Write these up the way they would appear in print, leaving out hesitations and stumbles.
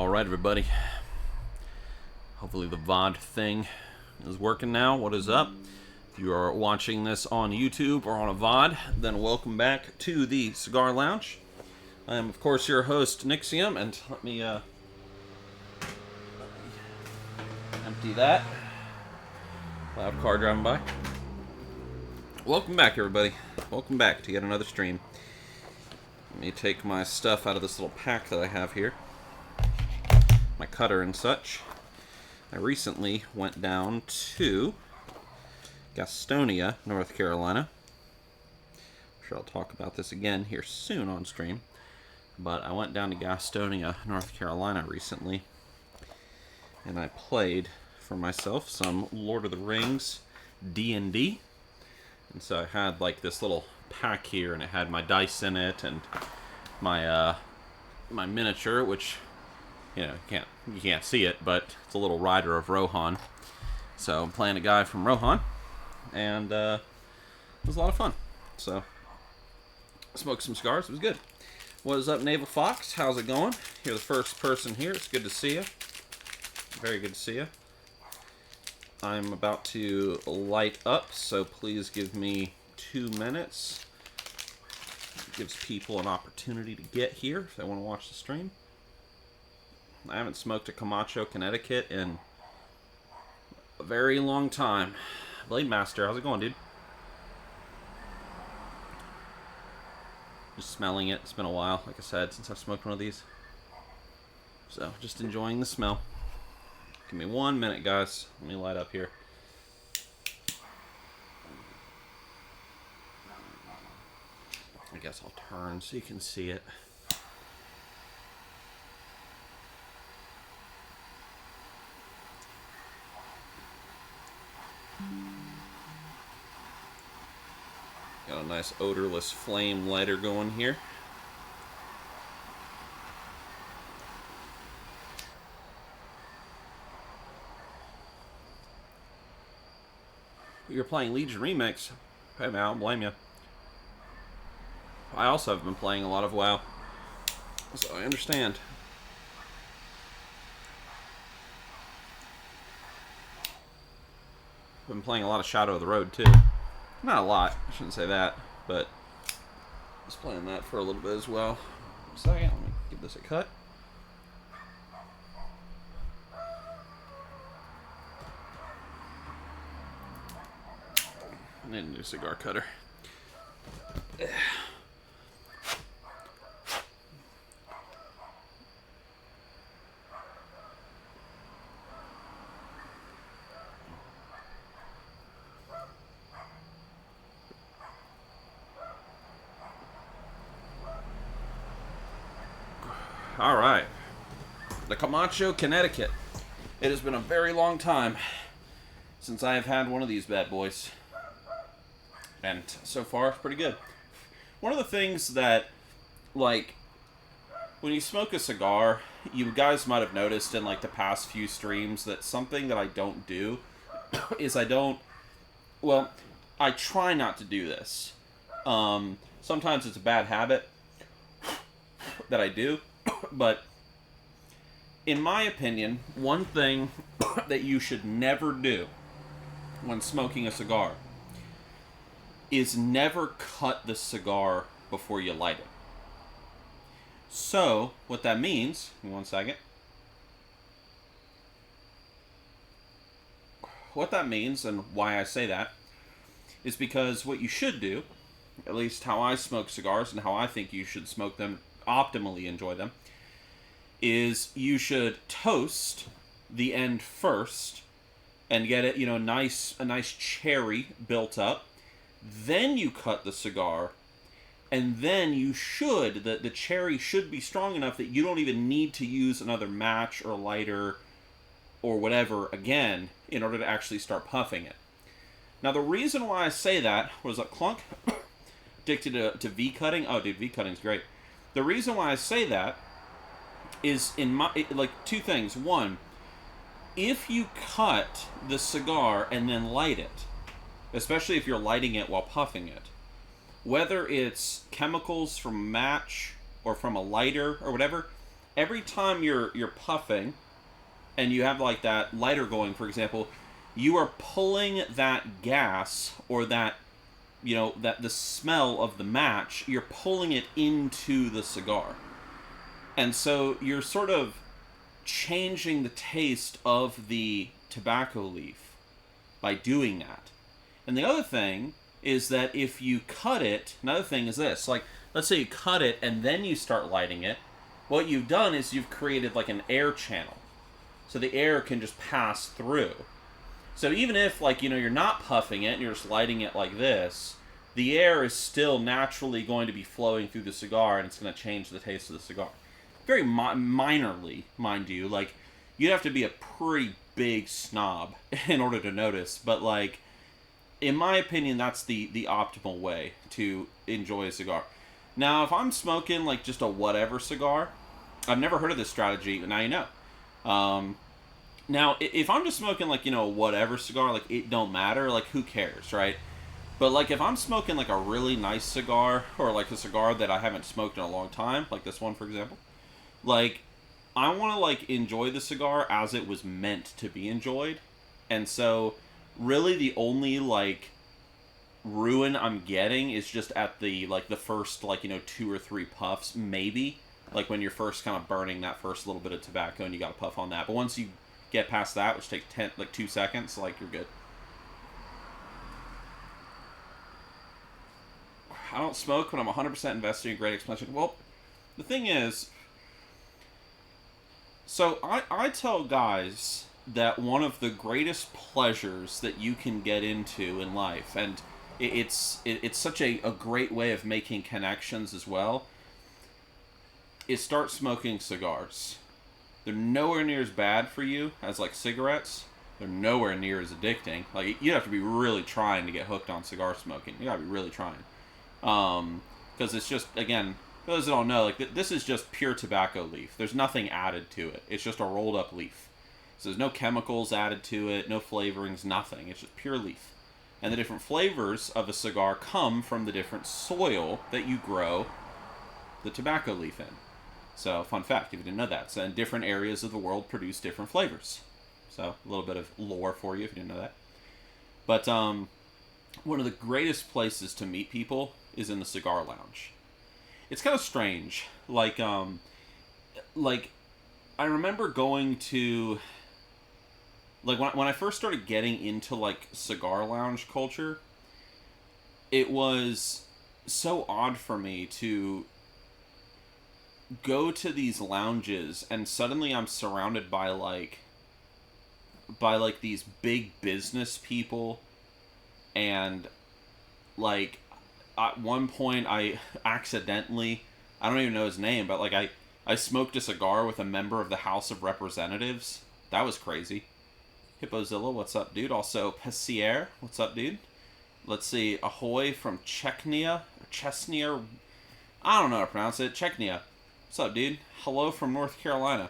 Alright, everybody. Hopefully the VOD thing is working now. What is up? If you are watching this on YouTube or on a VOD, then welcome back to the Cigar Lounge. I am, of course, your host, Nixxiom, and let me empty that. Loud car driving by. Welcome back, everybody. Welcome back to yet another stream. Let me take my stuff out of this little pack that I have here. My cutter and such. I recently went down to Gastonia, North Carolina. I'm sure I'll talk about this again here soon on stream. But I went down to Gastonia, North Carolina recently. And I played for myself some Lord of the Rings D&D. And so I had like this little pack here, and it had my dice in it and my my miniature, which you can't see it, but it's a little rider of Rohan. So I'm playing a guy from Rohan, and it was a lot of fun. So smoked some cigars. It was good. What is up, Naval Fox? How's it going? You're the first person here. It's good to see you. Very good to see you. I'm about to light up, so please give me 2 minutes. It gives people an opportunity to get here if they want to watch the stream. I haven't smoked a Camacho, Connecticut in a very long time. Blade Master, how's it going, dude? Just smelling it. It's been a while, like I said, since I've smoked one of these. So, just enjoying the smell. Give me 1 minute, guys. Let me light up here. I guess I'll turn so you can see it. Got a nice odorless flame lighter going here. You're playing Legion Remix. Hey man, I don't blame you. I also have been playing a lot of WoW, so I understand. I've been playing a lot of Shadow of the Road too. Not a lot, I shouldn't say that, but I was playing that for a little bit as well. A second, let me give this a cut. I need a new cigar cutter. All right, the Camacho, Connecticut. It has been a very long time since I have had one of these bad boys. And so far, it's pretty good. One of the things that, like, when you smoke a cigar, you guys might have noticed in, like, the past few streams that something that I don't do is I try not to do this. Sometimes it's a bad habit that I do, but in my opinion, one thing that you should never do when smoking a cigar is never cut the cigar before you light it. So, what that means, give me 1 second. What that means, and why I say that, is because what you should do, at least how I smoke cigars and how I think you should smoke them, optimally enjoy them, is you should toast the end first and get it, a nice cherry built up. Then you cut the cigar, and then the cherry should be strong enough that you don't even need to use another match or lighter or whatever again in order to actually start puffing it. Now, the reason why I say that, was that clunk? Addicted to V-cutting? Oh, dude, V-cutting's great. The reason why I say that is two things. One, if you cut the cigar and then light it, especially if you're lighting it while puffing it, whether it's chemicals from a match or from a lighter or whatever, every time you're puffing and you have like that lighter going, for example, you are pulling that gas or that, that the smell of the match, you're pulling it into the cigar. And so you're sort of changing the taste of the tobacco leaf by doing that. And the other thing is that if you cut it, another thing is this, like, let's say you cut it and then you start lighting it, what you've done is you've created like an air channel. So the air can just pass through. So even if, like, you're not puffing it and you're just lighting it like this, the air is still naturally going to be flowing through the cigar and it's going to change the taste of the cigar. Very minorly, mind you. Like, you'd have to be a pretty big snob in order to notice. But, like, in my opinion, that's the optimal way to enjoy a cigar. Now, if I'm smoking, like, just a whatever cigar, I've never heard of this strategy, but now you know. Now, if I'm just smoking, like, whatever cigar, like, it don't matter. Like, who cares, right? But, like, if I'm smoking, like, a really nice cigar, or, like, a cigar that I haven't smoked in a long time, like this one, for example, like, I want to, like, enjoy the cigar as it was meant to be enjoyed. And so, really, the only, like, ruin I'm getting is just at the, like, the first, like, 2 or 3 puffs, maybe. Like, when you're first kind of burning that first little bit of tobacco and you got to puff on that. But once you get past that, which takes 2 seconds, like, you're good. I don't smoke, but I'm 100% invested in great explanation. Well, the thing is, so I tell guys that one of the greatest pleasures that you can get into in life, and it's such a great way of making connections as well, is start smoking cigars. They're nowhere near as bad for you as, like, cigarettes. They're nowhere near as addicting. Like, you have to be really trying to get hooked on cigar smoking. You gotta be really trying. Because it's just, again, for those that don't know, like, this is just pure tobacco leaf. There's nothing added to it. It's just a rolled up leaf. So there's no chemicals added to it, no flavorings, nothing. It's just pure leaf. And the different flavors of a cigar come from the different soil that you grow the tobacco leaf in. So, fun fact, if you didn't know that. So, in different areas of the world produce different flavors. So, a little bit of lore for you if you didn't know that. But, one of the greatest places to meet people is in the cigar lounge. It's kind of strange. Like, I remember going to, like, when I first started getting into, like, cigar lounge culture, it was so odd for me to go to these lounges and suddenly I'm surrounded by these big business people, and, like, at one point I accidentally, I don't even know his name, but, like, I smoked a cigar with a member of the House of Representatives. That was crazy. Hippozilla, what's up, dude? Also, Pessier, what's up, dude? Let's see, Ahoy from Chechnya, I don't know how to pronounce it, Chechnya. What's up, dude? Hello from North Carolina.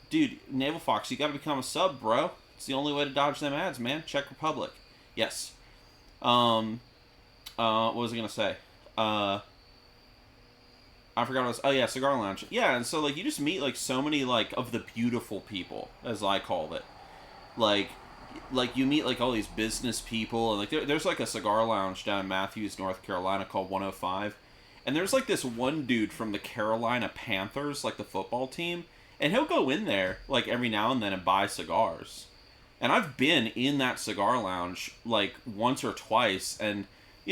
Dude, Naval Fox, you gotta become a sub, bro. It's the only way to dodge them ads, man. Czech Republic. Yes. What was I gonna say? I forgot what I was... Oh, yeah, Cigar Lounge. Yeah, and so, like, you just meet, like, so many, like, of the beautiful people, as I called it. Like, you meet, like, all these business people, and, like, there's, like, a cigar lounge down in Matthews, North Carolina called 105. And there's, like, this one dude from the Carolina Panthers, like, the football team, and he'll go in there, like, every now and then and buy cigars. And I've been in that cigar lounge, like, once or twice, and,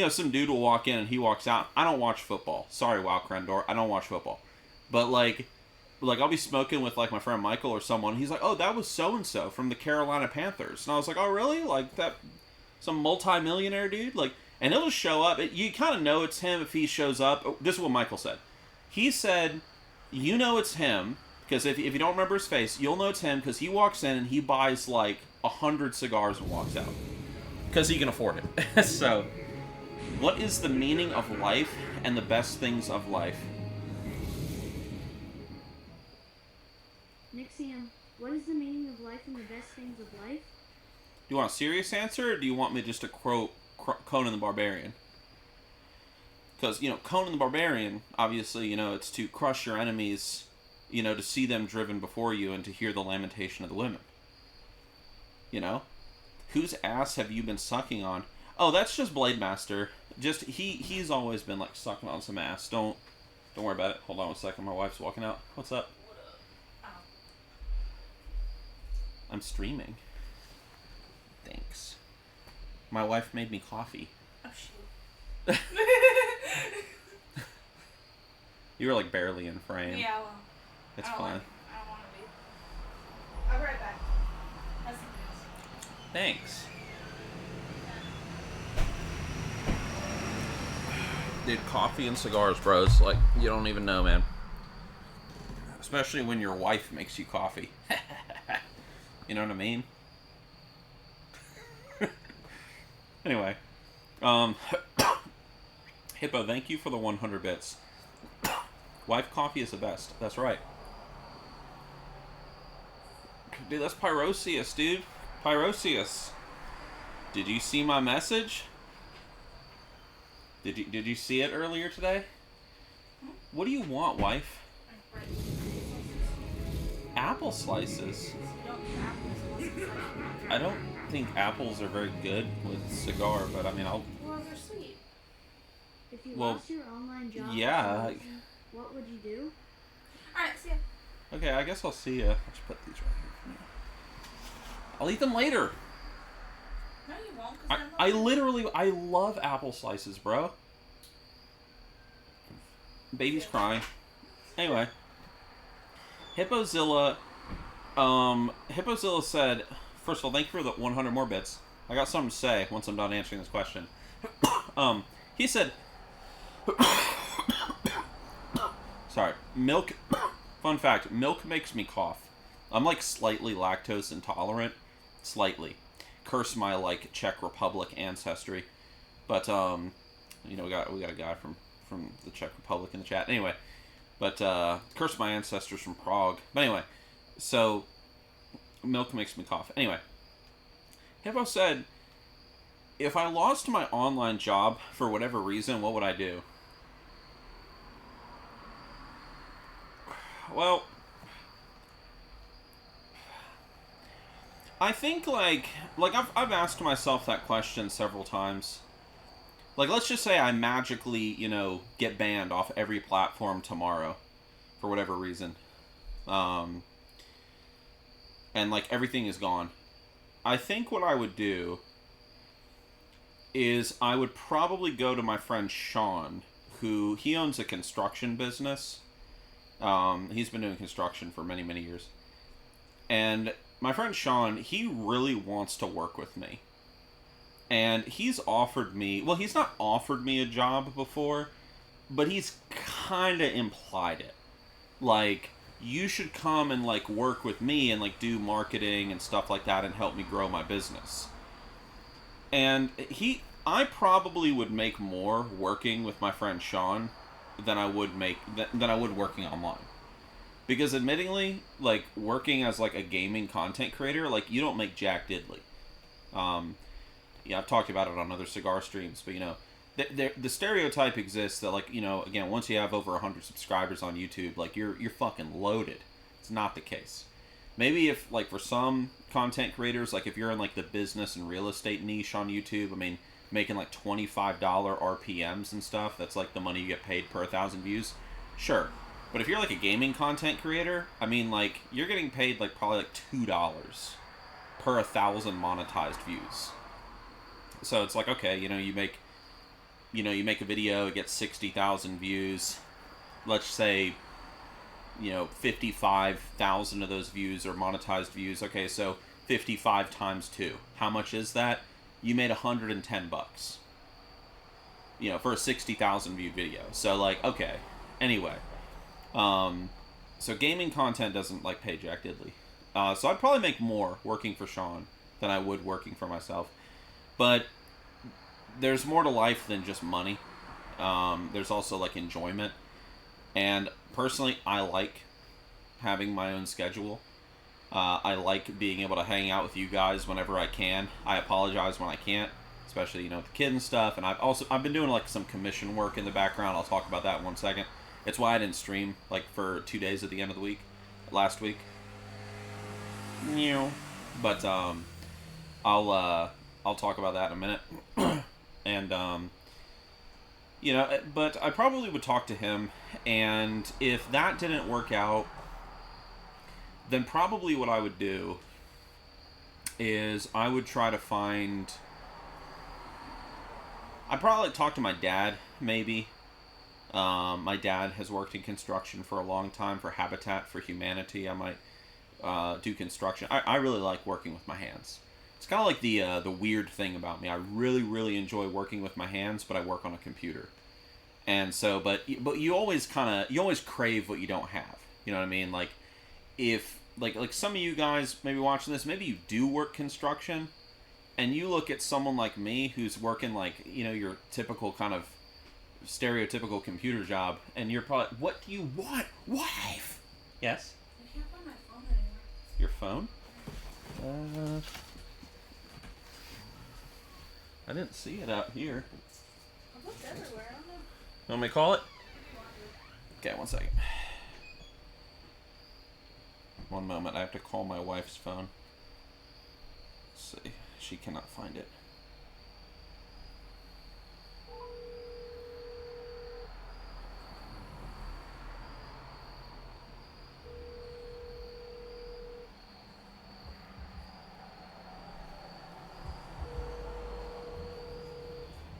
some dude will walk in and he walks out. I don't watch football. Sorry, Wow Crendor, I don't watch football. But, like, I'll be smoking with, like, my friend Michael or someone, he's like, oh, that was so-and-so from the Carolina Panthers. And I was like, oh, really? Like, that, some multi-millionaire dude? Like, and he'll just show up. You kind of know it's him if he shows up. This is what Michael said. He said, you know it's him, because if you don't remember his face, you'll know it's him, because he walks in and he buys, like, 100 cigars and walks out. Because he can afford it. So, what is the meaning of life and the best things of life? Nixxiom, what is the meaning of life and the best things of life? Do you want a serious answer, or do you want me just to quote Conan the Barbarian? Because, Conan the Barbarian, obviously, it's to crush your enemies, you know, to see them driven before you and to hear the lamentation of the women. You know? Whose ass have you been sucking on? Oh, that's just Blade Master. Just, he's always been, like, sucking on some ass. Don't worry about it. Hold on one second. My wife's walking out. What's up? What up? Oh. I'm streaming. Thanks. My wife made me coffee. Oh, shoot. You were, like, barely in frame. Yeah, well. It's I don't fine. I don't want to be. I'll be right back. That's something else. Thanks. Dude, coffee and cigars, bros. Like, you don't even know, man. Especially when your wife makes you coffee. You know what I mean? Anyway. Hippo, thank you for the 100 bits. Wife coffee is the best. That's right. Dude, that's Pyroceus, dude. Pyroceus. Did you see my message? Did you see it earlier today? What do you want, wife? Apple slices. I don't think apples are very good with cigar, but I mean, I'll... Well, they're sweet. If you Well, lost your online job, yeah. what would you do? Alright, see ya. Okay, I guess I'll see ya. Let's put these right here for now. I'll eat them later. No, you won't, because I literally, I love apple slices, bro. Baby's crying. Anyway. Hippozilla said, first of all, thank you for the 100 more bits. I got something to say once I'm done answering this question. He said, sorry, milk, fun fact, milk makes me cough. I'm like slightly lactose intolerant. Slightly. Curse my like Czech Republic ancestry. But you know, we got a guy from the Czech Republic in the chat. Anyway, but curse my ancestors from Prague. But anyway, so milk makes me cough. Anyway, Hippo said, if I lost my online job for whatever reason, what would I do? Well, I think like I've asked myself that question several times. Like, let's just say I magically, you know, get banned off every platform tomorrow for whatever reason. And like everything is gone. I think what I would do is I would probably go to my friend Sean, who he owns a construction business. He's been doing construction for many, many years. And my friend Sean, he really wants to work with me. And he's offered me... Well, he's not offered me a job before, but he's kind of implied it. Like, you should come and, like, work with me and, like, do marketing and stuff like that and help me grow my business. And I probably would make more working with my friend Sean than I would working online. Because admittingly, like, working as, like, a gaming content creator, like, you don't make jack diddly. Yeah, I've talked about it on other cigar streams, but, you know, the stereotype exists that, like, you know, again, once you have over 100 subscribers on YouTube, like, you're fucking loaded. It's not the case. Maybe if, like, for some content creators, like, if you're in, like, the business and real estate niche on YouTube, I mean, making, like, $25 RPMs and stuff, that's, like, the money you get paid per 1,000 views, sure. But if you're, like, a gaming content creator, I mean, like, you're getting paid, like, probably, like, $2 per 1,000 monetized views. So it's like, okay, you make a video, it gets 60,000 views. Let's say, you know, 55,000 of those views are monetized views. Okay, so 55 times 2. How much is that? You made $110. You know, for a 60,000 view video. So, like, okay. Anyway. So gaming content doesn't, like, pay jack diddly. So I'd probably make more working for Sean than I would working for myself. But there's more to life than just money. There's also, like, enjoyment. And personally, I like having my own schedule. I like being able to hang out with you guys whenever I can. I apologize when I can't, especially, you know, with the kid and stuff. And I've been doing, like, some commission work in the background. I'll talk about that in 1 second. It's why I didn't stream like for 2 days at the end of the week, last week. But I'll talk about that in a minute. And but I probably would talk to him, and if that didn't work out, then probably what I would do is I would try to find... I'd probably talk to my dad, maybe. My dad has worked in construction for a long time for Habitat for Humanity. I might do construction. I really like working with my hands. It's kind of like the weird thing about me. I really, really enjoy working with my hands, but I work on a computer. And so, but you always crave what you don't have. You know what I mean? Like, if, like some of you guys maybe watching this, maybe you do work construction, and you look at someone like me who's working like, your typical kind of stereotypical computer job, and you're probably, what do you want, wife? Yes? I can't find my phone anymore. Your phone? I didn't see it out here. I've looked everywhere. I don't know. You want me to call it? What do you want to do? Okay, 1 second. One moment, I have to call my wife's phone. Let's see. She cannot find it.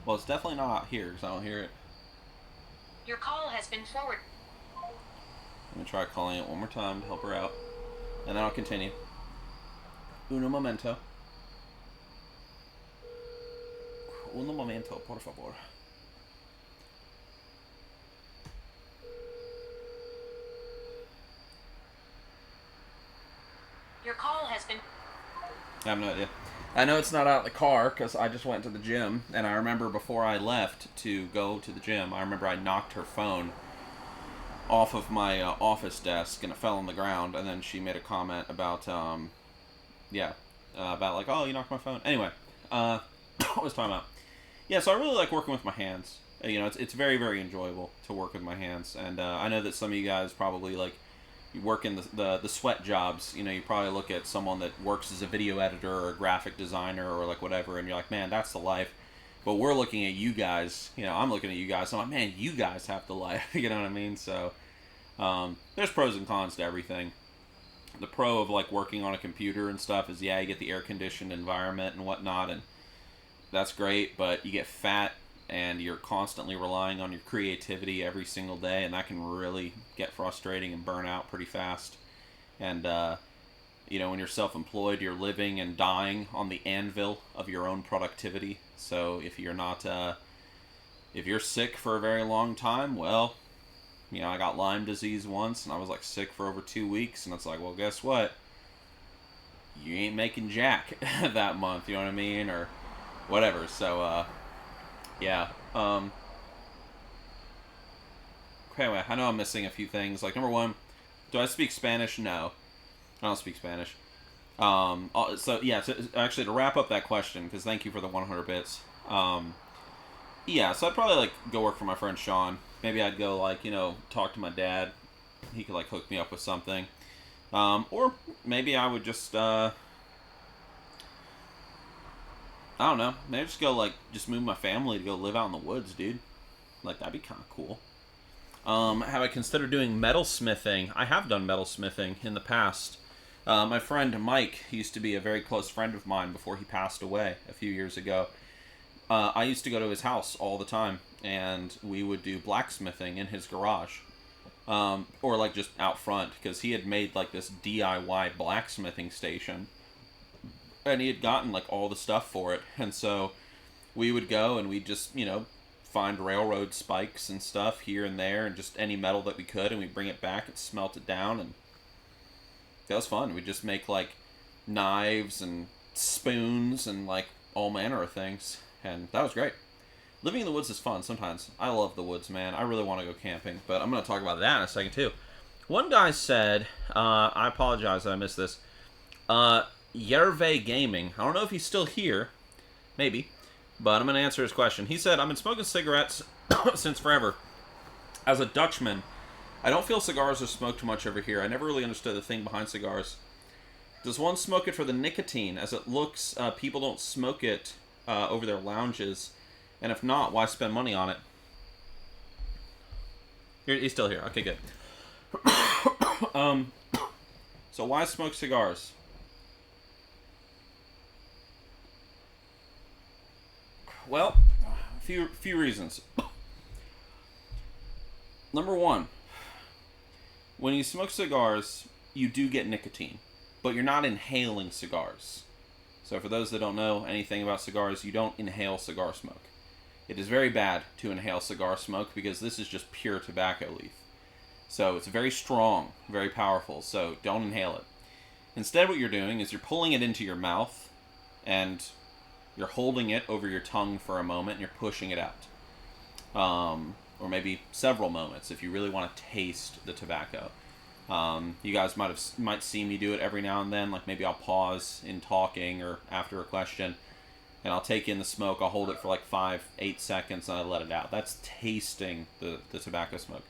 Well, it's definitely not out here because I don't hear it. Your call has been forwarded. Let me try calling it one more time to help her out. And then I'll continue. Uno momento. Uno momento, por favor. Your call has been... I have no idea. I know it's not out in the car because I just went to the gym, and I remember before I left to go to the gym, I remember I knocked her phone off of my office desk, and it fell on the ground, and then she made a comment about, about like, oh, you knocked my phone. Anyway, what was I talking about? Yeah, so I really like working with my hands. It's very, very enjoyable to work with my hands, and I know that some of you guys probably, like, you work in the sweat jobs, you probably look at someone that works as a video editor or a graphic designer or like whatever, and you're like, man, that's the life. But we're looking at you guys, I'm looking at you guys, I'm like, man, you guys have the life, you know what I mean? So, there's pros and cons to everything. The pro of like working on a computer and stuff is, you get the air-conditioned environment and whatnot, and that's great, but you get fat, and you're constantly relying on your creativity every single day, and that can really get frustrating and burn out pretty fast. And, when you're self-employed, you're living and dying on the anvil of your own productivity. So if you're not, if you're sick for a very long time, well, I got Lyme disease once, and I was like sick for over 2 weeks, and it's like, well, guess what? You ain't making jack that month, you know what I mean? Or whatever, so, yeah. Anyway, I know I'm missing a few things. Like, number one, do I speak Spanish? No. I don't speak Spanish. So actually, to wrap up that question, because thank you for the 100 bits. So I'd probably, like, go work for my friend Sean. Maybe I'd go, like, talk to my dad. He could, like, hook me up with something. Or maybe I would just, I don't know. Maybe just go, like, just move my family to go live out in the woods, dude. Like, that'd be kind of cool. Have I considered doing metalsmithing? I have done metalsmithing in the past. My friend Mike used to be a very close friend of mine before he passed away a few years ago. I used to go to his house all the time, and we would do blacksmithing in his garage. Or, like, just out front, because he had made, like, this DIY blacksmithing station. And he had gotten, like, all the stuff for it. And so we would go and we'd just, find railroad spikes and stuff here and there and just any metal that we could, and we'd bring it back and smelt it down, and that was fun. We'd just make, like, knives and spoons and, like, all manner of things. And that was great. Living in the woods is fun sometimes. I love the woods, man. I really want to go camping, but I'm going to talk about that in a second, too. One guy said, I apologize that I missed this, Yerve Gaming. I don't know if he's still here. Maybe. But I'm going to answer his question. He said, I've been smoking cigarettes since forever. As a Dutchman, I don't feel cigars are smoked much over here. I never really understood the thing behind cigars. Does one smoke it for the nicotine? As it looks, people don't smoke it over their lounges. And if not, why spend money on it? He's still here. Okay, good. So why smoke cigars? Well, a few reasons. Number one, when you smoke cigars, you do get nicotine, but you're not inhaling cigars. So for those that don't know anything about cigars, you don't inhale cigar smoke. It is very bad to inhale cigar smoke because this is just pure tobacco leaf. So it's very strong, very powerful, so don't inhale it. Instead, what you're doing is you're pulling it into your mouth, and you're holding it over your tongue for a moment, and you're pushing it out. Or maybe several moments if you really want to taste the tobacco. You guys might see me do it every now and then, like maybe I'll pause in talking or after a question, and I'll take in the smoke, I'll hold it for like 5-8 seconds, and I let it out. That's tasting the tobacco smoke.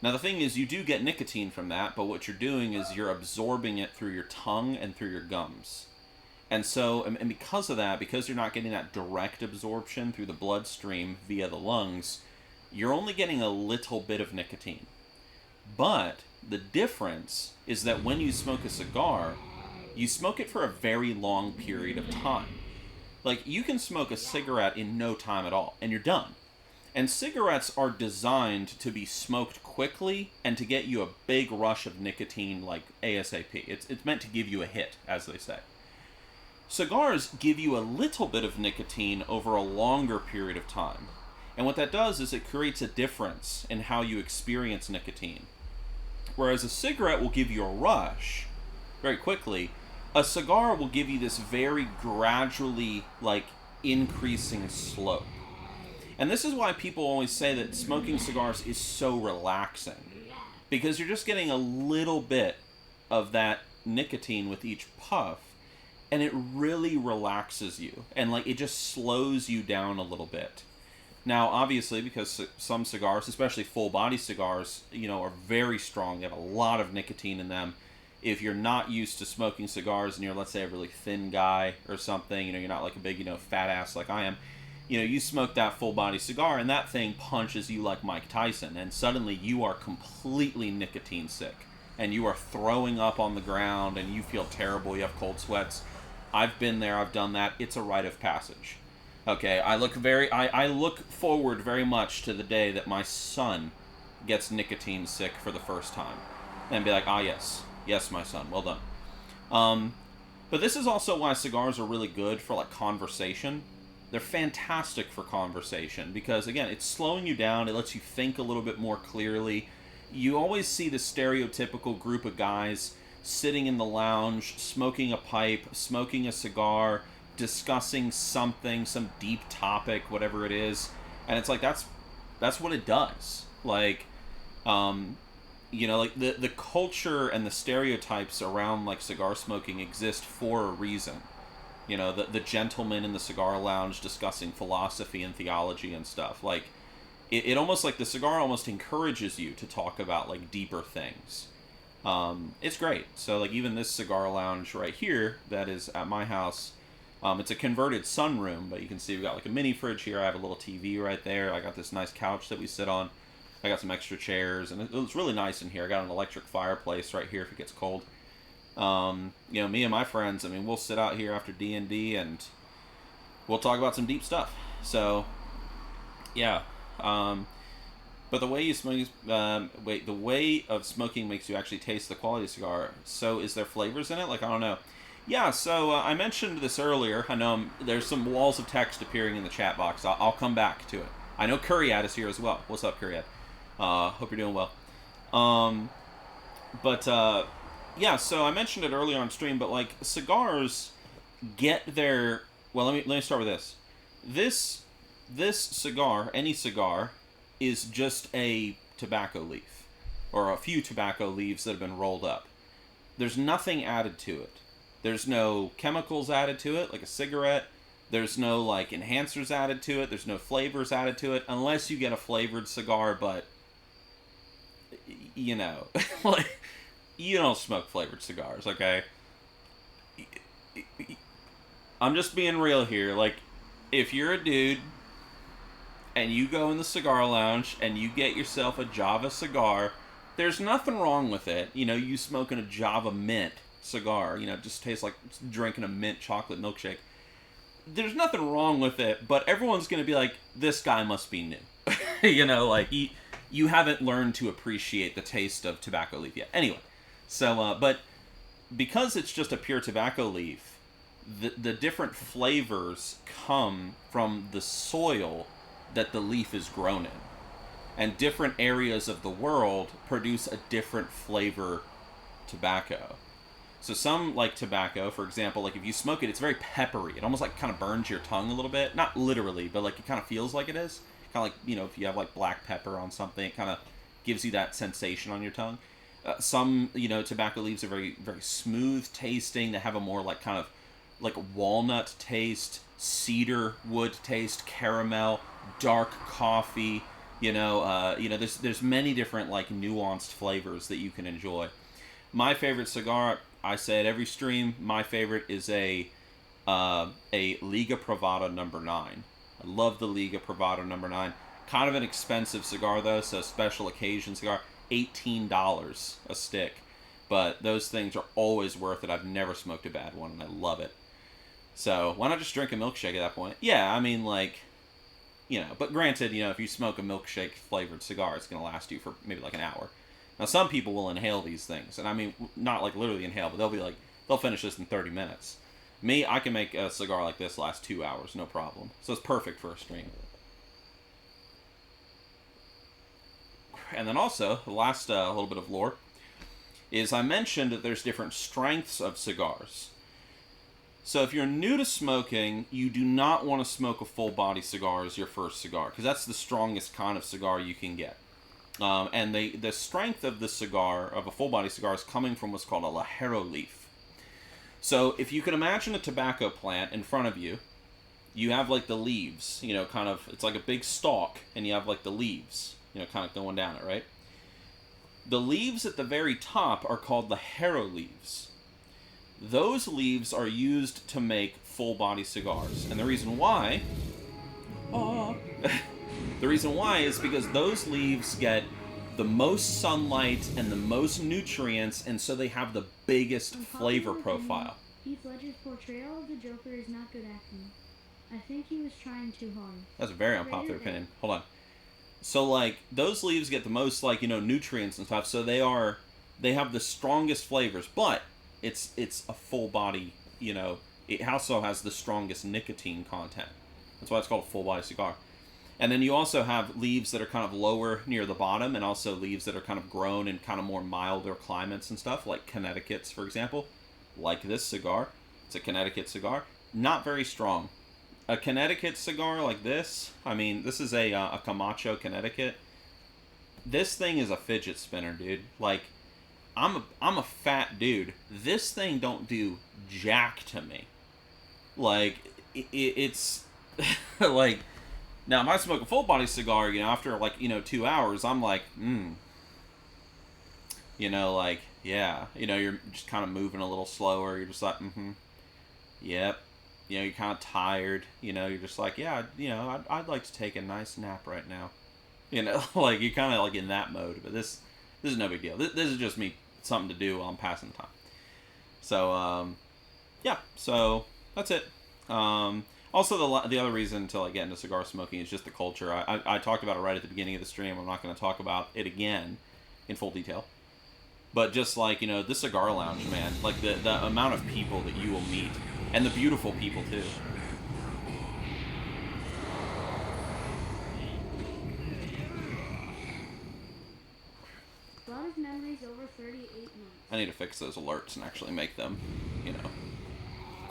Now the thing is, you do get nicotine from that, but what you're doing is you're absorbing it through your tongue and through your gums. And so, and because of that, because you're not getting that direct absorption through the bloodstream via the lungs, you're only getting a little bit of nicotine. But the difference is that when you smoke a cigar, you smoke it for a very long period of time. Like, you can smoke a cigarette in no time at all, and you're done. And cigarettes are designed to be smoked quickly and to get you a big rush of nicotine, like ASAP. It's meant to give you a hit, as they say. Cigars give you a little bit of nicotine over a longer period of time. And what that does is it creates a difference in how you experience nicotine. Whereas a cigarette will give you a rush very quickly, a cigar will give you this very gradually, like, increasing slope. And this is why people always say that smoking cigars is so relaxing. Because you're just getting a little bit of that nicotine with each puff, and it really relaxes you. And, like, it just slows you down a little bit. Now, obviously, because some cigars, especially full-body cigars, are very strong. They have a lot of nicotine in them. If you're not used to smoking cigars and you're, let's say, a really thin guy or something, you're not like a big, fat ass like I am, you smoke that full-body cigar and that thing punches you like Mike Tyson, and suddenly you are completely nicotine sick. And you are throwing up on the ground and you feel terrible, you have cold sweats. I've been there, I've done that. It's a rite of passage. Okay, I look forward very much to the day that my son gets nicotine sick for the first time. And be like, yes, my son, well done. But this is also why cigars are really good for, like, conversation. They're fantastic for conversation because, again, it's slowing you down. It lets you think a little bit more clearly. You always see the stereotypical group of guys sitting in the lounge, smoking a pipe, smoking a cigar, discussing something, some deep topic, whatever it is. And it's like, that's what it does. Like, like the culture and the stereotypes around, like, cigar smoking exist for a reason. The gentleman in the cigar lounge discussing philosophy and theology and stuff. Like, it almost, like, the cigar almost encourages you to talk about, like, deeper things. It's great. So, like, even this cigar lounge right here that is at my house, it's a converted sunroom, but you can see we've got, like, a mini fridge here. I have a little TV right there. I got this nice couch that we sit on. I got some extra chairs, and it's really nice in here. I got an electric fireplace right here if it gets cold. Me and my friends, we'll sit out here after D&D and we'll talk about some deep stuff. So, yeah. But the way you smoke, the way of smoking makes you actually taste the quality of cigar. So, is there flavors in it? Like, I don't know. Yeah, so I mentioned this earlier. I know there's some walls of text appearing in the chat box. I'll come back to it. I know Curiad is here as well. What's up, Curiad? Hope you're doing well. Yeah, so I mentioned it earlier on stream, but, like, cigars get their... Well, let me start with this. This cigar, any cigar, is just a tobacco leaf. Or a few tobacco leaves that have been rolled up. There's nothing added to it. There's no chemicals added to it, like a cigarette. There's no, like, enhancers added to it. There's no flavors added to it, unless you get a flavored cigar, but you know, like, you don't smoke flavored cigars, okay? I'm just being real here. Like, if you're a dude and you go in the cigar lounge and you get yourself a Java cigar, there's nothing wrong with it. You know, you smoking a Java mint cigar, you know, it just tastes like drinking a mint chocolate milkshake. There's nothing wrong with it, but everyone's going to be like, this guy must be new. You know, like, you haven't learned to appreciate the taste of tobacco leaf yet. Anyway, so, but because it's just a pure tobacco leaf, the different flavors come from the soil that the leaf is grown in. And different areas of the world produce a different flavor tobacco. So some, like tobacco, for example, like if you smoke it, it's very peppery. It almost like kind of burns your tongue a little bit. Not literally, but like it kind of feels like it is. Kind of like, you know, if you have like black pepper on something, it kind of gives you that sensation on your tongue. Some, you know, tobacco leaves are very, very smooth tasting. They have a more like kind of like walnut taste, cedar wood taste, caramel, dark coffee. You know, there's many different like nuanced flavors that you can enjoy. My favorite cigar, I say at every stream, my favorite is a Liga Privada number 9. I love the Liga Privada number 9. Kind of an expensive cigar though, so special occasion cigar, $18 a stick. But those things are always worth it. I've never smoked a bad one, and I love it. So why not just drink a milkshake at that point? Yeah, I mean, like, you know, but granted, you know, if you smoke a milkshake flavored cigar, it's going to last you for maybe like an hour. Now, some people will inhale these things, and I mean, not like literally inhale, but they'll be like, they'll finish this in 30 minutes. Me, I can make a cigar like this last 2 hours, no problem. So it's perfect for a stream. And then also, the last little bit of lore is I mentioned that there's different strengths of cigars. So if you're new to smoking, you do not want to smoke a full body cigar as your first cigar, because that's the strongest kind of cigar you can get. And the strength of the cigar, of a full body cigar, is coming from what's called a lajero leaf. So if you can imagine a tobacco plant in front of you, you have like the leaves, you know, kind of, it's like a big stalk, and you have like the leaves, you know, kind of going down it, right? The leaves at the very top are called lajero leaves. Those leaves are used to make full-body cigars. And the reason why... the reason why is because those leaves get the most sunlight and the most nutrients, and so they have the biggest flavor profile. Heath Ledger's portrayal of the Joker is not good acting. I think he was trying too hard. That's a very unpopular opinion. Hold on. So, like, those leaves get the most, like, you know, nutrients and stuff, so they have the strongest flavors, but it's a full body, you know, it also has the strongest nicotine content. That's why it's called a full body cigar. And then you also have leaves that are kind of lower near the bottom, and also leaves that are kind of grown in kind of more milder climates and stuff, like Connecticut's, for example. Like this cigar. It's a Connecticut cigar. Not very strong. A Connecticut cigar like this, I mean, this is a Camacho Connecticut. This thing is a fidget spinner, dude. Like, I'm a fat dude. This thing don't do jack to me. Like, it's like, now if I smoke a full body cigar, you know, after like, you know, 2 hours, I'm like, you know, like, yeah, you know, you're just kind of moving a little slower. You're just like, yep. You know, you're kind of tired. You know, you're just like, yeah, you know, I'd like to take a nice nap right now. You know, like, you're kind of like in that mode. But this is no big deal. This is just me, something to do while I'm passing time. So, yeah. So, that's it. Also, the other reason to, like, get into cigar smoking is just the culture. I talked about it right at the beginning of the stream. I'm not going to talk about it again in full detail. But just, like, you know, the cigar lounge, man. Like, the amount of people that you will meet. And the beautiful people, too. A lot of memories over 38 months. I need to fix those alerts and actually make them, you know,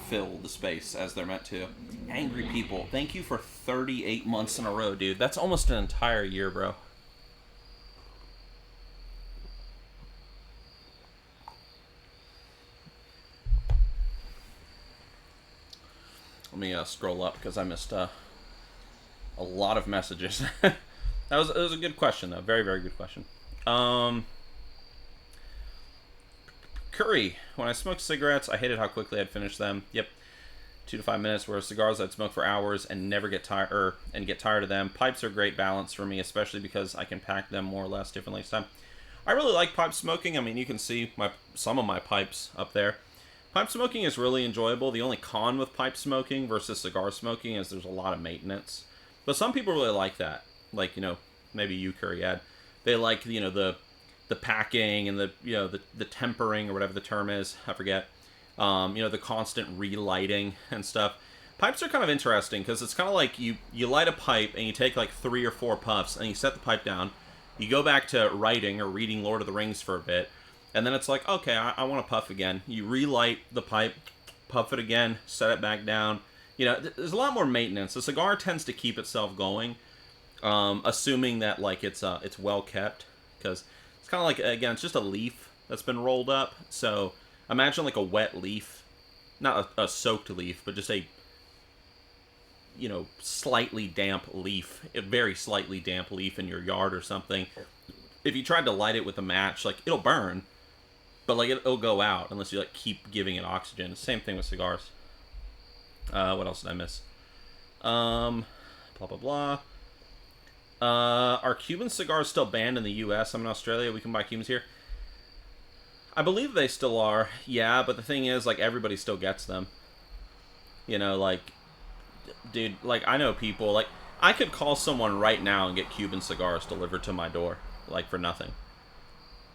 fill the space as they're meant to. Angry people. Thank you for 38 months in a row, dude. That's almost an entire year, bro. Let me scroll up because I missed a lot of messages. It was a good question, though. Very, very good question. Curry. When I smoked cigarettes, I hated how quickly I'd finish them. Yep. 2 to 5 minutes, whereas cigars I'd smoke for hours and never get tired of them. Pipes are great balance for me, especially because I can pack them more or less differently each time. I really like pipe smoking. I mean, you can see some of my pipes up there. Pipe smoking is really enjoyable. The only con with pipe smoking versus cigar smoking is there's a lot of maintenance. But some people really like that. Like, maybe you, Curry, Ed. They like, the packing and the tempering or whatever the term is. I forget. The constant relighting and stuff. Pipes are kind of interesting because it's kind of like you light a pipe and you take like 3 or 4 puffs and you set the pipe down. You go back to writing or reading Lord of the Rings for a bit. And then it's like, okay, I want to puff again. You relight the pipe, puff it again, set it back down. There's a lot more maintenance. A cigar tends to keep itself going, assuming that like it's well kept, because it's kind of like, again, it's just a leaf that's been rolled up. So imagine like a wet leaf, not a soaked leaf, but just a slightly damp leaf, a very slightly damp leaf in your yard or something. If you tried to light it with a match, like, it'll burn, but like it'll go out unless you like keep giving it oxygen. Same thing with cigars. What else did I miss? Blah blah blah. Are Cuban cigars still banned in the U.S.? I'm in Australia. We can buy Cubans here. I believe they still are. Yeah, but the thing is, like, everybody still gets them. Like, dude, like, I know people, like, I could call someone right now and get Cuban cigars delivered to my door, like, for nothing.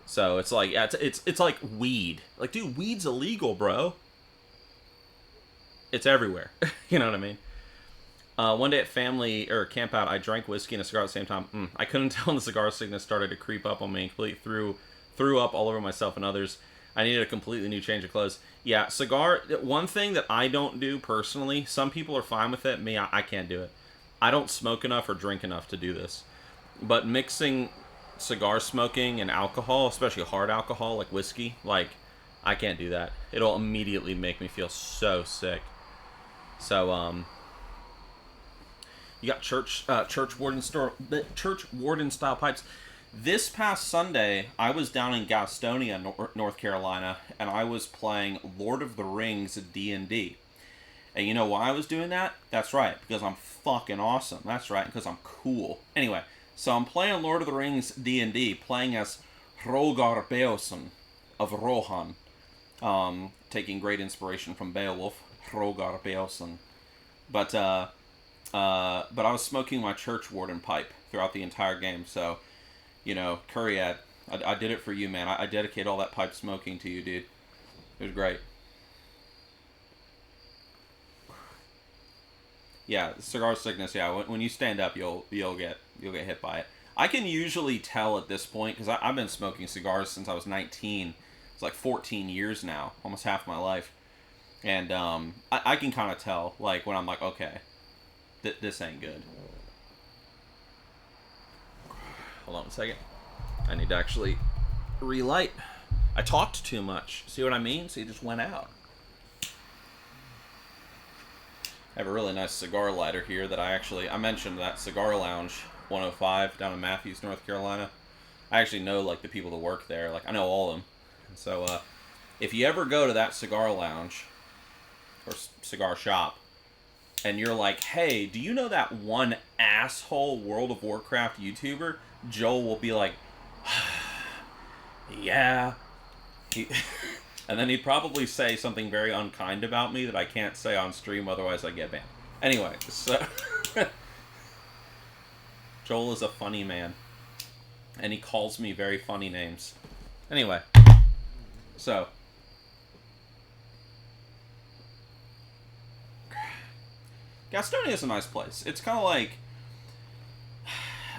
So it's like, yeah, it's like weed. Like, dude, weed's illegal, bro. It's everywhere. You know what I mean? One day at family or camp out, I drank whiskey and a cigar at the same time. I couldn't tell when the cigar sickness started to creep up on me and completely threw up all over myself and others. I needed a completely new change of clothes. Yeah, cigar, one thing that I don't do personally, some people are fine with it. Me, I can't do it. I don't smoke enough or drink enough to do this. But mixing cigar smoking and alcohol, especially hard alcohol like whiskey, like, I can't do that. It'll immediately make me feel so sick. So, you got church warden style pipes. This past Sunday, I was down in Gastonia, North Carolina, and I was playing Lord of the Rings D&D. And you know why I was doing that? That's right, because I'm fucking awesome. That's right, because I'm cool. Anyway, so I'm playing Lord of the Rings D&D, playing as Hrogar Beoson of Rohan, taking great inspiration from Beowulf, Hrogar Beoson. But I was smoking my church warden pipe throughout the entire game, so, Curry, I did it for you, man. I dedicate all that pipe smoking to you, dude. It was great. Yeah, cigar sickness, yeah, when you stand up, you'll get hit by it. I can usually tell at this point, because I've been smoking cigars since I was 19. It's like 14 years now, almost half my life. And I can kind of tell, like, when I'm like, okay, this ain't good. Hold on a second. I need to actually relight. I talked too much. See what I mean? So it just went out. I have a really nice cigar lighter here that I mentioned that Cigar Lounge 105 down in Matthews, North Carolina. I actually know, like, the people that work there. Like, I know all of them. So, if you ever go to that cigar lounge or cigar shop, and you're like, hey, do you know that one asshole World of Warcraft YouTuber? Joel will be like, yeah. And then he'd probably say something very unkind about me that I can't say on stream, otherwise I get banned. Anyway, so Joel is a funny man. And he calls me very funny names. Anyway, so Gastonia is a nice place. It's kind of like,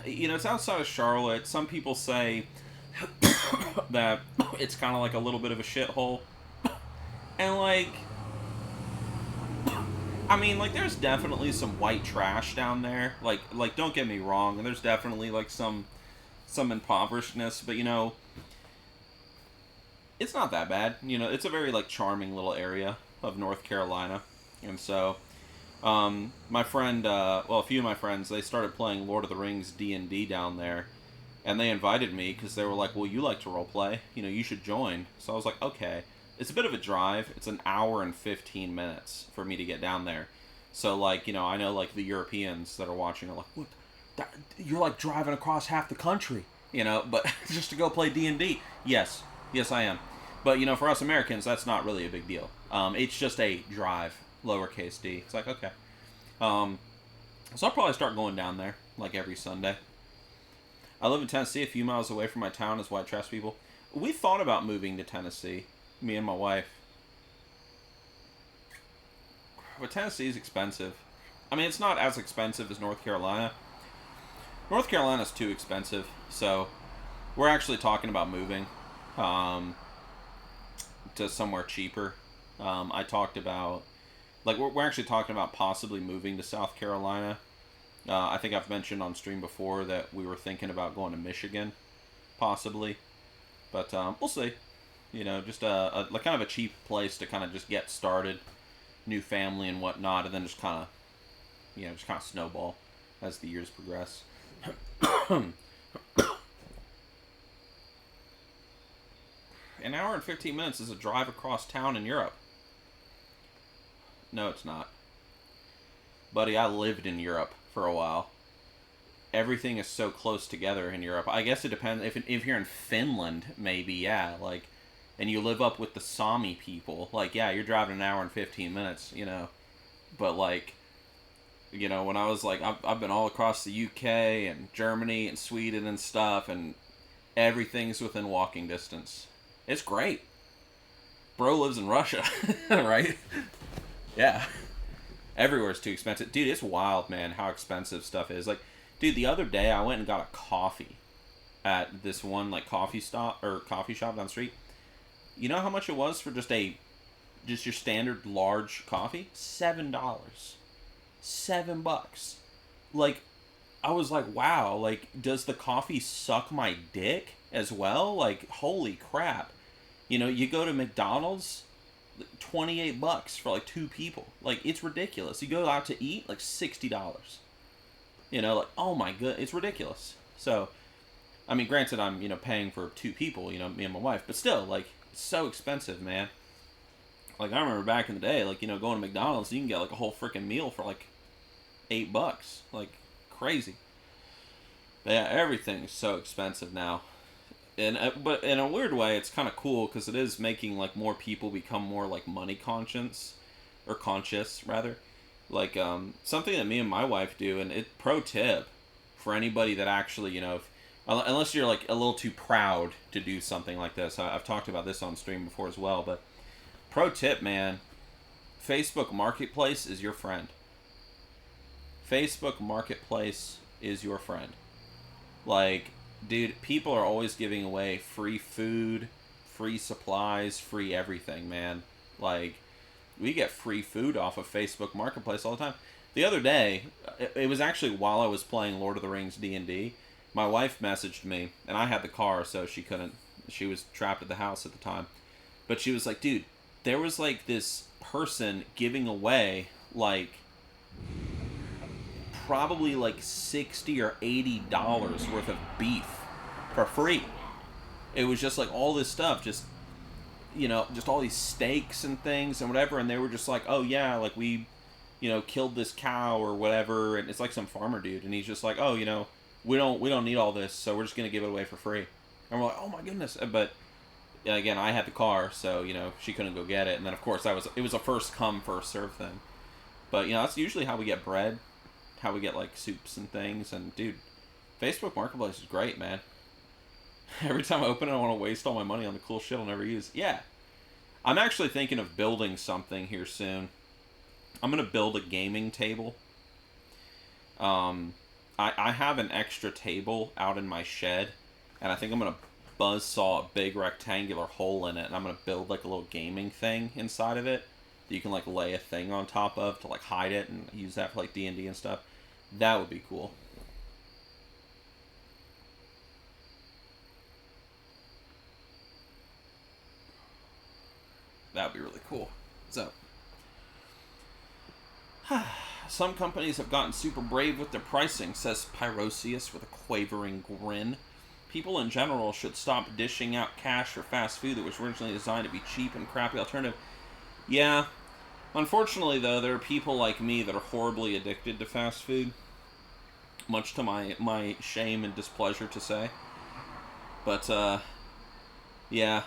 it's outside of Charlotte. Some people say that it's kind of like a little bit of a shithole. And, like, I mean, like, there's definitely some white trash down there. Like, don't get me wrong. And there's definitely, like, some impoverishedness. But, it's not that bad. It's a very, like, charming little area of North Carolina. And so my friend, a few of my friends, they started playing Lord of the Rings D&D down there, and they invited me because they were like, well, you like to roleplay, you should join. So I was like, okay. it's a bit of a drive. It's an hour and 15 minutes for me to get down there. So, like, you know, I know, like, the Europeans that are watching are like, what? You're, like, driving across half the country, you know, but just to go play D&D. Yes, I am. But, you know, for us Americans, that's not really a big deal. It's just a drive, lowercase d. It's like, okay. So I'll probably start going down there, like, every Sunday. I live in Tennessee, a few miles away from my town as white trash people. We thought about moving to Tennessee, me and my wife. But Tennessee is expensive. I mean, it's not as expensive as North Carolina. North Carolina's too expensive, so we're actually talking about moving to somewhere cheaper. I talked about, like, we're actually talking about possibly moving to South Carolina. I think I've mentioned on stream before that we were thinking about going to Michigan, possibly. But we'll see. You know, just like kind of a cheap place to kind of just get started, new family and whatnot, and then just kind of, you know, just kind of snowball as the years progress. An hour and 15 minutes is a drive across town in Europe. No, it's not. Buddy, I lived in Europe for a while. Everything is so close together in Europe. I guess it depends. If you're in Finland, maybe, yeah, like, and you live up with the Sami people, like, yeah, you're driving an hour and 15 minutes, you know. But, like, you know, when I was, like, I've been all across the UK and Germany and Sweden and stuff, and everything's within walking distance. It's great. Bro lives in Russia, right? Yeah. Everywhere's too expensive. Dude, it's wild, man, how expensive stuff is. Like, dude, the other day I went and got a coffee at this one, like, coffee shop down the street. You know how much it was for just your standard large coffee? $7. $7. Like, I was like, wow, like, does the coffee suck my dick as well? Like, holy crap. You know, you go to McDonald's, $28 for, like, 2 people. Like, it's ridiculous. You go out to eat, like, $60. You know, like, oh my god, it's ridiculous. So, I mean, granted, I'm, you know, paying for 2 people, you know, me and my wife, but still, like, it's so expensive, man. Like, I remember back in the day, like, you know, going to McDonald's, you can get, like, a whole freaking meal for, like, $8. Like, crazy. But yeah, everything's so expensive now. And but in a weird way, it's kind of cool because it is making, like, more people become more, like, money conscious, rather. Like, something that me and my wife do, and pro tip for anybody that actually, you know, unless you're, like, a little too proud to do something like this. I've talked about this on stream before as well, but pro tip, man, Facebook Marketplace is your friend. Facebook Marketplace is your friend. Like, dude, people are always giving away free food, free supplies, free everything, man. Like, we get free food off of Facebook Marketplace all the time. The other day, it was actually while I was playing Lord of the Rings D&D, my wife messaged me, and I had the car, so she couldn't, she was trapped at the house at the time. But she was like, dude, there was, like, this person giving away, like, probably like $60 or $80 worth of beef for free. It was just like all this stuff, just, you know, just all these steaks and things and whatever, and they were just like, oh yeah, like, we, you know, killed this cow or whatever, and it's like some farmer dude, and he's just like, oh, you know, we don't need all this, so we're just gonna give it away for free. And we're like, oh my goodness. But again, I had the car, so, you know, she couldn't go get it, and then of course it was a first come first serve thing. But, you know, that's usually how we get bread, how we get, like, soups and things. And dude, Facebook Marketplace is great, man. Every time I open it, I want to waste all my money on the cool shit I'll never use. Yeah, I'm actually thinking of building something here soon. I'm gonna build a gaming table. I have an extra table out in my shed, and I think I'm gonna buzzsaw a big rectangular hole in it, and I'm gonna build, like, a little gaming thing inside of it that you can, like, lay a thing on top of to, like, hide it and use that for, like, D&D and stuff. That would be cool. That would be really cool. So, some companies have gotten super brave with their pricing, says Pyrosius with a quavering grin. people in general should stop dishing out cash for fast food that was originally designed to be cheap and crappy alternative. Yeah. Unfortunately, though, there are people like me that are horribly addicted to fast food. Much to my shame and displeasure to say. But, yeah.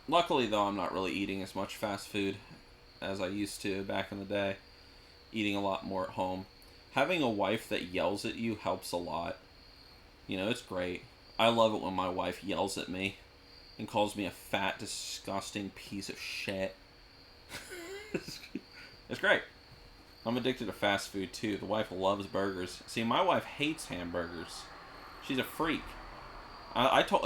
Luckily, though, I'm not really eating as much fast food as I used to back in the day. Eating a lot more at home. Having a wife that yells at you helps a lot. You know, it's great. I love it when my wife yells at me and calls me a fat, disgusting piece of shit. It's great. I'm addicted to fast food, too. The wife loves burgers. See, my wife hates hamburgers. She's a freak.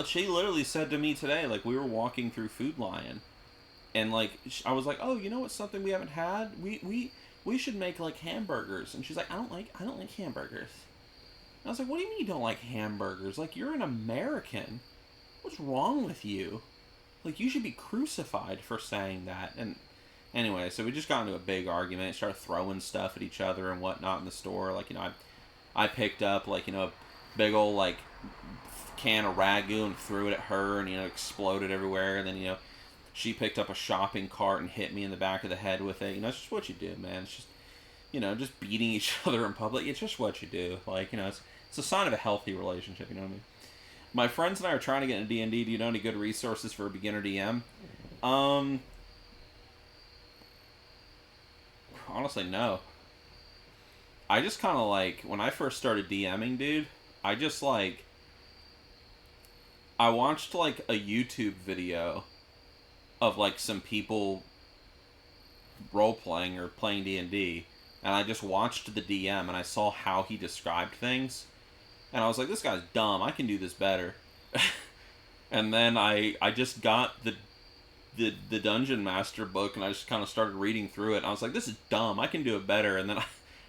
She literally said to me today, like, we were walking through Food Lion, and, like, I was like, oh, you know what's something we haven't had? We should make, like, hamburgers. And she's like, I don't like hamburgers. And I was like, what do you mean you don't like hamburgers? Like, you're an American. What's wrong with you? Like, you should be crucified for saying that. And anyway, so we just got into a big argument, started throwing stuff at each other and whatnot in the store. Like, you know, I picked up, like, you know, a big old, like, can of ragu and threw it at her, and, you know, exploded everywhere. And then, you know, she picked up a shopping cart and hit me in the back of the head with it. You know, it's just what you do, man. It's just, you know, just beating each other in public. It's just what you do. Like, you know, it's a sign of a healthy relationship, you know what I mean? My friends and I are trying to get into D&D. Do you know any good resources for a beginner DM? Honestly, no. I just kind of, like, when I first started DMing, dude, I just, like, I watched, like, a YouTube video of, like, some people role-playing or playing D&D, and I just watched the DM, and I saw how he described things, and I was like, this guy's dumb, I can do this better. And then I just got the Dungeon Master book, and I just kind of started reading through it, and I was like, this is dumb, I can do it better. And then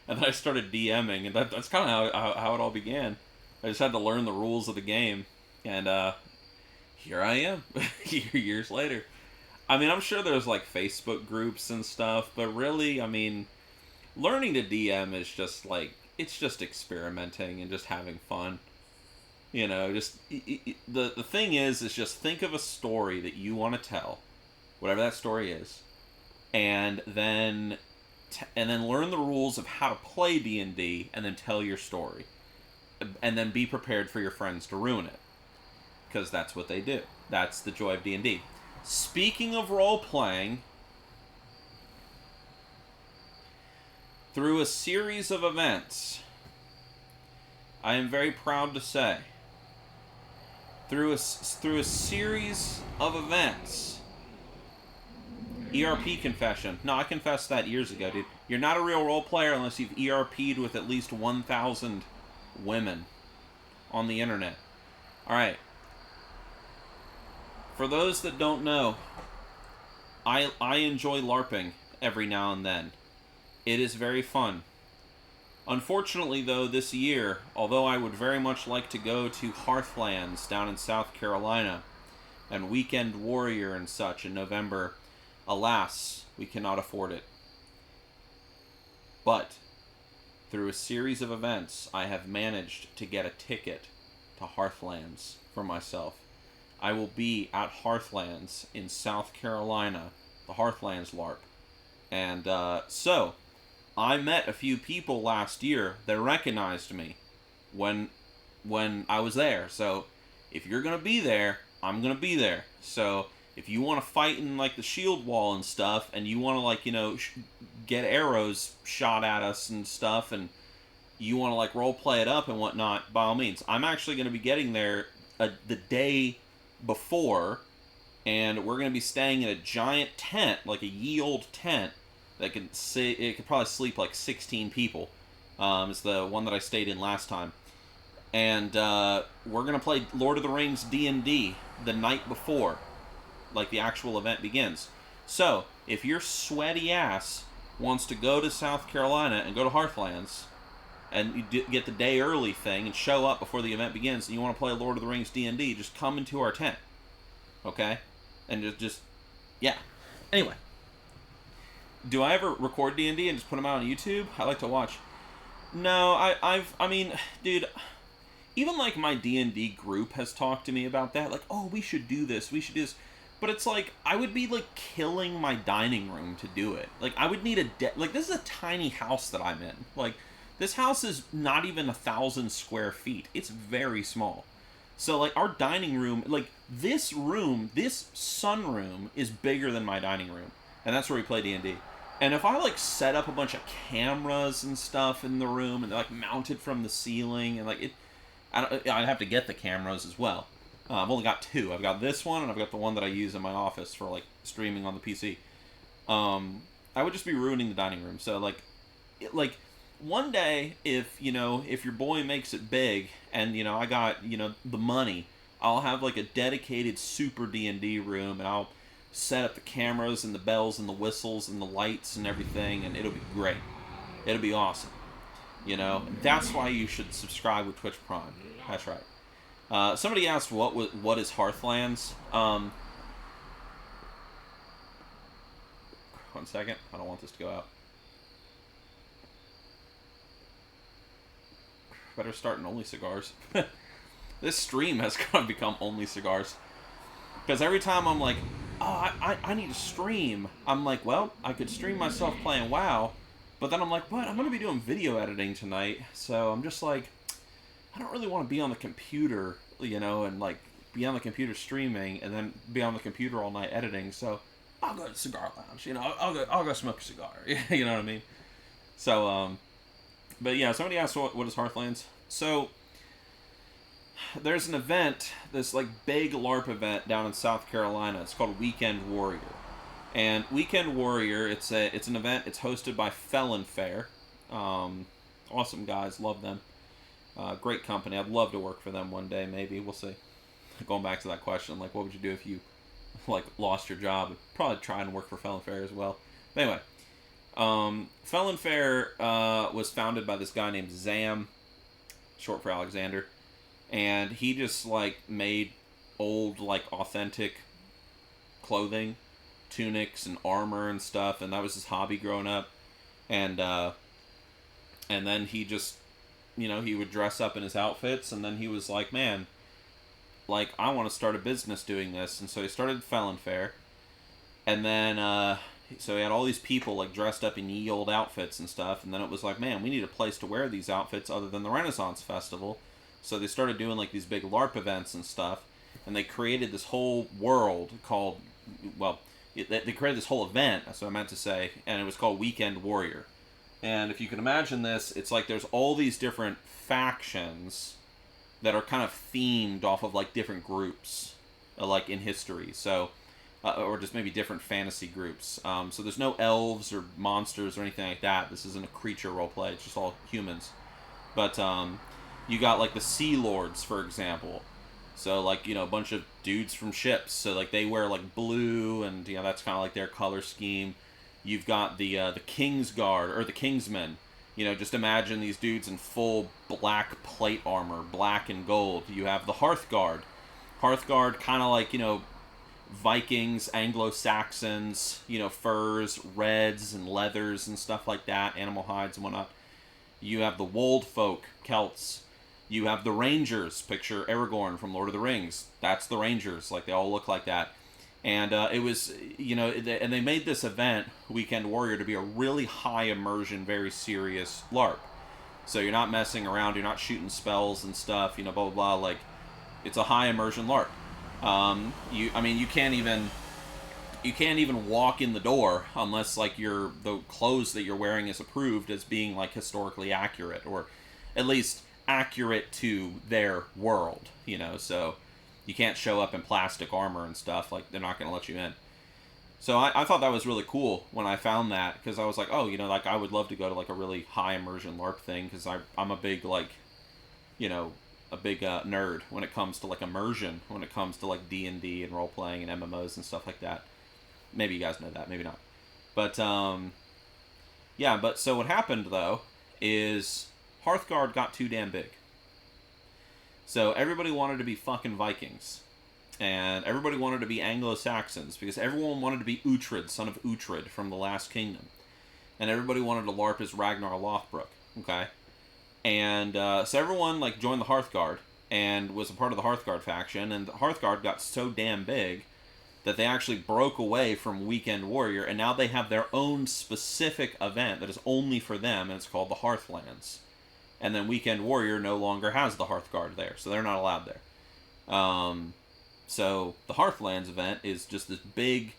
I started DMing, and that's kind of how it all began. I just had to learn the rules of the game, and here I am, years later. I mean, I'm sure there's, like, Facebook groups and stuff, but really, I mean, learning to DM is just, like, it's just experimenting and just having fun. You know, just, the thing is just think of a story that you want to tell, whatever that story is, and then learn the rules of how to play D&D, and then tell your story. And then be prepared for your friends to ruin it. Because that's what they do. That's the joy of D&D. Speaking of role-playing, through a series of events, I am very proud to say, through a series of events, ERP confession. No, I confessed that years ago, dude. You're not a real role player unless you've ERP'd with at least 1,000 women on the internet. Alright. For those that don't know, I enjoy LARPing every now and then. It is very fun. Unfortunately, though, this year, although I would very much like to go to Hearthlands down in South Carolina and Weekend Warrior and such in November, alas, we cannot afford it. But through a series of events, I have managed to get a ticket to Hearthlands for myself. I will be at Hearthlands in South Carolina, the Hearthlands LARP. And so, I met a few people last year that recognized me when I was there. So, if you're going to be there, I'm going to be there. So, if you want to fight in, like, the shield wall and stuff, and you want to, like, you know, get arrows shot at us and stuff, and you want to, like, role-play it up and whatnot, by all means. I'm actually going to be getting there the day before, and we're going to be staying in a giant tent, like a ye old tent, that it could probably sleep like 16 people. It's the one that I stayed in last time. And we're going to play Lord of the Rings D&D the night before, like the actual event begins. So, if your sweaty ass wants to go to South Carolina and go to Hearthlands, and you get the day early thing and show up before the event begins, and you want to play Lord of the Rings D&D, just come into our tent. Okay? And just yeah. Anyway. Do I ever record D&D and just put them out on YouTube? I like to watch. No, I mean, dude, even like my D&D group has talked to me about that, like, oh, we should do this, we should do this. But it's like, I would be like killing my dining room to do it. Like, I would need like, this is a tiny house that I'm in. Like, this house is not even 1,000 square feet. It's very small. So, like, our dining room, like, this sunroom is bigger than my dining room. And that's where we play D&D. And if I, like, set up a bunch of cameras and stuff in the room, and they're, like, mounted from the ceiling, and, like, I'd have to get the cameras as well. I've only got 2. I've got this one, and I've got the one that I use in my office for, like, streaming on the PC. I would just be ruining the dining room. So, like, one day, if your boy makes it big, and, I got, the money, I'll have, like, a dedicated super D&D room, and I'll set up the cameras and the bells and the whistles and the lights and everything, and it'll be great. It'll be awesome. That's why you should subscribe with Twitch Prime. That's right. Somebody asked what is Hearthlands. 1 second. I don't want this to go out. Better start in only cigars. This stream has got to become only cigars. Because every time I'm like, oh, I need to stream, I'm like, well, I could stream myself playing WoW, but then I'm like, what? I'm going to be doing video editing tonight, so I'm just like, I don't really want to be on the computer, and like, be on the computer streaming, and then be on the computer all night editing, so I'll go to Cigar Lounge, I'll go smoke a cigar, you know what I mean? So, but yeah, somebody asked what is Hearthlands? So, there's an event, this like big LARP event down in South Carolina. It's called Weekend Warrior. And Weekend Warrior, it's an event. It's hosted by Felon Fair. Awesome guys, love them. Great company. I'd love to work for them one day, maybe. We'll see. Going back to that question, like, what would you do if you like lost your job? I'd probably try and work for Felon Fair as well. But anyway, Felon Fair was founded by this guy named Zam, short for Alexander. And he just, like, made old, like, authentic clothing, tunics and armor and stuff, and that was his hobby growing up. And then he just, he would dress up in his outfits, and then he was like, man, like, I want to start a business doing this. And so he started Felon Fair, and then, so he had all these people, like, dressed up in ye old outfits and stuff, and then it was like, man, we need a place to wear these outfits other than the Renaissance Festival. So they started doing, like, these big LARP events and stuff, and they created this whole world called, well, they created this whole event, that's what I meant to say, and it was called Weekend Warrior. And if you can imagine this, it's like there's all these different factions that are kind of themed off of, like, different groups, like, in history, so, or just maybe different fantasy groups. So there's no elves or monsters or anything like that. This isn't a creature roleplay, it's just all humans. But, you got, like, the Sea Lords, for example. So, like, a bunch of dudes from ships. So, like, they wear, like, blue, and, that's kind of like their color scheme. You've got the King's Guard, or the Kingsmen. Just imagine these dudes in full black plate armor, black and gold. You have the Hearth Guard. Hearth Guard, kind of like, Vikings, Anglo-Saxons, furs, reds, and leathers, and stuff like that, animal hides and whatnot. You have the Wold Folk, Celts. You have the Rangers. Picture Aragorn from Lord of the Rings. That's the Rangers. Like, they all look like that. And it was, and they made this event, Weekend Warrior, to be a really high immersion, very serious LARP. So you're not messing around. You're not shooting spells and stuff, blah, blah, blah. Like, it's a high immersion LARP. You can't even walk in the door unless, like, the clothes that you're wearing is approved as being, like, historically accurate, or at least accurate to their world, so you can't show up in plastic armor and stuff, like, they're not going to let you in. So I thought that was really cool when I found that, because I was like, oh, like, I would love to go to, like, a really high immersion LARP thing, because I'm a big, like, a big nerd when it comes to, like, immersion, when it comes to, like, D&D and role-playing and MMOs and stuff like that. Maybe you guys know that, maybe not. But, yeah, but so what happened, though, is Hearthguard got too damn big. So everybody wanted to be fucking Vikings. And everybody wanted to be Anglo-Saxons, because everyone wanted to be Uhtred, son of Uhtred, from the Last Kingdom. And everybody wanted to LARP as Ragnar Lothbrok, okay? And so everyone like joined the Hearthguard and was a part of the Hearthguard faction, and the Hearthguard got so damn big that they actually broke away from Weekend Warrior, and now they have their own specific event that is only for them, and it's called the Hearthlands. And then Weekend Warrior no longer has the Hearthguard there, so they're not allowed there. So the Hearthlands event is just this big...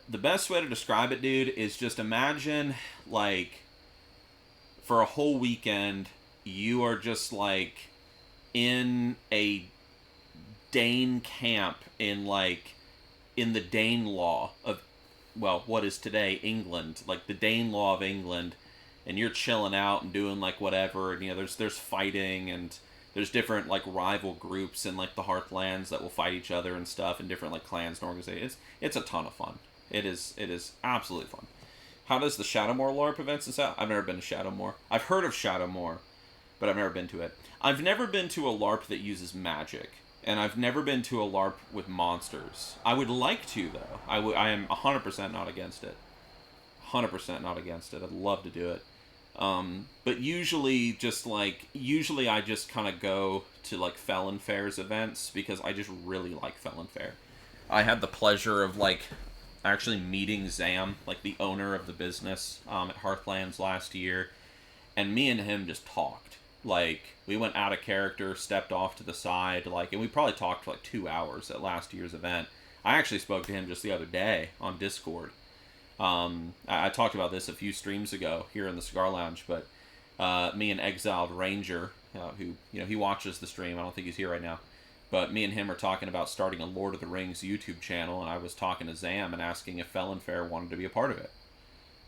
The best way to describe it, dude, is just imagine, like, for a whole weekend, you are just, like, in a Dane camp in, like, in the Danelaw of, well, what is today England, like the Danelaw of England, and you're chilling out and doing like whatever, and you know there's fighting, and there's different like rival groups in like the Hearthlands that will fight each other and stuff, and different like clans and organizations. It's a ton of fun. It is absolutely fun. How does the Shadowmoor LARP events is out? I've never been to Shadowmoor. I've heard of Shadowmoor, but I've never been to it. I've never been to a LARP that uses magic. And I've never been to a LARP with monsters. I would like to, though. I am 100% not against it. 100% not against it. I'd love to do it. But usually I just kind of go to, like, Felon Fair's events because I just really like Felon Fair. I had the pleasure of, like, actually meeting Zam, like, the owner of the business at Hearthlands last year. And me and him just talked. Like, we went out of character, stepped off to the side, like, and we probably talked for like 2 hours at last year's event. I actually spoke to him just the other day on Discord. I talked about this a few streams ago here in the Cigar Lounge, but me and Exiled Ranger, who, you know, he watches the stream, I don't think he's here right now, but me and him are talking about starting a Lord of the Rings YouTube channel, and I was talking to Zam and asking if Felon Fair wanted to be a part of it.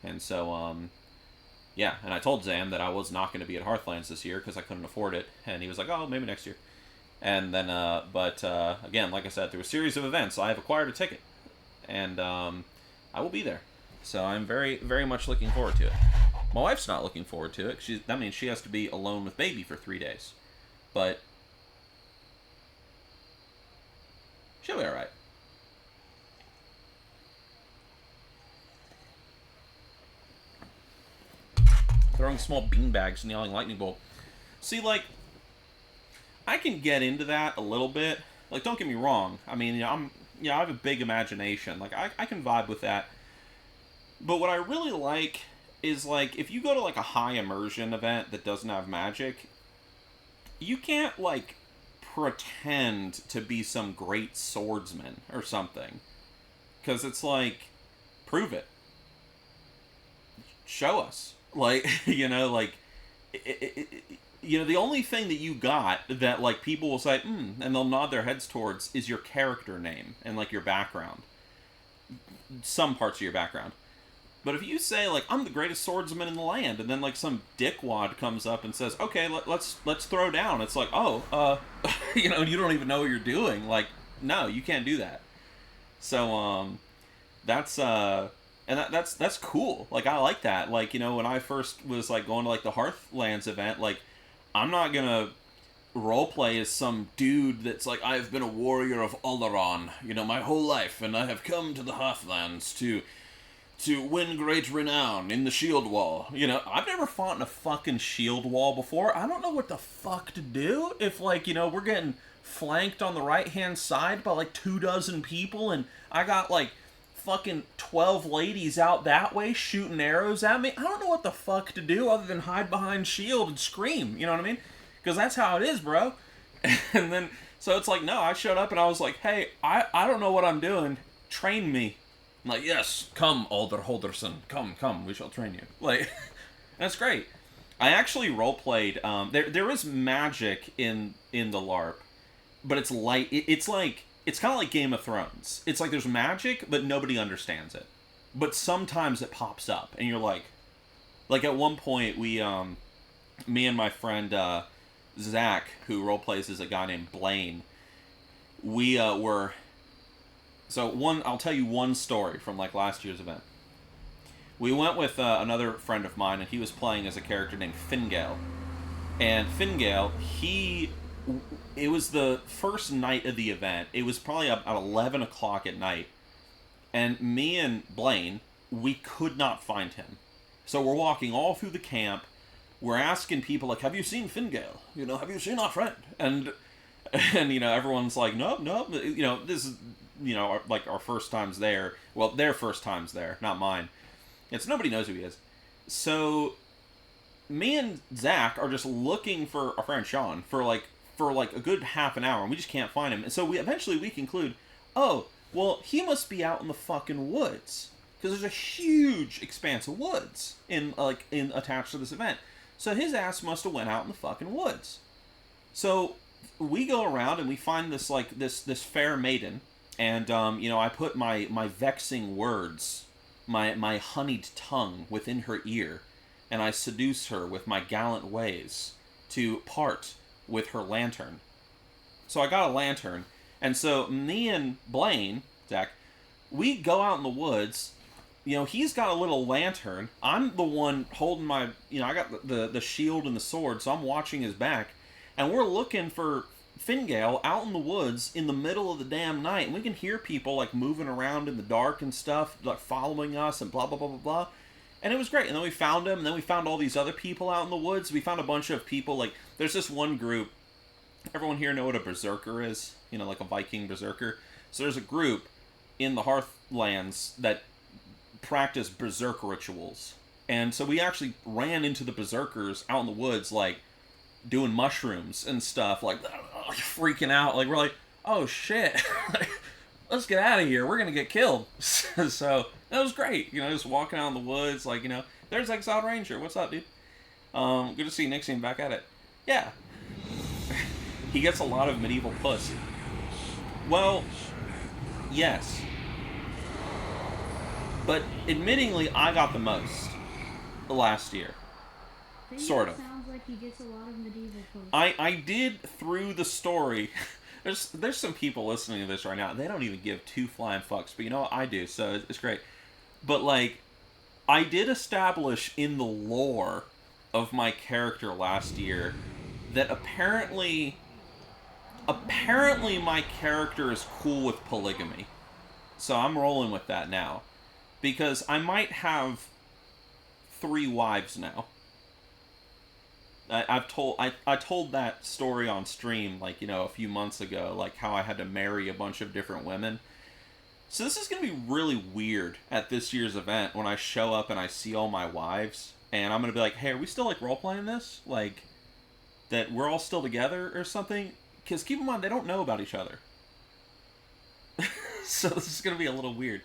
And so, yeah, and I told Zam that I was not going to be at Hearthlands this year because I couldn't afford it, and he was like, oh, maybe next year. And then, again, like I said, through a series of events, I have acquired a ticket, and I will be there. So I'm very, very much looking forward to it. My wife's not looking forward to it. That means she has to be alone with baby for 3 days. But she'll be all right. Throwing small beanbags and yelling lightning bolt. See, like, I can get into that a little bit. Like, don't get me wrong. I mean, I have a big imagination. Like, I can vibe with that. But what I really like is, like, if you go to, like, a high immersion event that doesn't have magic, you can't, like, pretend to be some great swordsman or something. Because it's like, prove it. Show us. Like, you know, like, you know, the only thing that you got that, like, people will say, and they'll nod their heads towards is your character name and, like, your background. Some parts of your background. But if you say, like, I'm the greatest swordsman in the land, and then, like, some dickwad comes up and says, okay, let's throw down. It's like, oh, you know, you don't even know what you're doing. Like, no, you can't do that. So, that's cool. Like, I like that. Like, you know, when I first was, like, going to, like, the Hearthlands event, like, I'm not gonna roleplay as some dude that's like, I've been a warrior of Oleron, you know, my whole life, and I have come to the Hearthlands to win great renown in the shield wall. You know, I've never fought in a fucking shield wall before. I don't know what the fuck to do if, like, you know, we're getting flanked on the right-hand side by, like, 24 people, and I got, like, fucking 12 ladies out that way shooting arrows at me. I don't know what the fuck to do other than hide behind shield and scream, you know what I mean? Because that's how it is, bro. And then, so it's like, no, I showed up and I was like, hey, I don't know what I'm doing. Train me. I'm like, yes, come, Alder Holderson. Come, we shall train you. Like, that's great. I actually roleplayed, there is magic in the LARP, but it's light, it's like, it's kind of like Game of Thrones. It's like there's magic, but nobody understands it. But sometimes it pops up, and you're like at one point, we, me and my friend, Zach, who roleplays as a guy named Blaine, we, I'll tell you one story from, like, last year's event. We went with, another friend of mine, and he was playing as a character named Fingale. And Fingale, it was the first night of the event. It was probably about 11 o'clock at night. And me and Blaine, we could not find him. So we're walking all through the camp, we're asking people, like, have you seen Fingale? You know, have you seen our friend? And you know, everyone's like, nope. You know, this is, you know, like our first times there. Well, their first times there, not mine. It's nobody knows who he is. So me and Zach are just looking for our friend Sean for like a good half an hour, and we just can't find him. And so we conclude, oh, well, he must be out in the fucking woods, because there's a huge expanse of woods in attached to this event. So his ass must have went out in the fucking woods. So we go around and we find this this fair maiden, and you know, I put my vexing words, my honeyed tongue within her ear, and I seduce her with my gallant ways to part with her lantern. So I got a lantern, and so me and Blaine, Zach, we go out in the woods. You know, he's got a little lantern. I'm the one holding my, you know, I got the shield and the sword, so I'm watching his back, and we're looking for Fingale out in the woods in the middle of the damn night, and we can hear people like moving around in the dark and stuff, like following us and blah blah blah blah blah. And it was great. And then we found him, and then we found all these other people out in the woods. We found a bunch of people, like, there's this one group. Everyone here know what a berserker is? You know, like a Viking berserker. So there's a group in the Hearthlands that practice berserk rituals. And so we actually ran into the berserkers out in the woods, like, doing mushrooms and stuff, like, freaking out. Like, we're like, oh, shit. Let's get out of here. We're going to get killed. So that was great. You know, just walking out in the woods, like, you know, there's Exiled Ranger. What's up, dude? Good to see Nixxiom back at it. Yeah. He gets a lot of medieval puss. Well, yes. But admittingly, I got the most last year. Sort of. Sounds like he gets a lot of medieval puss. I did through the story. There's some people listening to this right now. They don't even give two flying fucks, but you know what? I do, so it's great. But like, I did establish in the lore of my character last year that apparently my character is cool with polygamy. So I'm rolling with that now, because I might have 3 wives now. I told that story on stream, like, you know, a few months ago, like how I had to marry a bunch of different women. So this is going to be really weird at this year's event when I show up and I see all my wives, and I'm going to be like, hey, are we still, like, role-playing this? Like, that we're all still together or something? Because keep in mind, they don't know about each other. So this is going to be a little weird.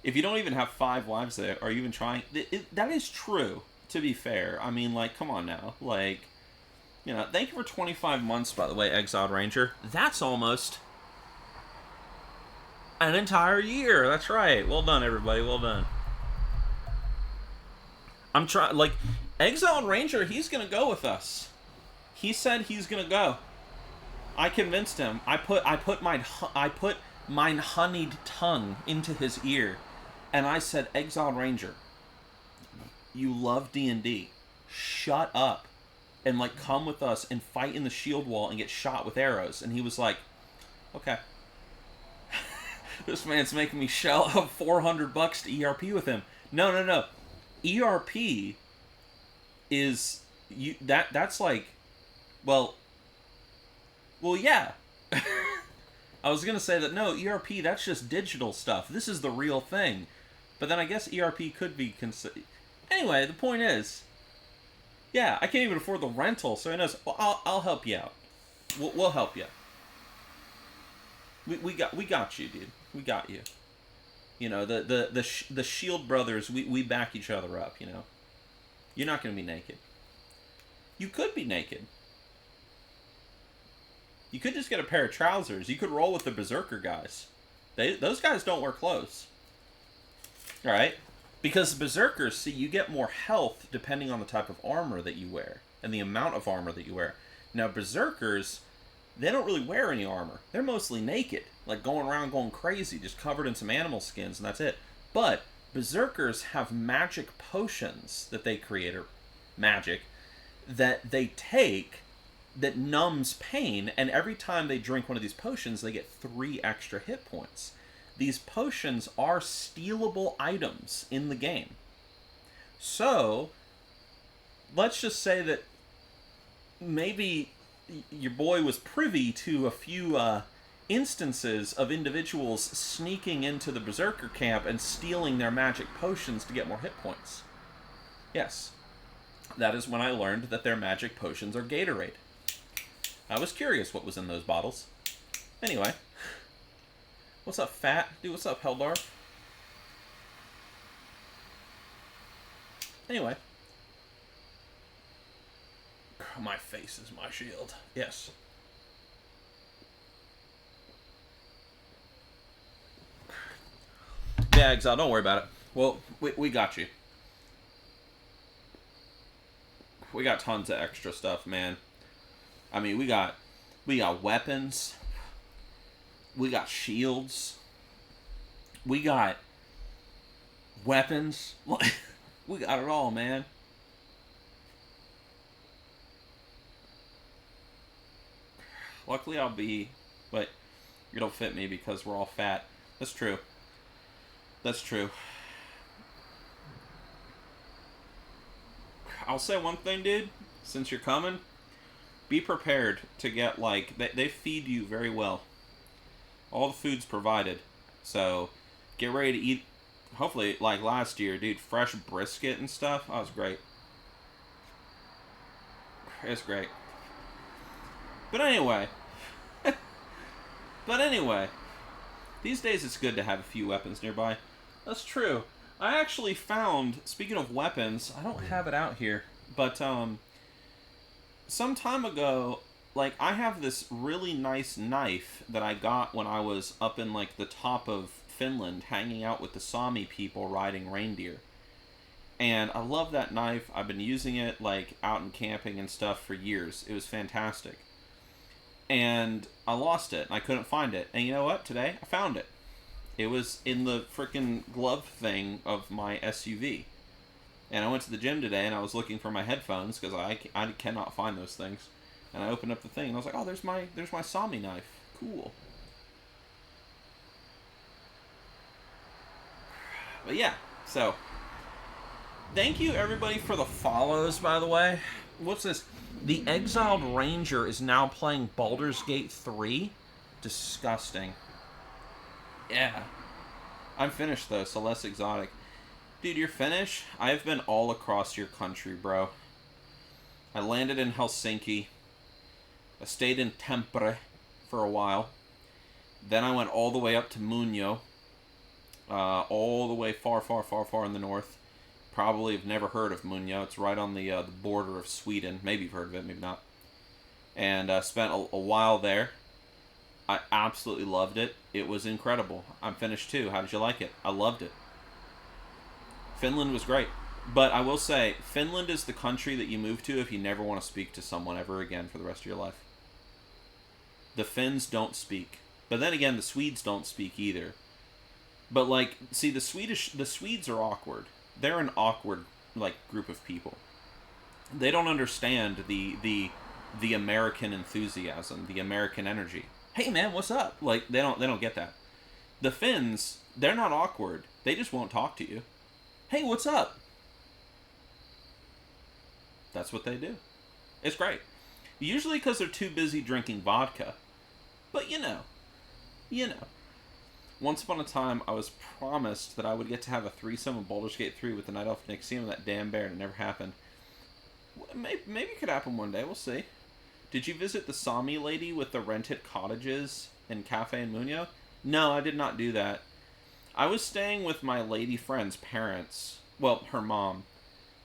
If you don't even have 5 wives there, are you even trying? That is true. To be fair, I mean, like, come on now. Like, you know, thank you for 25 months, by the way, Exiled Ranger. That's almost an entire year. That's right. Well done, everybody. Well done. I'm trying, like, Exiled Ranger, he's going to go with us. He said he's going to go. I convinced him. I put mine honeyed tongue into his ear, and I said, Exiled Ranger, you love D&D. Shut up. And, like, come with us and fight in the shield wall and get shot with arrows. And he was like, okay. This man's making me shell out $400 to ERP with him. No. ERP is... that's like... Well, yeah. I was going to say that, no, ERP, that's just digital stuff. This is the real thing. But then I guess ERP could be... Anyway, the point is, yeah, I can't even afford the rental, so he knows, well, I'll help you out. We'll help you. We got you, dude. We got you. You know, the Shield brothers, we back each other up, you know. You're not going to be naked. You could be naked. You could just get a pair of trousers. You could roll with the Berserker guys. Those guys don't wear clothes. Alright? Because Berserkers, see, you get more health depending on the type of armor that you wear and the amount of armor that you wear. Now, Berserkers, they don't really wear any armor. They're mostly naked, like going around going crazy, just covered in some animal skins, and that's it. But Berserkers have magic potions that they create, or magic, that they take that numbs pain, and every time they drink one of these potions, they get 3 extra hit points. These potions are stealable items in the game. So, let's just say that maybe your boy was privy to a few instances of individuals sneaking into the Berserker camp and stealing their magic potions to get more hit points. Yes, that is when I learned that their magic potions are Gatorade. I was curious what was in those bottles. Anyway, what's up, Fat? Dude, what's up, Heldar? Anyway. My face is my shield. Yes. Yeah, Exile, don't worry about it. Well, we got you. We got tons of extra stuff, man. I mean, we got weapons. We got shields. We got weapons. We got it all, man. Luckily, I'll be, but it'll fit me because we're all fat. That's true. That's true. I'll say one thing, dude. Since you're coming, be prepared to get, like, they feed you very well. All the food's provided. So, get ready to eat, hopefully, like last year, dude, fresh brisket and stuff. Oh, it's great. It's great. But anyway. These days it's good to have a few weapons nearby. That's true. I actually found, speaking of weapons, I don't have it out here, but some time ago, like, I have this really nice knife that I got when I was up in, like, the top of Finland, hanging out with the Sami people riding reindeer. And I love that knife. I've been using it, like, out and camping and stuff for years. It was fantastic. And I lost it, and I couldn't find it. And you know what? Today, I found it. It was in the frickin' glove thing of my SUV. And I went to the gym today, and I was looking for my headphones, because I cannot find those things. And I opened up the thing, and I was like, oh, there's my Sami knife. Cool. But yeah, so thank you everybody for the follows, by the way. What's this? The Exiled Ranger is now playing Baldur's Gate 3. Disgusting. Yeah. I'm finished, though, so less exotic. Dude, you're finished? I've been all across your country, bro. I landed in Helsinki. I stayed in Tampere for a while. Then I went all the way up to Munio. All the way far, far, far, far in the north. Probably have never heard of Munio. It's right on the border of Sweden. Maybe you've heard of it, maybe not. And spent a while there. I absolutely loved it. It was incredible. I'm finished too. How did you like it? I loved it. Finland was great. But I will say, Finland is the country that you move to if you never want to speak to someone ever again for the rest of your life. The Finns don't speak. But then again, the Swedes don't speak either. But, like, see, the Swedes are awkward. They're an awkward, like, group of people. They don't understand the American enthusiasm, the American energy. Hey, man, what's up? Like, they don't get that. The Finns, they're not awkward. They just won't talk to you. Hey, what's up? That's what they do. It's great. Usually because they're too busy drinking vodka. But, you know. Once upon a time, I was promised that I would get to have a threesome in Baldur's Gate 3 with the Night Elf Nixxiom and that damn bear, and it never happened. Maybe it could happen one day, we'll see. Did you visit the Sami lady with the rented cottages and cafe in Munio? No, I did not do that. I was staying with my lady friend's parents. Well, her mom.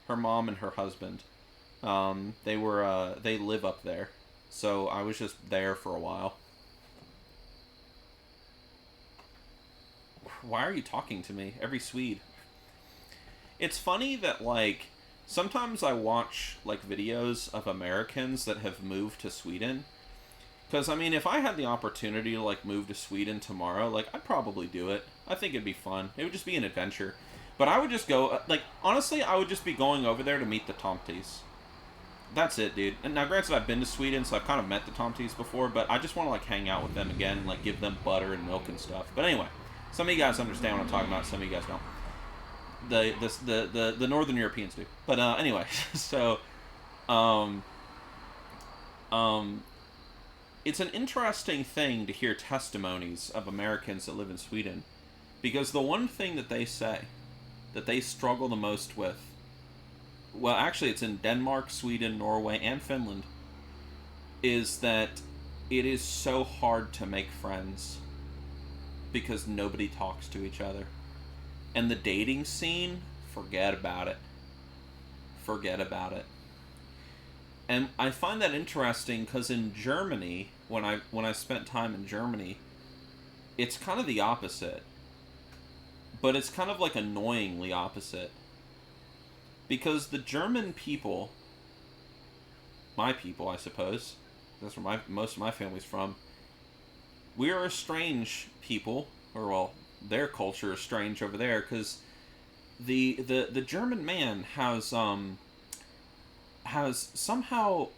Her mom and her husband. They live up there. So I was just there for a while. Why are you talking to me? Every Swede. It's funny that, like, sometimes I watch, like, videos of Americans that have moved to Sweden. Because, I mean, if I had the opportunity to, like, move to Sweden tomorrow, like, I'd probably do it. I think it'd be fun. It would just be an adventure. But I would just go, like, honestly, I would just be going over there to meet the Tomties. That's it, dude. And now, granted, I've been to Sweden, so I've kind of met the Tomties before, but I just want to, like, hang out with them again and, like, give them butter and milk and stuff. But anyway. Some of you guys understand what I'm talking about. Some of you guys don't. The Northern Europeans do. But anyway, so Um, um, it's an interesting thing to hear testimonies of Americans that live in Sweden, because the one thing that they say that they struggle the most with, well, actually, it's in Denmark, Sweden, Norway, and Finland, is that it is so hard to make friends because nobody talks to each other. And the dating scene, forget about it. Forget about it. And I find that interesting because in Germany, when I spent time in Germany, it's kind of the opposite. But it's kind of like annoyingly opposite. Because the German people, my people, I suppose, that's where most of my family's from, we are a strange people, or well, their culture is strange over there, because the German man has somehow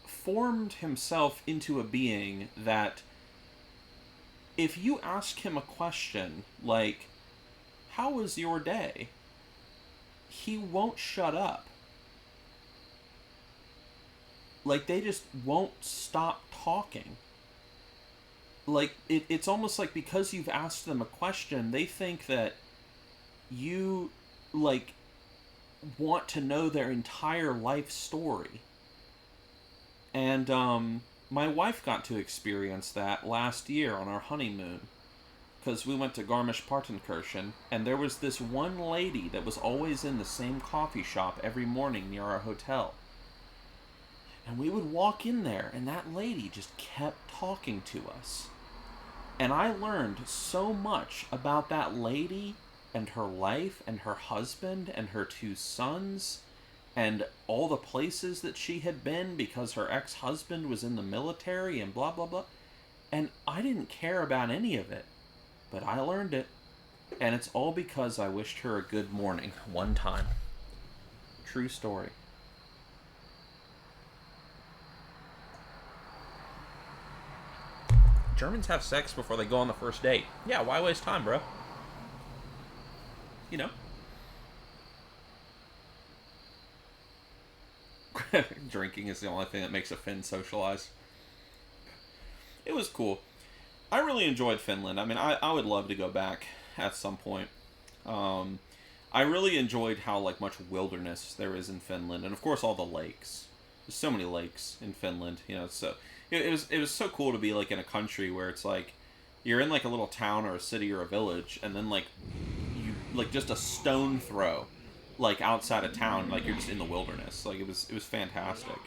formed himself into a being that if you ask him a question like, how was your day? He won't shut up. Like, they just won't stop talking. Like, it's almost like because you've asked them a question, they think that you, like, want to know their entire life story. And, my wife got to experience that last year on our honeymoon. Because we went to Garmisch-Partenkirchen, and there was this one lady that was always in the same coffee shop every morning near our hotel. And we would walk in there, and that lady just kept talking to us. And I learned so much about that lady and her life and her husband and her 2 sons and all the places that she had been because her ex-husband was in the military and blah, blah, blah. And I didn't care about any of it, but I learned it. And it's all because I wished her a good morning one time. True story. Germans have sex before they go on the first date. Yeah, why waste time, bro? You know? Drinking is the only thing that makes a Finn socialize. It was cool. I really enjoyed Finland. I mean, I would love to go back at some point. I really enjoyed how, like, much wilderness there is in Finland. And, of course, all the lakes. There's so many lakes in Finland, you know, so... It was so cool to be, like, in a country where it's, like, you're in, like, a little town or a city or a village, and then, like, you, like, just a stone throw, like, outside of town, like, you're just in the wilderness. Like, it was fantastic.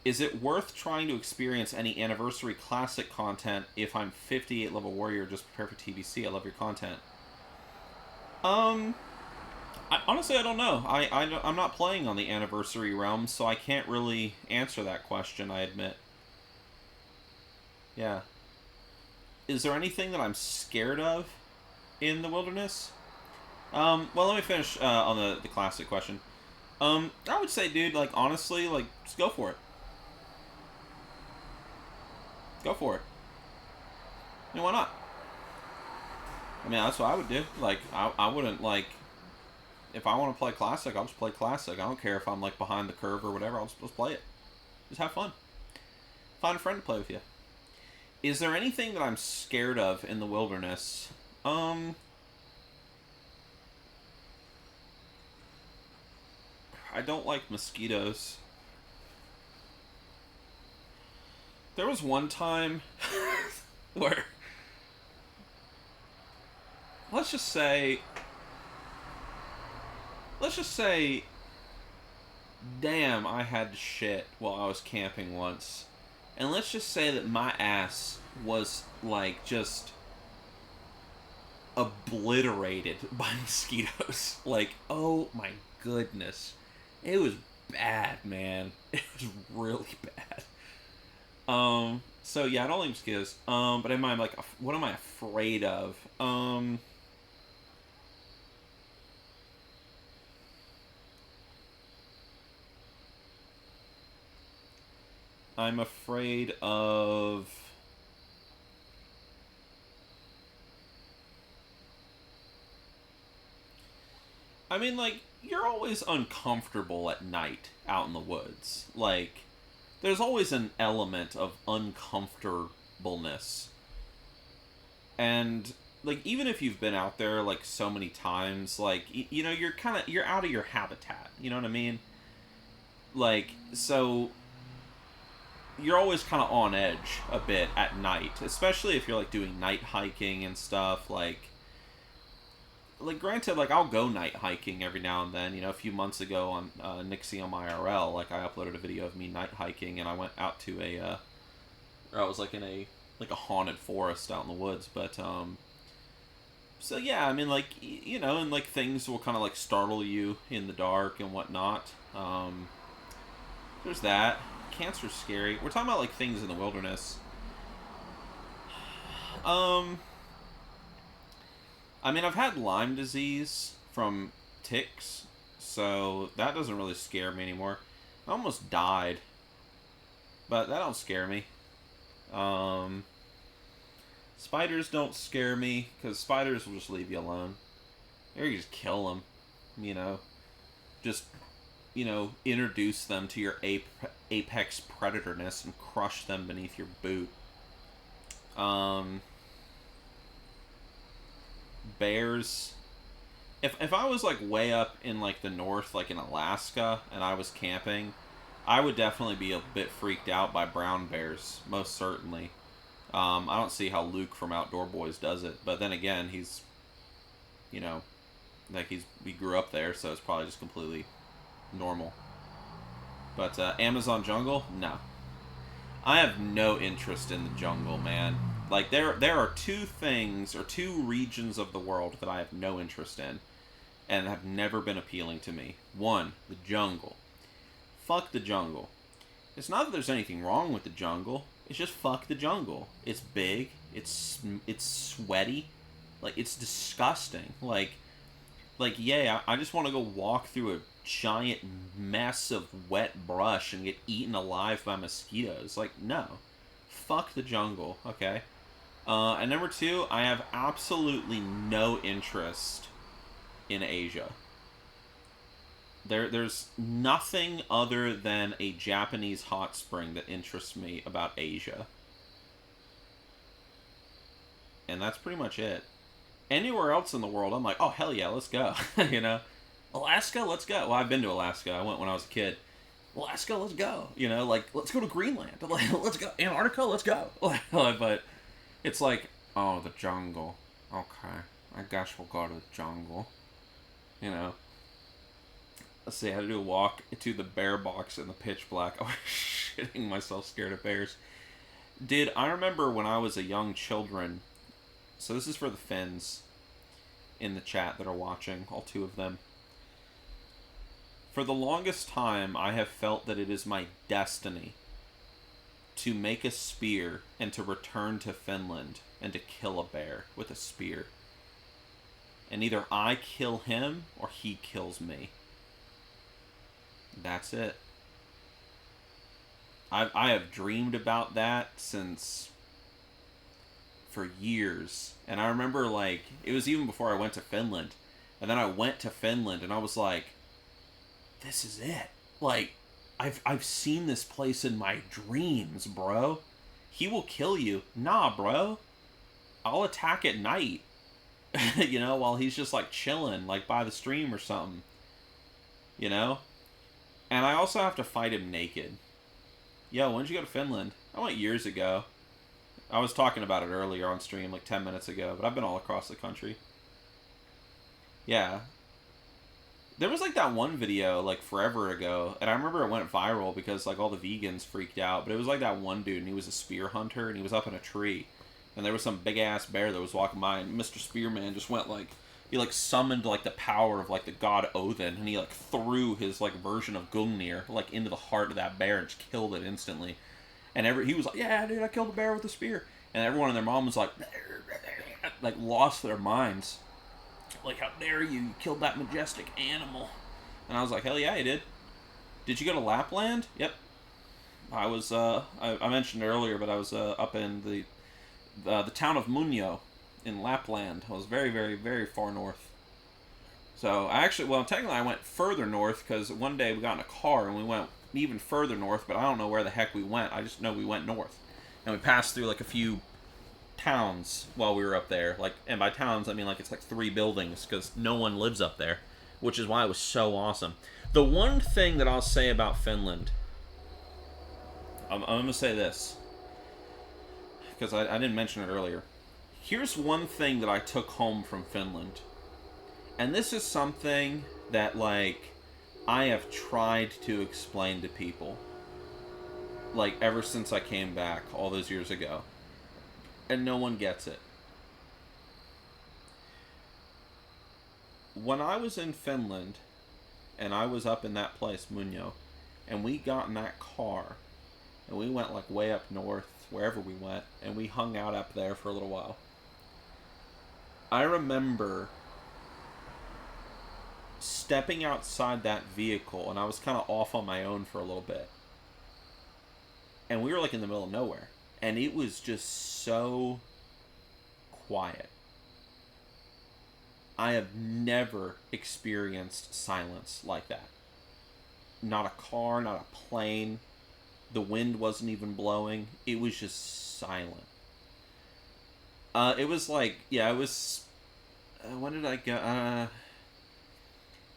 Is it worth trying to experience any Anniversary Classic content if I'm 58 level warrior just prepare for TBC? I love your content. Honestly, I don't know. I'm not playing on the Anniversary realm, so I can't really answer that question, I admit. Yeah. Is there anything that I'm scared of in the wilderness? Well, let me finish on the classic question. I would say, dude, like, honestly, like, just go for it. Go for it. I mean, why not? I mean, that's what I would do. Like, I wouldn't, like... If I want to play Classic, I'll just play Classic. I don't care if I'm, like, behind the curve or whatever. I'll just play it. Just have fun. Find a friend to play with you. Is there anything that I'm scared of in the wilderness? I don't like mosquitoes. There was one time where... Let's just say, damn, I had to shit while I was camping once. And let's just say that my ass was, like, just obliterated by mosquitoes. Like, oh my goodness. It was bad, man. It was really bad. So yeah, I don't like mosquitoes. But am I, like, what am I afraid of? I'm afraid of... I mean, like, you're always uncomfortable at night out in the woods. Like, there's always an element of uncomfortableness. And, like, even if you've been out there, like, so many times, like, you know, you're out of your habitat. You know what I mean? Like, so you're always kind of on edge a bit at night, especially if you're, like, doing night hiking and stuff. Like, granted, like, I'll go night hiking every now and then. You know, a few months ago on Nixxiom IRL, like, I uploaded a video of me night hiking, and I went out to I was, like, in a haunted forest out in the woods. But, so, yeah, I mean, like, you know, and, like, things will kind of, like, startle you in the dark and whatnot. There's that. Cancer's scary. We're talking about, like, things in the wilderness. I mean, I've had Lyme disease from ticks, so that doesn't really scare me anymore. I almost died, but that don't scare me. Spiders don't scare me, because spiders will just leave you alone. Or you just kill them, you know. Just, you know, introduce them to your apex predatorness and crush them beneath your boot. Bears. If I was, like, way up in, like, the north, like in Alaska, and I was camping, I would definitely be a bit freaked out by brown bears, most certainly. I don't see how Luke from Outdoor Boys does it, but then again, he's, you know, like, he grew up there, so it's probably just completely normal. But Amazon jungle, no. I have no interest in the jungle, man. Like, there are two things, or two regions of the world that I have no interest in, and have never been appealing to me. One, the jungle. Fuck the jungle. It's not that there's anything wrong with the jungle. It's just fuck the jungle. It's big. It's sweaty. Like, it's disgusting. Like, yeah, I just want to go walk through a giant mess of wet brush and get eaten alive by mosquitoes. Like, no. Fuck the jungle, okay? And number two, I have absolutely no interest in Asia. There's nothing other than a Japanese hot spring that interests me about Asia. And that's pretty much it. Anywhere else in the world, I'm like, oh, hell yeah, let's go. You know? Alaska, let's go. Well, I've been to Alaska. I went when I was a kid. Alaska, let's go. You know, like, let's go to Greenland. Let's go. Antarctica, let's go. But it's like, oh, the jungle. Okay. I guess we'll go to the jungle. You know? Let's see, I had to do a walk to the bear box in the pitch black. I was shitting myself scared of bears. Dude, I remember when I was a young children. So this is for the Finns in the chat that are watching, all two of them. For the longest time, I have felt that it is my destiny to make a spear and to return to Finland and to kill a bear with a spear. And either I kill him or he kills me. That's it. I have dreamed about that since for years. And I remember, like, it was even before I went to Finland. And then I went to Finland and I was like, this is it. Like, I've seen this place in my dreams, bro. He will kill you. Nah, bro. I'll attack at night. You know, while he's just, like, chilling, like, by the stream or something. You know? And I also have to fight him naked. Yo, when did you go to Finland? I went years ago. I was talking about it earlier on stream, like 10 minutes ago, but I've been all across the country. Yeah. There was, like, that one video, like, forever ago, and I remember it went viral because, like, all the vegans freaked out, but it was, like, that one dude, and he was a spear hunter, and he was up in a tree, and there was some big-ass bear that was walking by, and Mr. Spearman just went, like, he, like, summoned, like, the power of, like, the god Odin, and he, like, threw his, like, version of Gungnir, like, into the heart of that bear and just killed it instantly. And he was like, yeah, dude, I killed a bear with a spear. And everyone and their mom was like lost their minds. Like, how dare you? You killed that majestic animal. And I was like, hell yeah, I did. Did you go to Lapland? Yep. I was, I mentioned earlier, but I was up in the town of Munyo in Lapland. I was very, very, very far north. So technically I went further north because one day we got in a car and we went even further north, but I don't know where the heck we went. I just know we went north. And we passed through like a few towns while we were up there. Like, and by towns I mean like it's like 3 buildings because no one lives up there, which is why it was so awesome. The one thing that I'll say about Finland, I'm going to say this because I didn't mention it earlier. Here's one thing that I took home from Finland. And this is something that, like, I have tried to explain to people, like, ever since I came back all those years ago. And no one gets it. When I was in Finland, and I was up in that place, Munyo, and we got in that car, and we went, like, way up north, wherever we went, and we hung out up there for a little while. I remember stepping outside that vehicle, and I was kind of off on my own for a little bit. And we were like in the middle of nowhere. And it was just so quiet. I have never experienced silence like that. Not a car, not a plane. The wind wasn't even blowing. It was just silent. It was like, yeah, it was... when did I go?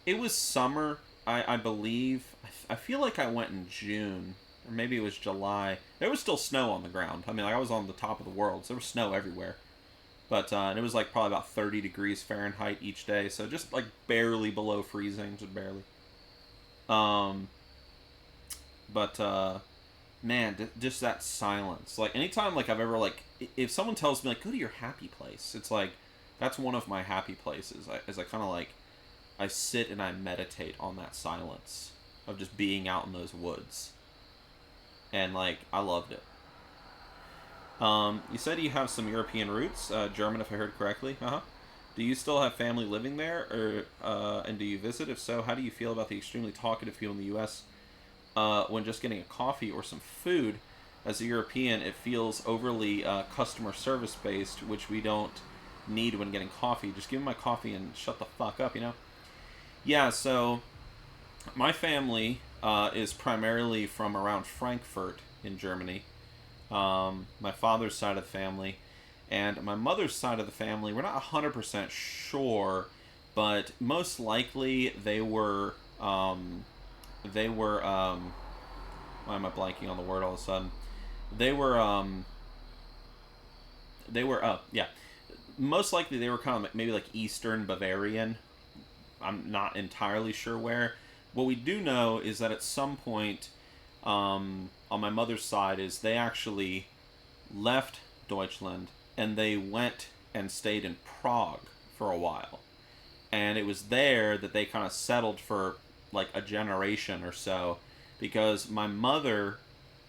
It was summer, I believe. I feel like I went in June, or maybe it was July. There was still snow on the ground. I mean, like, I was on the top of the world, so there was snow everywhere. But and it was like probably about 30 degrees Fahrenheit each day, so just like barely below freezing, just barely. Man, just that silence. Like, anytime, like, I've ever, like, if someone tells me, like, go to your happy place, it's like, that's one of my happy places. I kind of, like, I sit and I meditate on that silence of just being out in those woods. And, like, I loved it. You said you have some European roots, German if I heard correctly. Do you still have family living there, or and do you visit? If so, how do you feel about the extremely talkative people in the U.S. When just getting a coffee or some food? As a European, it feels overly customer service based, which we don't need when getting coffee. Just give me my coffee and shut the fuck up, you know? Yeah, so my family is primarily from around Frankfurt in Germany. My father's side of the family, and my mother's side of the family, we're not 100% sure, but most likely they were, why am I blanking on the word all of a sudden? Yeah, most likely they were kind of maybe like Eastern Bavarian. I'm not entirely sure where. What we do know is that at some point, on my mother's side, is they actually left Deutschland and they went and stayed in Prague for a while. And it was there that they kind of settled for like a generation or so, because my mother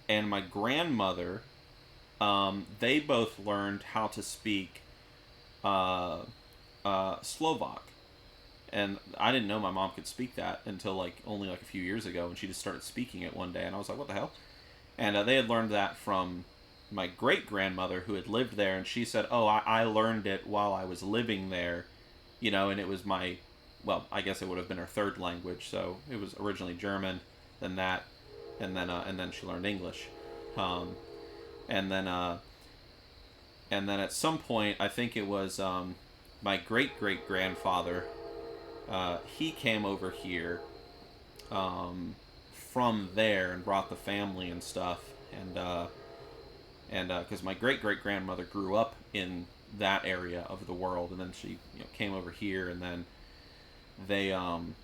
and my grandmother, they both learned how to speak Slovak. And I didn't know my mom could speak that until like only like a few years ago, and she just started speaking it one day, and I was like, what the hell? And they had learned that from my great-grandmother who had lived there, and she said, oh, I learned it while I was living there, you know, and it was my, well, I guess it would have been her third language, so it was originally German, then that, and then she learned English. And then at some point, I think it was my great-great-grandfather, he came over here from there and brought the family and stuff, and because my great-great-grandmother grew up in that area of the world, and then she came over here, and then they and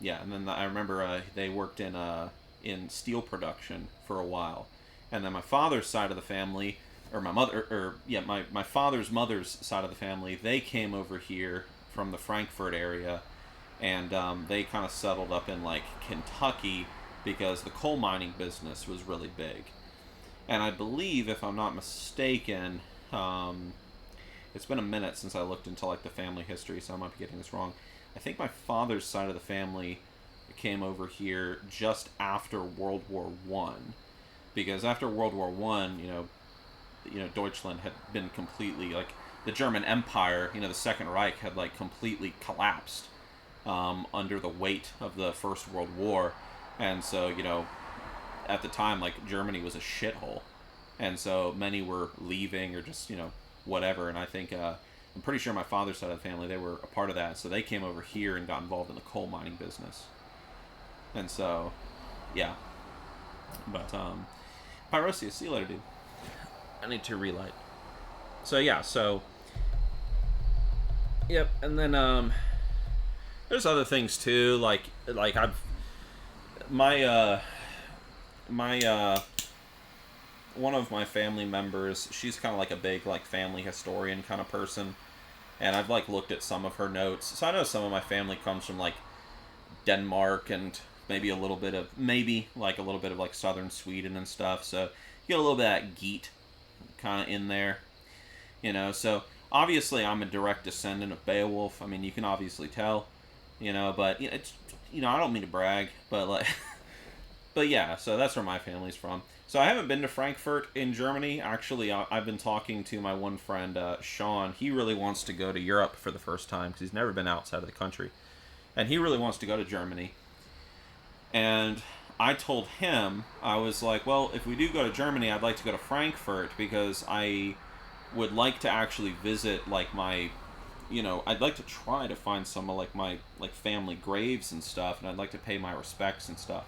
then I remember they worked in steel production for a while, and then my father's side of the family, or my father's mother's side of the family, they came over here from the Frankfurt area, and they kind of settled up in like Kentucky because the coal mining business was really big. And I believe, if I'm not mistaken, it's been a minute since I looked into like the family history, so I might be getting this wrong. I think my father's side of the family came over here just after World War One, because after World War One, Deutschland had been completely like the German Empire, the Second Reich had like completely collapsed under the weight of the First World War, and so at the time, like, Germany was a shithole, and so many were leaving or just whatever. And I think I'm pretty sure my father's side of the family, they were a part of that, so they came over here and got involved in the coal mining business. And so, yeah. But Pyrosia, see you later, dude. I need to relight. So yeah, yep. And then there's other things too, like I've my one of my family members, she's kind of like a big like family historian kind of person, and I've like looked at some of her notes. So I know some of my family comes from like Denmark and maybe a little bit of like southern Sweden and stuff. So you get a little bit of that Geet kind of in there, So obviously I'm a direct descendant of Beowulf. I mean, you can obviously tell, but it's I don't mean to brag, but like, but yeah. So that's where my family's from. So I haven't been to Frankfurt in Germany. Actually, I've been talking to my one friend, Sean. He really wants to go to Europe for the first time because he's never been outside of the country. And he really wants to go to Germany. And I told him, I was like, well, if we do go to Germany, I'd like to go to Frankfurt because I would like to actually visit, like, my, I'd like to try to find some of, like, my, like, family graves and stuff, and I'd like to pay my respects and stuff.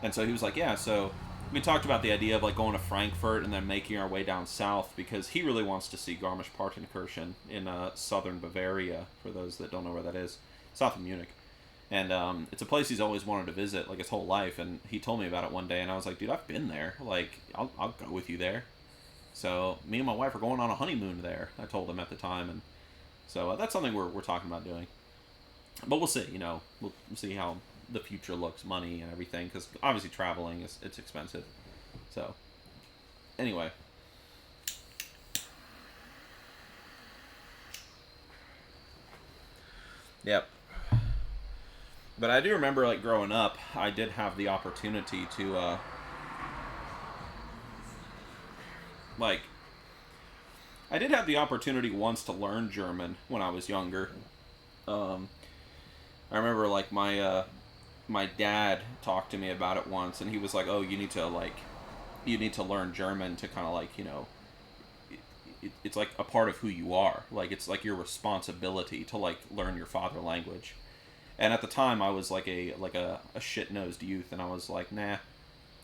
And so he was like, yeah, so we talked about the idea of like going to Frankfurt and then making our way down south because he really wants to see Garmisch-Partenkirchen in southern Bavaria, for those that don't know where that is, south of Munich. And it's a place he's always wanted to visit like his whole life, and he told me about it one day and I was like, dude, I've been there, like I'll go with you there. So me and my wife are going on a honeymoon there, I told him at the time, and so that's something we're talking about doing. But we'll see, we'll see how the future looks, money and everything, because obviously traveling it's expensive. So anyway, yep. But I do remember, like, growing up, I did have the opportunity to I did have the opportunity once to learn German when I was younger. I remember, like, my dad talked to me about it once, and he was like, oh, you need to learn German to kind of like, it's like a part of who you are. Like, it's like your responsibility to like learn your father language. And at the time I was like a shit-nosed youth, and I was like, nah,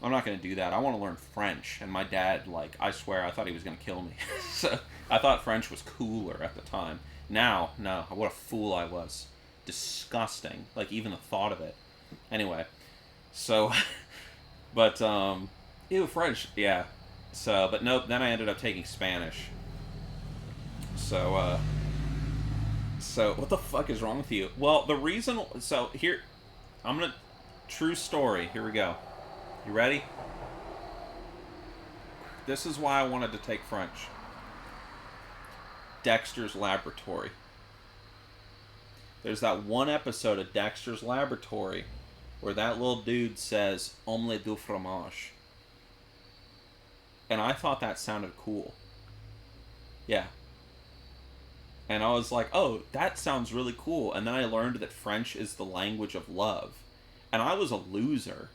I'm not going to do that. I want to learn French. And my dad, like, I swear, I thought he was going to kill me. So I thought French was cooler at the time. Now, no, what a fool I was. Disgusting. Like, even the thought of it. Anyway, so, but, ew, French, yeah. So, but nope, then I ended up taking Spanish. So, what the fuck is wrong with you? Well, the reason, so, here, true story, here we go. You ready? This is why I wanted to take French. Dexter's Laboratory. There's that one episode of Dexter's Laboratory where that little dude says, omelette du fromage. And I thought that sounded cool. Yeah. And I was like, oh, that sounds really cool. And then I learned that French is the language of love. And I was a loser,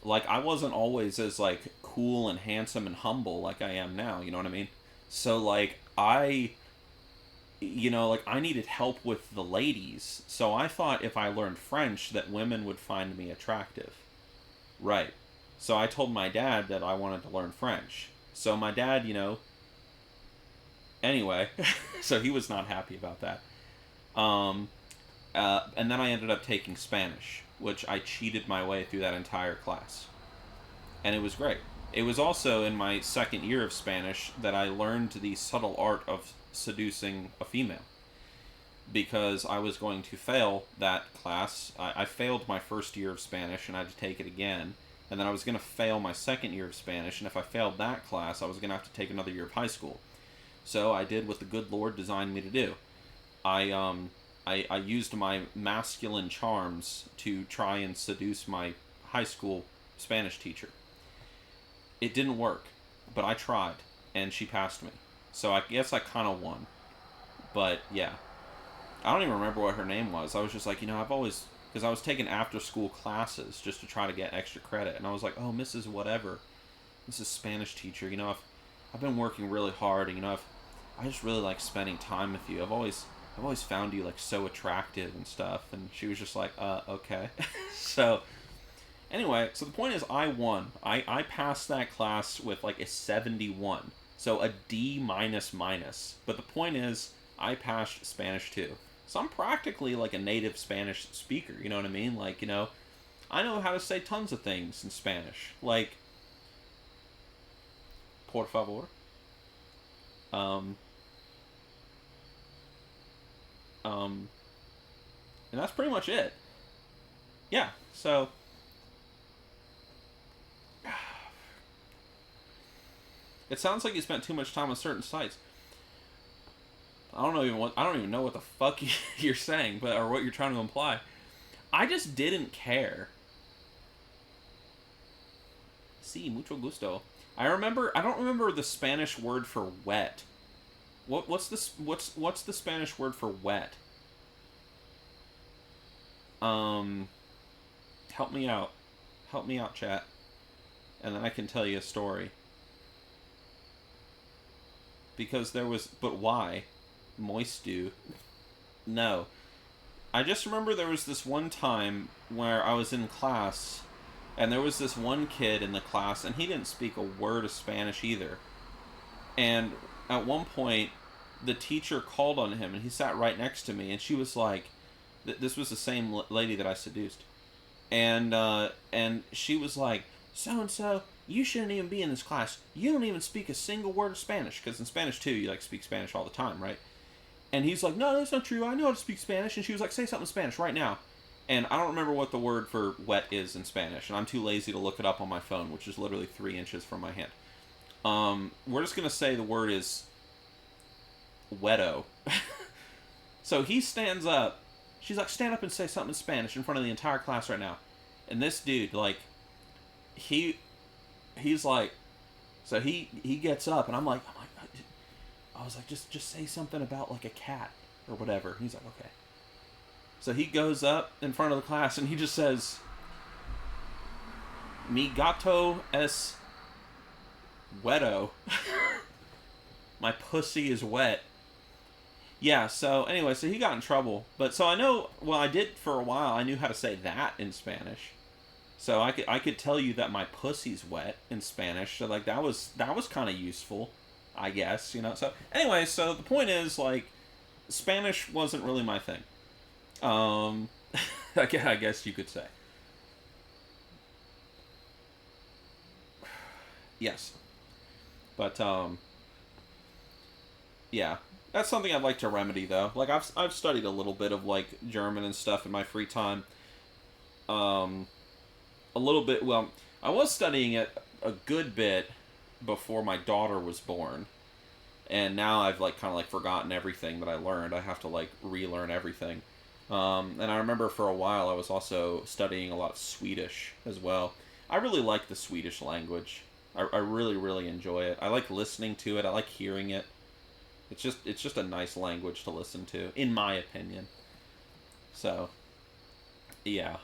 Like, I wasn't always as, like, cool and handsome and humble like I am now, you know what I mean? So, like, I needed help with the ladies. So I thought if I learned French that women would find me attractive. Right. So I told my dad that I wanted to learn French. So my dad, anyway, so he was not happy about that. And then I ended up taking Spanish, which I cheated my way through that entire class. And it was great. It was also in my second year of Spanish that I learned the subtle art of seducing a female, because I was going to fail that class. I failed my first year of Spanish and I had to take it again, and then I was going to fail my second year of Spanish, and if I failed that class I was going to have to take another year of high school. So I did what the good Lord designed me to do. I used my masculine charms to try and seduce my high school Spanish teacher. It didn't work, but I tried, and she passed me. So I guess I kind of won. But, yeah. I don't even remember what her name was. I was just like, I've always... Because I was taking after-school classes just to try to get extra credit. And I was like, oh, Mrs. Whatever. Mrs. Spanish teacher. I've been working really hard. And, I just really like spending time with you. I've always found you, like, so attractive and stuff. And she was just like, okay. So, anyway, so the point is I won. I passed that class with, like, a 71. So, a D minus minus. But the point is, I passed Spanish 2. So I'm practically like a native Spanish speaker, you know what I mean? Like, I know how to say tons of things in Spanish. Like, por favor. And that's pretty much it. Yeah, so... It sounds like you spent too much time on certain sites. I don't even know what the fuck you're saying, or what you're trying to imply. I just didn't care. Sí, mucho gusto. I don't remember the Spanish word for wet. What's the Spanish word for wet? Help me out. Help me out, chat. And then I can tell you a story. Because but why? Moistu. No. I just remember there was this one time where I was in class, and there was this one kid in the class, and he didn't speak a word of Spanish either. And at one point, the teacher called on him, and he sat right next to me, and she was like, this was the same lady that I seduced. And she was like, so-and-so, you shouldn't even be in this class. You don't even speak a single word of Spanish. Because in Spanish, too, you, like, speak Spanish all the time, right? And he's like, no, that's not true. I know how to speak Spanish. And she was like, say something in Spanish right now. And I don't remember what the word for wet is in Spanish. And I'm too lazy to look it up on my phone, which is literally 3 inches from my hand. We're just going to say the word is weto. So he stands up. She's like, stand up and say something in Spanish in front of the entire class right now. And this dude, like, he's like, so he gets up, and I'm like, I was like, just say something about, like, a cat or whatever. And he's like, okay. So he goes up in front of the class, and he just says, mi gato es weto. My pussy is wet. Yeah, so anyway, so he got in trouble. But so I know, well, I did for a while, I knew how to say that in Spanish. So I could tell you that my pussy's wet in Spanish. So, like, that was kind of useful, I guess, So anyway, so the point is, like, Spanish wasn't really my thing. I guess you could say. Yes. But yeah, that's something I'd like to remedy, though. Like, I've studied a little bit of, like, German and stuff in my free time. A little bit, well, I was studying it a good bit before my daughter was born. And now I've, like, kind of, like, forgotten everything that I learned. I have to, like, relearn everything. And I remember for a while I was also studying a lot of Swedish as well. I really like the Swedish language. I really, really enjoy it. I like listening to it. I like hearing it. It's just a nice language to listen to, in my opinion. So, yeah.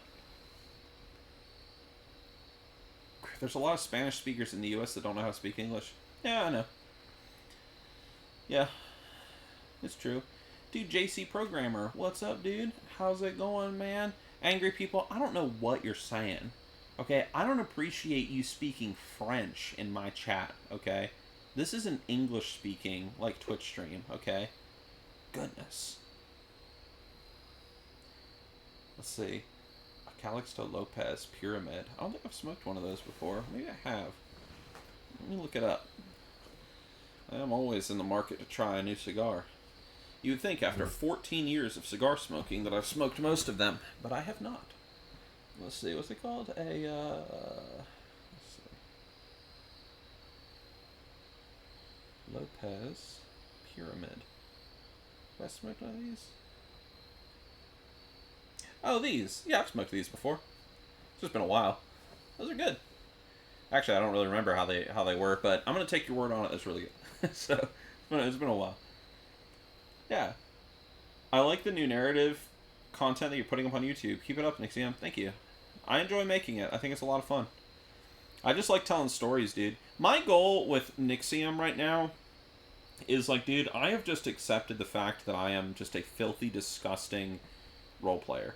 There's a lot of Spanish speakers in the U.S. that don't know how to speak English. Yeah, I know. Yeah, it's true. Dude, JC Programmer, what's up, dude? How's it going, man? Angry people, I don't know what you're saying. Okay, I don't appreciate you speaking French in my chat, okay? This is an English-speaking, like, Twitch stream, okay? Goodness. Let's see. Calixto Lopez Pyramid. I don't think I've smoked one of those before. Maybe I have. Let me look it up. I'm always in the market to try a new cigar. You would think after 14 years of cigar smoking that I've smoked most of them, but I have not. Let's see, what's it called? Let's see. Lopez Pyramid. Have I smoked one of these? Oh, these. Yeah, I've smoked these before. It's just been a while. Those are good. Actually, I don't really remember how they were, but I'm going to take your word on it. It's really good. So, it's been a while. Yeah. I like the new narrative content that you're putting up on YouTube. Keep it up, Nixxiom. Thank you. I enjoy making it. I think it's a lot of fun. I just like telling stories, dude. My goal with Nixxiom right now is like, dude, I have just accepted the fact that I am just a filthy, disgusting role player.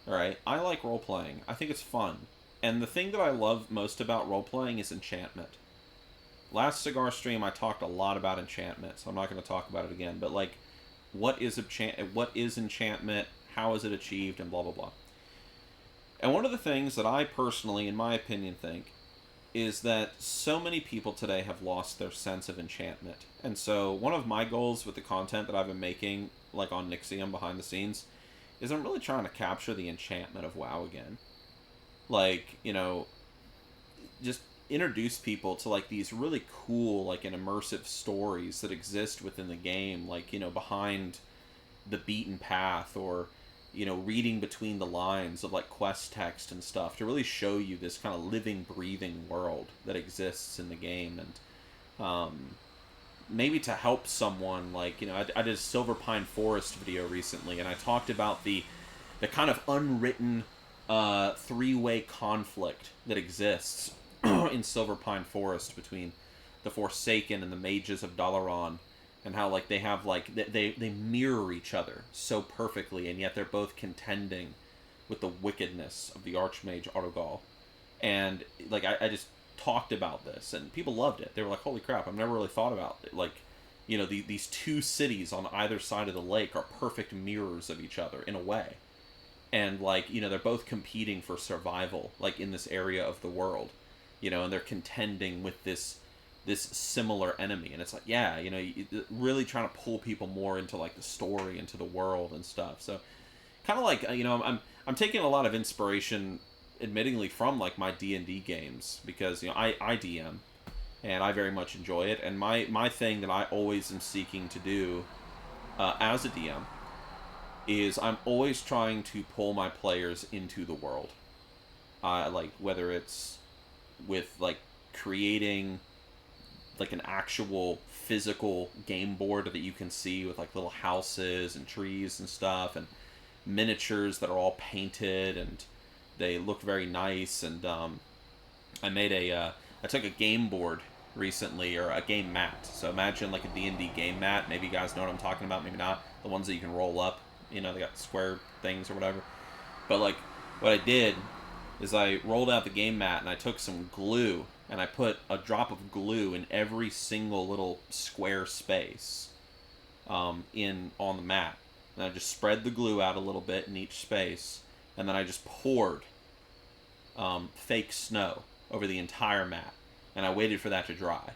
Alright? I like role playing. I think it's fun. And the thing that I love most about role playing is enchantment. Last Cigar stream, I talked a lot about enchantment, so I'm not going to talk about it again. But, like, what is enchantment? How is it achieved? And blah, blah, blah. And one of the things that I personally, in my opinion, think is that so many people today have lost their sense of enchantment. And so one of my goals with the content that I've been making, like on Nixxiom behind the scenes, is I'm really trying to capture the enchantment of WoW again. Like, you know, just introduce people to, like, these really cool, like, and immersive stories that exist within the game, like, you know, behind the beaten path, or, you know, reading between the lines of, like, quest text and stuff, to really show you this kind of living, breathing world that exists in the game. And maybe to help someone, like, you know, I did a Silver Pine Forest video recently, and I talked about the kind of unwritten three-way conflict that exists in Silver Pine Forest between the Forsaken and the Mages of Dalaran, and how, like, they have, like, they mirror each other so perfectly, and yet they're both contending with the wickedness of the Archmage Ardogal. And, like, I just talked about this, and people loved it. They were like, holy crap, I've never really thought about it. Like, you know, these two cities on either side of the lake are perfect mirrors of each other, in a way. And, like, you know, they're both competing for survival, like, in this area of the world. You know, and they're contending with this similar enemy. And it's like, yeah, you know, really trying to pull people more into, like, the story, into the world and stuff. So, kind of like, you know, I'm taking a lot of inspiration, admittingly, from, like, my D&D games, because, you know, I DM, and I very much enjoy it. And my thing that I always am seeking to do as a DM is I'm always trying to pull my players into the world. Like, whether it's with, like, creating, like, an actual physical game board that you can see with, like, little houses and trees and stuff, and miniatures that are all painted and they look very nice. And I took a game board recently, or a game mat. So imagine, like, a D&D game mat. Maybe you guys know what I'm talking about, maybe not. The ones that you can roll up, you know, they got square things or whatever. But, like, what I did is I rolled out the game mat, and I took some glue, and I put a drop of glue in every single little square space on the mat. And I just spread the glue out a little bit in each space, and then I just poured fake snow over the entire mat, and I waited for that to dry.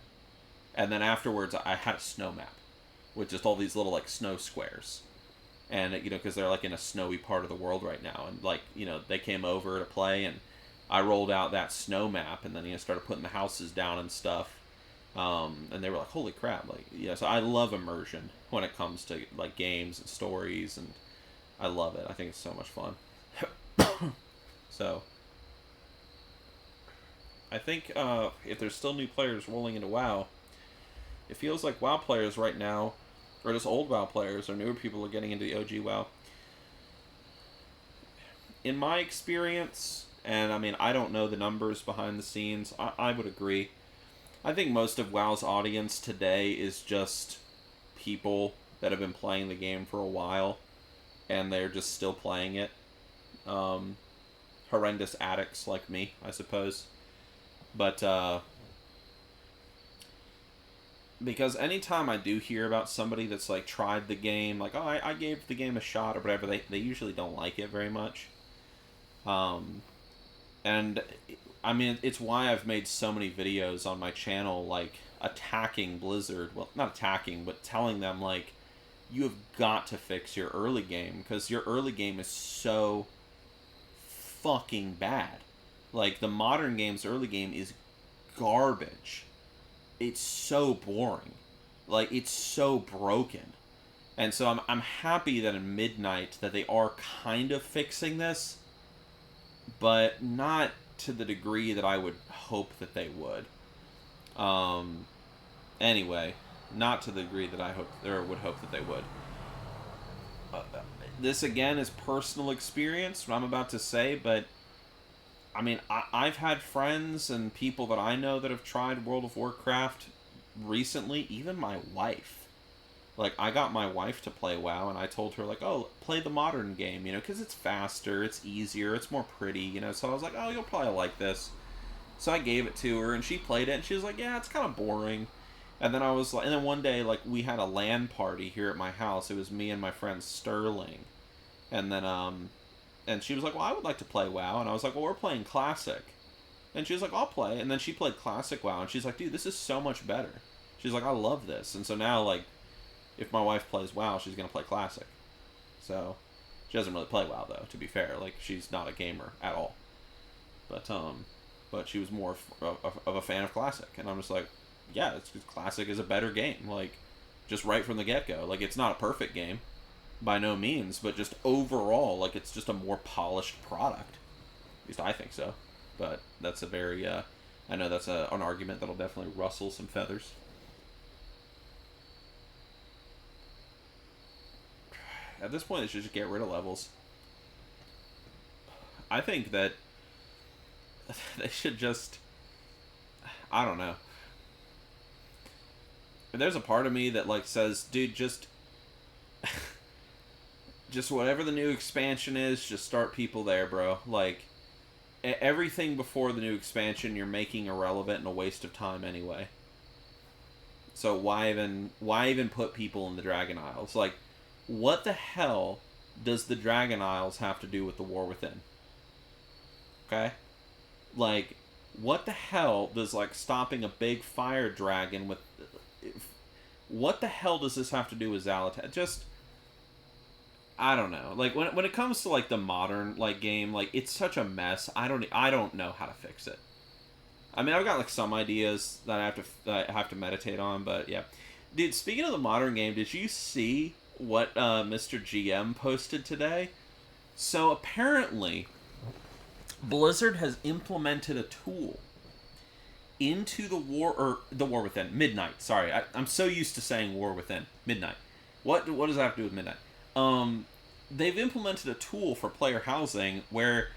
And then afterwards, I had a snow map with just all these little, like, snow squares. And, you know, because they're, like, in a snowy part of the world right now. And, like, you know, they came over to play, and I rolled out that snow map, and then, you know, started putting the houses down and stuff. And they were like, holy crap. Like, yeah, so I love immersion when it comes to, like, games and stories, and I love it. I think it's so much fun. So, I think if there's still new players rolling into WoW, it feels like WoW players right now, or just old WoW players, or newer people are getting into the OG WoW. In my experience, and I mean, I don't know the numbers behind the scenes, I would agree. I think most of WoW's audience today is just people that have been playing the game for a while, and they're just still playing it. Horrendous addicts like me, I suppose. But, because anytime I do hear about somebody that's, like, tried the game, like, oh, I gave the game a shot or whatever, they usually don't like it very much. And, I mean, it's why I've made so many videos on my channel, like, attacking Blizzard. Well, not attacking, but telling them, like, you have got to fix your early game, because your early game is so fucking bad. Like, the modern game's early game is garbage. It's so boring. Like, it's so broken. And so I'm happy that in Midnight that they are kind of fixing this, but not to the degree that I would hope that they would. Anyway, not to the degree that I hope or would hope that they would. This again is personal experience, what I'm about to say, but I mean, I've had friends and people that I know that have tried World of Warcraft recently, even my wife. Like, I got my wife to play WoW, and I told her, like, oh, play the modern game, you know, because it's faster, it's easier, it's more pretty, you know, so I was like, oh, you'll probably like this. So I gave it to her, and she played it, and she was like, yeah, it's kind of boring. And then I was like, and then one day, like, we had a LAN party here at my house. It was me and my friend Sterling. And then, and she was like, well, I would like to play WoW. And I was like, well, we're playing Classic. And she was like, I'll play. And then she played Classic WoW, and she's like, dude, this is so much better. She's like, I love this. And so now, like, if my wife plays WoW, she's going to play Classic. So, she doesn't really play WoW, though, to be fair. Like, she's not a gamer at all. But she was more of a fan of Classic. And I'm just like, yeah, Classic is a better game. Like, just right from the get-go. Like, it's not a perfect game, by no means, but just overall, like, it's just a more polished product. At least I think so. But that's a very, I know that's an argument that'll definitely rustle some feathers. At this point, they should just get rid of levels. I think that they should just, I don't know. There's a part of me that, like, says, dude, just whatever the new expansion is, just start people there, bro. Like, everything before the new expansion you're making irrelevant and a waste of time anyway. So why even put people in the Dragon Isles? Like, what the hell does the Dragon Isles have to do with the War Within? Okay? Like, what the hell does, like, stopping a big fire dragon with... What the hell does this have to do with Xal'atath? Just... I don't know. Like, when it comes to, like, the modern, like, game, like, it's such a mess. I don't know how to fix it. I mean, I've got, like, some ideas that I have to meditate on, but, yeah. Dude, speaking of the modern game, did you see what Mr. GM posted today? So, apparently, Blizzard has implemented a tool into the War Within. Midnight, sorry. I'm so used to saying War Within. Midnight. What does that have to do with Midnight? They've implemented a tool for player housing where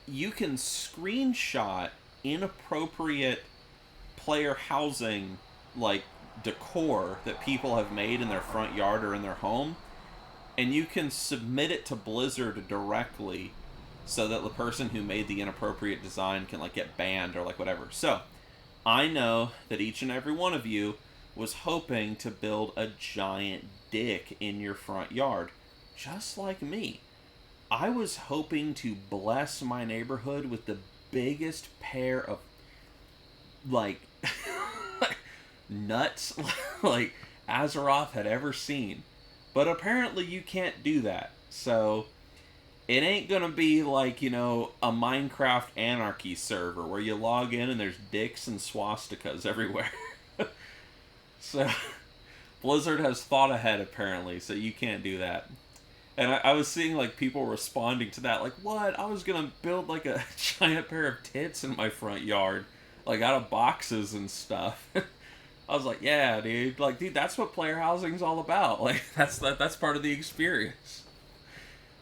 you can screenshot inappropriate player housing, like, decor that people have made in their front yard or in their home, and you can submit it to Blizzard directly so that the person who made the inappropriate design can, like, get banned or, like, whatever. So, I know that each and every one of you was hoping to build a giant dick in your front yard, just like me. I was hoping to bless my neighborhood with the biggest pair of, like, nuts, like, Azeroth had ever seen. But apparently you can't do that. So, it ain't gonna be like, you know, a Minecraft Anarchy server where you log in and there's dicks and swastikas everywhere. So, Blizzard has thought ahead, apparently, so you can't do that. And I was seeing, like, people responding to that, like, what? I was gonna build, like, a giant pair of tits in my front yard, like, out of boxes and stuff. I was like, yeah, dude. Like, dude, that's what player housing's all about. Like, that's part of the experience.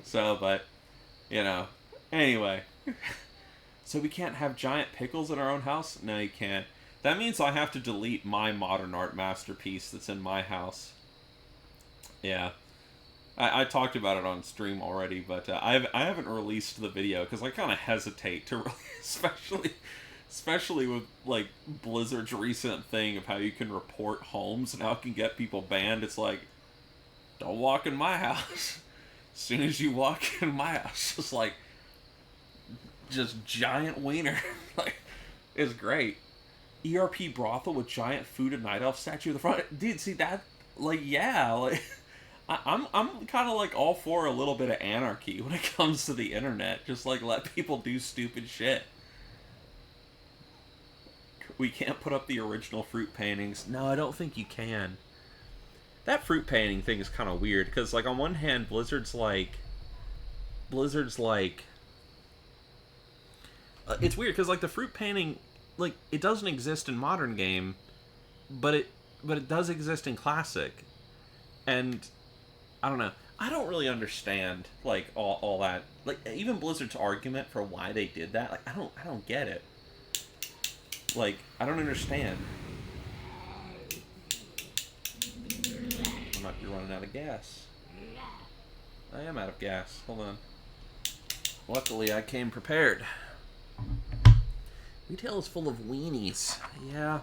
So, but, you know. Anyway. So we can't have giant pickles in our own house? No, you can't. That means I have to delete my modern art masterpiece that's in my house. Yeah. I talked about it on stream already, but I haven't released the video because I kind of hesitate to release, especially with, like, Blizzard's recent thing of how you can report homes and how it can get people banned. It's like, don't walk in my house. As soon as you walk in my house, just giant wiener. Like, it's great. ERP brothel with giant food and night elf statue in the front. Dude, see that? Like, yeah, like, I'm kind of, like, all for a little bit of anarchy when it comes to the internet. Just, like, let people do stupid shit. We can't put up the original fruit paintings. No, I don't think you can. That fruit painting thing is kind of weird, because, like, on one hand, Blizzard's like, it's weird, because, like, the fruit painting, like, it doesn't exist in modern game, but but it does exist in Classic. And I don't know. I don't really understand like all that. Like even Blizzard's argument for why they did that. Like I don't get it. Like I don't understand. I might be running out of gas. I am out of gas. Hold on. Luckily, I came prepared. Retail is full of weenies. Yeah.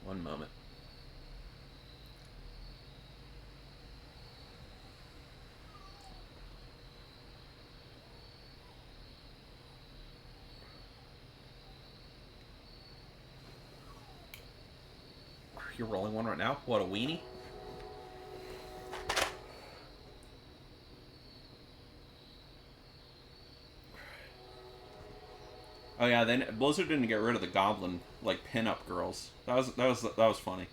One moment. You're rolling one right now? What, a weenie? Oh yeah, then Blizzard didn't get rid of the goblin like pinup girls. That was funny.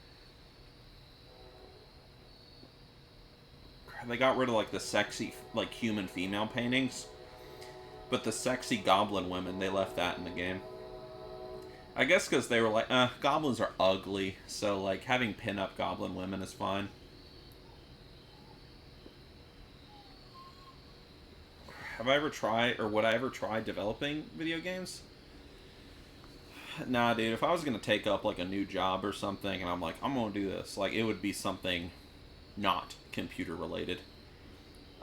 They got rid of like the sexy like human female paintings, but the sexy goblin women, they left that in the game. I guess because they were like, goblins are ugly, so like having pinup goblin women is fine. Have I ever tried, or would I ever try developing video games? Nah, dude, if I was going to take up, like, a new job or something, and I'm like, I'm going to do this, like, it would be something not computer-related.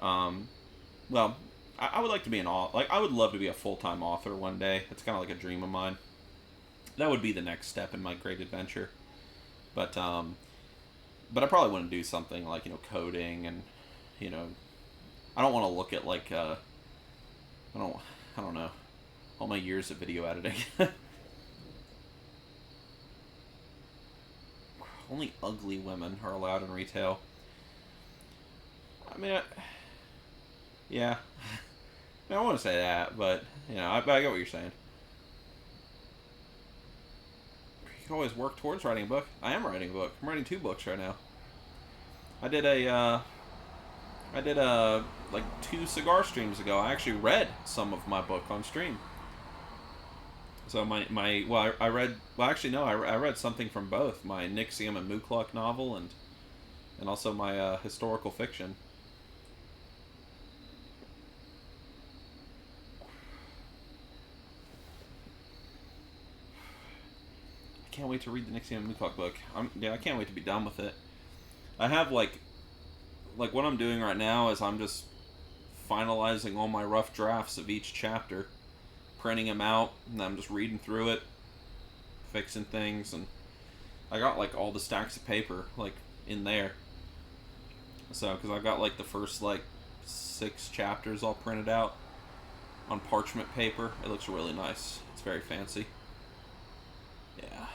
Well, I would like to be an author. Like, I would love to be a full-time author one day. It's kind of like a dream of mine. That would be the next step in my great adventure. But I probably wouldn't do something like, coding and, I don't want to look at, like, I don't know, all my years of video editing. Only ugly women are allowed in retail. I mean, yeah. I don't want to say that, but, I get what you're saying. You can always work towards writing a book. I am writing a book. I'm writing 2 books right now. I did like 2 cigar streams ago. I actually read some of my book on stream. So I read something from both my Nixxiom and Mukluk novel and also my historical fiction. I can't wait to read the Nixxiom and Mukluk book. I can't wait to be done with it. I have like what I'm doing right now is I'm just finalizing all my rough drafts of each chapter, printing them out, and I'm just reading through it, fixing things, and I got like all the stacks of paper like in there. So, because I've got like the first like 6 chapters all printed out on parchment paper. It looks really nice. It's very fancy. Yeah.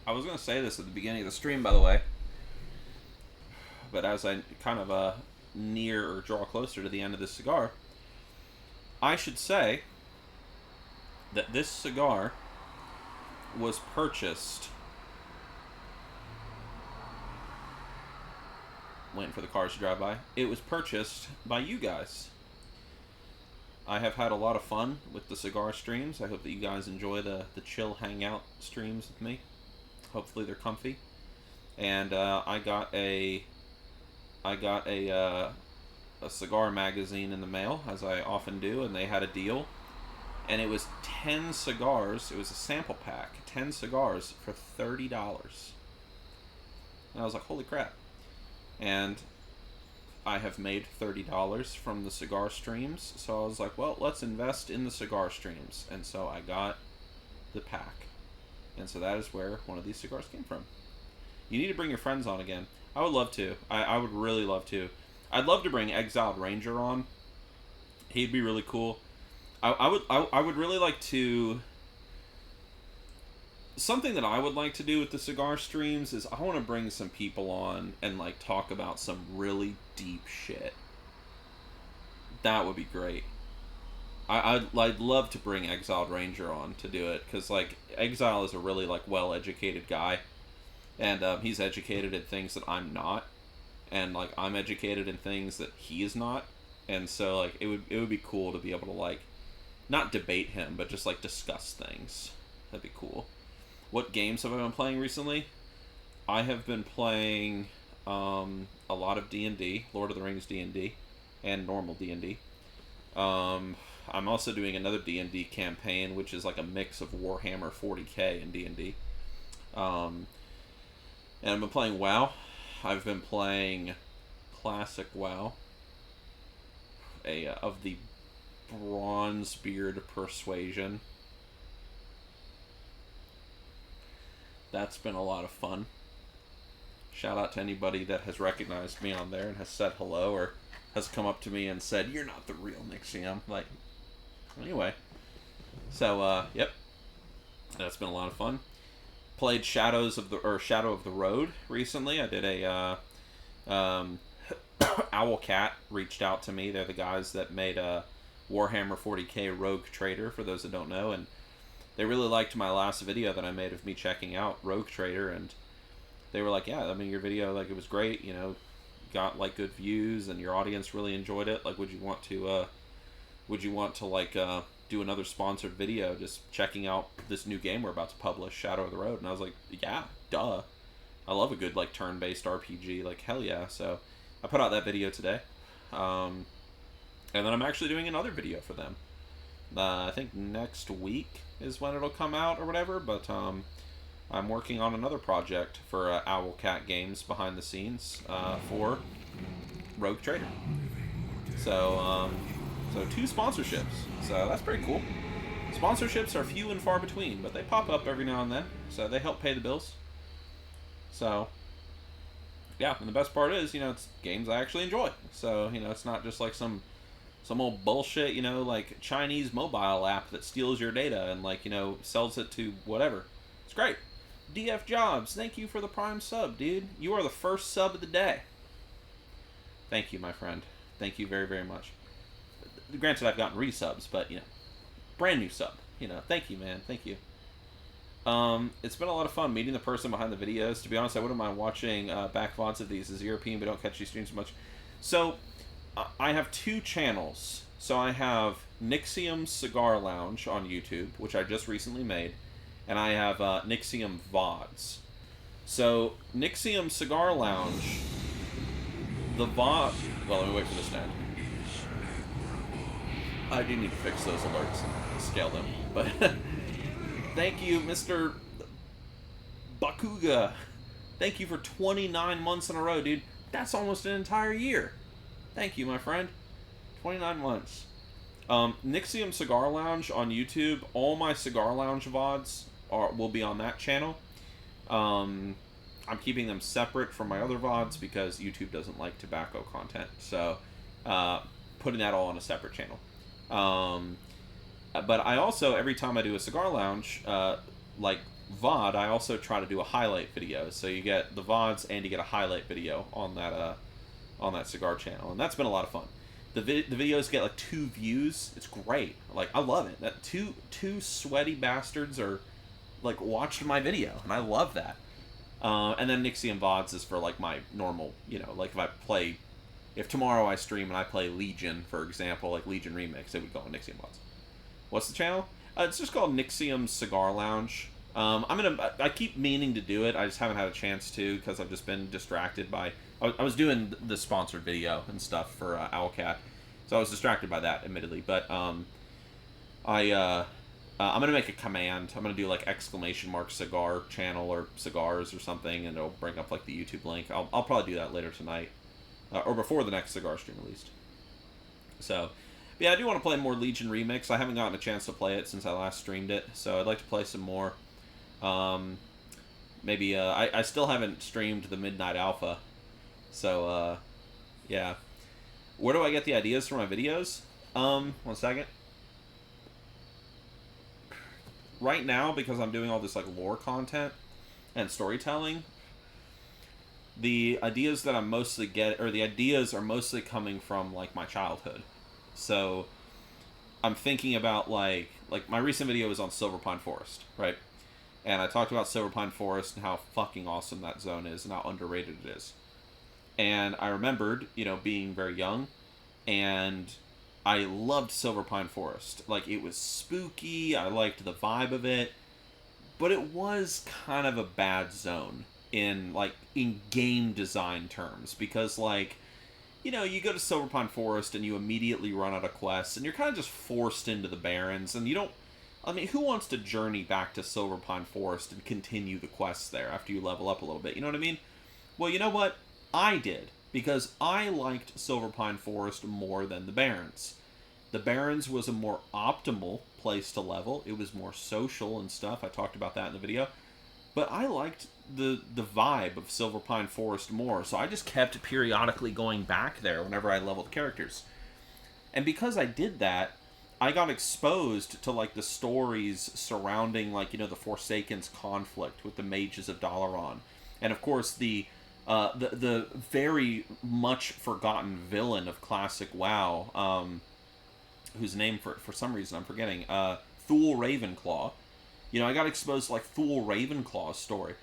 I was going to say this at the beginning of the stream, by the way, but as I kind of near or draw closer to the end of this cigar, I should say that this cigar was purchased... Waiting for the cars to drive by. It was purchased by you guys. I have had a lot of fun with the cigar streams. I hope that you guys enjoy the chill hangout streams with me. Hopefully they're comfy. And I got a cigar magazine in the mail, as I often do, and they had a deal. And it was 10 cigars. It was a sample pack. 10 cigars for $30. And I was like, holy crap. And I have made $30 from the cigar streams, so I was like, well, let's invest in the cigar streams. And so I got the pack. And so that is where one of these cigars came from. You need to bring your friends on again. I would love to. I would really love to. I'd love to bring Exiled Ranger on. He'd be really cool. I would really like to... Something that I would like to do with the cigar streams is I want to bring some people on and like talk about some really deep shit. That would be great. I'd love to bring Exiled Ranger on to do it, because like Exile is a really like well-educated guy, and he's educated in things that I'm not, and like I'm educated in things that he is not, and so like it would be cool to be able to like not debate him, but just like discuss things. That'd be cool. What games have I been playing recently? I have been playing a lot of D&D, Lord of the Rings D&D, and normal D&D. I'm also doing another D&D campaign, which is like a mix of Warhammer 40k and D&D. And I've been playing WoW. I've been playing classic WoW, of the Bronzebeard Persuasion. That's been a lot of fun. Shout out to anybody that has recognized me on there and has said hello, or has come up to me and said, "You're not the real Nixxiom." Like, anyway. So, yep. That's been a lot of fun. Played Shadow of the Road recently. I did a, Owlcat reached out to me. They're the guys that made a Warhammer 40k Rogue Trader, for those that don't know, and they really liked my last video that I made of me checking out Rogue Trader, and they were like, yeah, I mean, your video, like, it was great, you know, got, like, good views, and your audience really enjoyed it. Like, would you want to, like, do another sponsored video just checking out this new game we're about to publish, Shadow of the Road? And I was like, yeah, duh. I love a good, like, turn-based RPG, like, hell yeah. So I put out that video today. And then I'm actually doing another video for them. I think next week is when it'll come out or whatever, but I'm working on another project for Owlcat Games behind the scenes for Rogue Trader. So, so 2 sponsorships. So that's pretty cool. Sponsorships are few and far between, but they pop up every now and then. So they help pay the bills. So, yeah, and the best part is, you know, it's games I actually enjoy. So, you know, it's not just like some old bullshit, you know, like Chinese mobile app that steals your data and, like, you know, sells it to whatever. It's great. DF Jobs, thank you for the Prime sub, dude. You are the first sub of the day. Thank you, my friend. Thank you very, very much. Granted, I've gotten resubs, but, you know, brand new sub. You know, thank you, man. Thank you. It's been a lot of fun meeting the person behind the videos. To be honest, I wouldn't mind watching back VODs of these as European, but don't catch these streams much. So, I have 2 channels. So I have Nixxiom Cigar Lounge on YouTube, which I just recently made, and I have Nixxiom VODs. So, Nixxiom Cigar Lounge, the VOD... Well, let me wait for this to end. I do need to fix those alerts and scale them, but... Thank you, Mr. Bakuga. Thank you for 29 months in a row, dude. That's almost an entire year. Thank you, my friend. 29 months. Nixxiom Cigar Lounge on YouTube. All my Cigar Lounge VODs will be on that channel. I'm keeping them separate from my other VODs because YouTube doesn't like tobacco content. So, putting that all on a separate channel. But I also, every time I do a Cigar Lounge, like VOD, I also try to do a highlight video. So you get the VODs and you get a highlight video on that cigar channel, and that's been a lot of fun. The videos get like 2 views. It's great. Like, I love it. That two sweaty bastards are like watched my video, and I love that. And then Nixxiom VODs is for like my normal, you know, like if tomorrow I stream and I play Legion, for example, like Legion Remix, it would go on Nixxiom VODs. What's the channel? It's just called Nixxiom Cigar Lounge. I keep meaning to do it. I just haven't had a chance to because I've just been distracted by... I was doing the sponsored video and stuff for Owlcat, so I was distracted by that, admittedly. But I'm gonna make a command. I'm gonna do like !cigar channel or cigars or something, and it'll bring up like the YouTube link. I'll probably do that later tonight, or before the next cigar stream at least. So, yeah, I do want to play more Legion Remix. I haven't gotten a chance to play it since I last streamed it, so I'd like to play some more. Maybe I still haven't streamed the Midnight Alpha. So, yeah. Where do I get the ideas for my videos? 1 second. Right now, because I'm doing all this, like, lore content and storytelling, the ideas that I'm mostly the ideas are mostly coming from, like, my childhood. So, I'm thinking about like my recent video was on Silver Pine Forest, right? And I talked about Silver Pine Forest and how fucking awesome that zone is and how underrated it is. And I remembered, being very young, and I loved Silver Pine Forest. Like, it was spooky, I liked the vibe of it, but it was kind of a bad zone in game design terms, because, like, you go to Silver Pine Forest and you immediately run out of quests, and you're kind of just forced into the Barrens, and you don't... I mean, who wants to journey back to Silver Pine Forest and continue the quests there after you level up a little bit? You know what I mean? Well, you know what? I did, because I liked Silver Pine Forest more than the Barrens. The Barrens was a more optimal place to level. It was more social and stuff. I talked about that in the video. But I liked the vibe of Silver Pine Forest more, so I just kept periodically going back there whenever I leveled characters. And because I did that, I got exposed to, like, the stories surrounding, like, the Forsaken's conflict with the Mages of Dalaran. And, of course, the very much forgotten villain of classic WoW, whose name for some reason I'm forgetting, Thule Ravenclaw. I got exposed to, like, Thule Ravenclaw's story.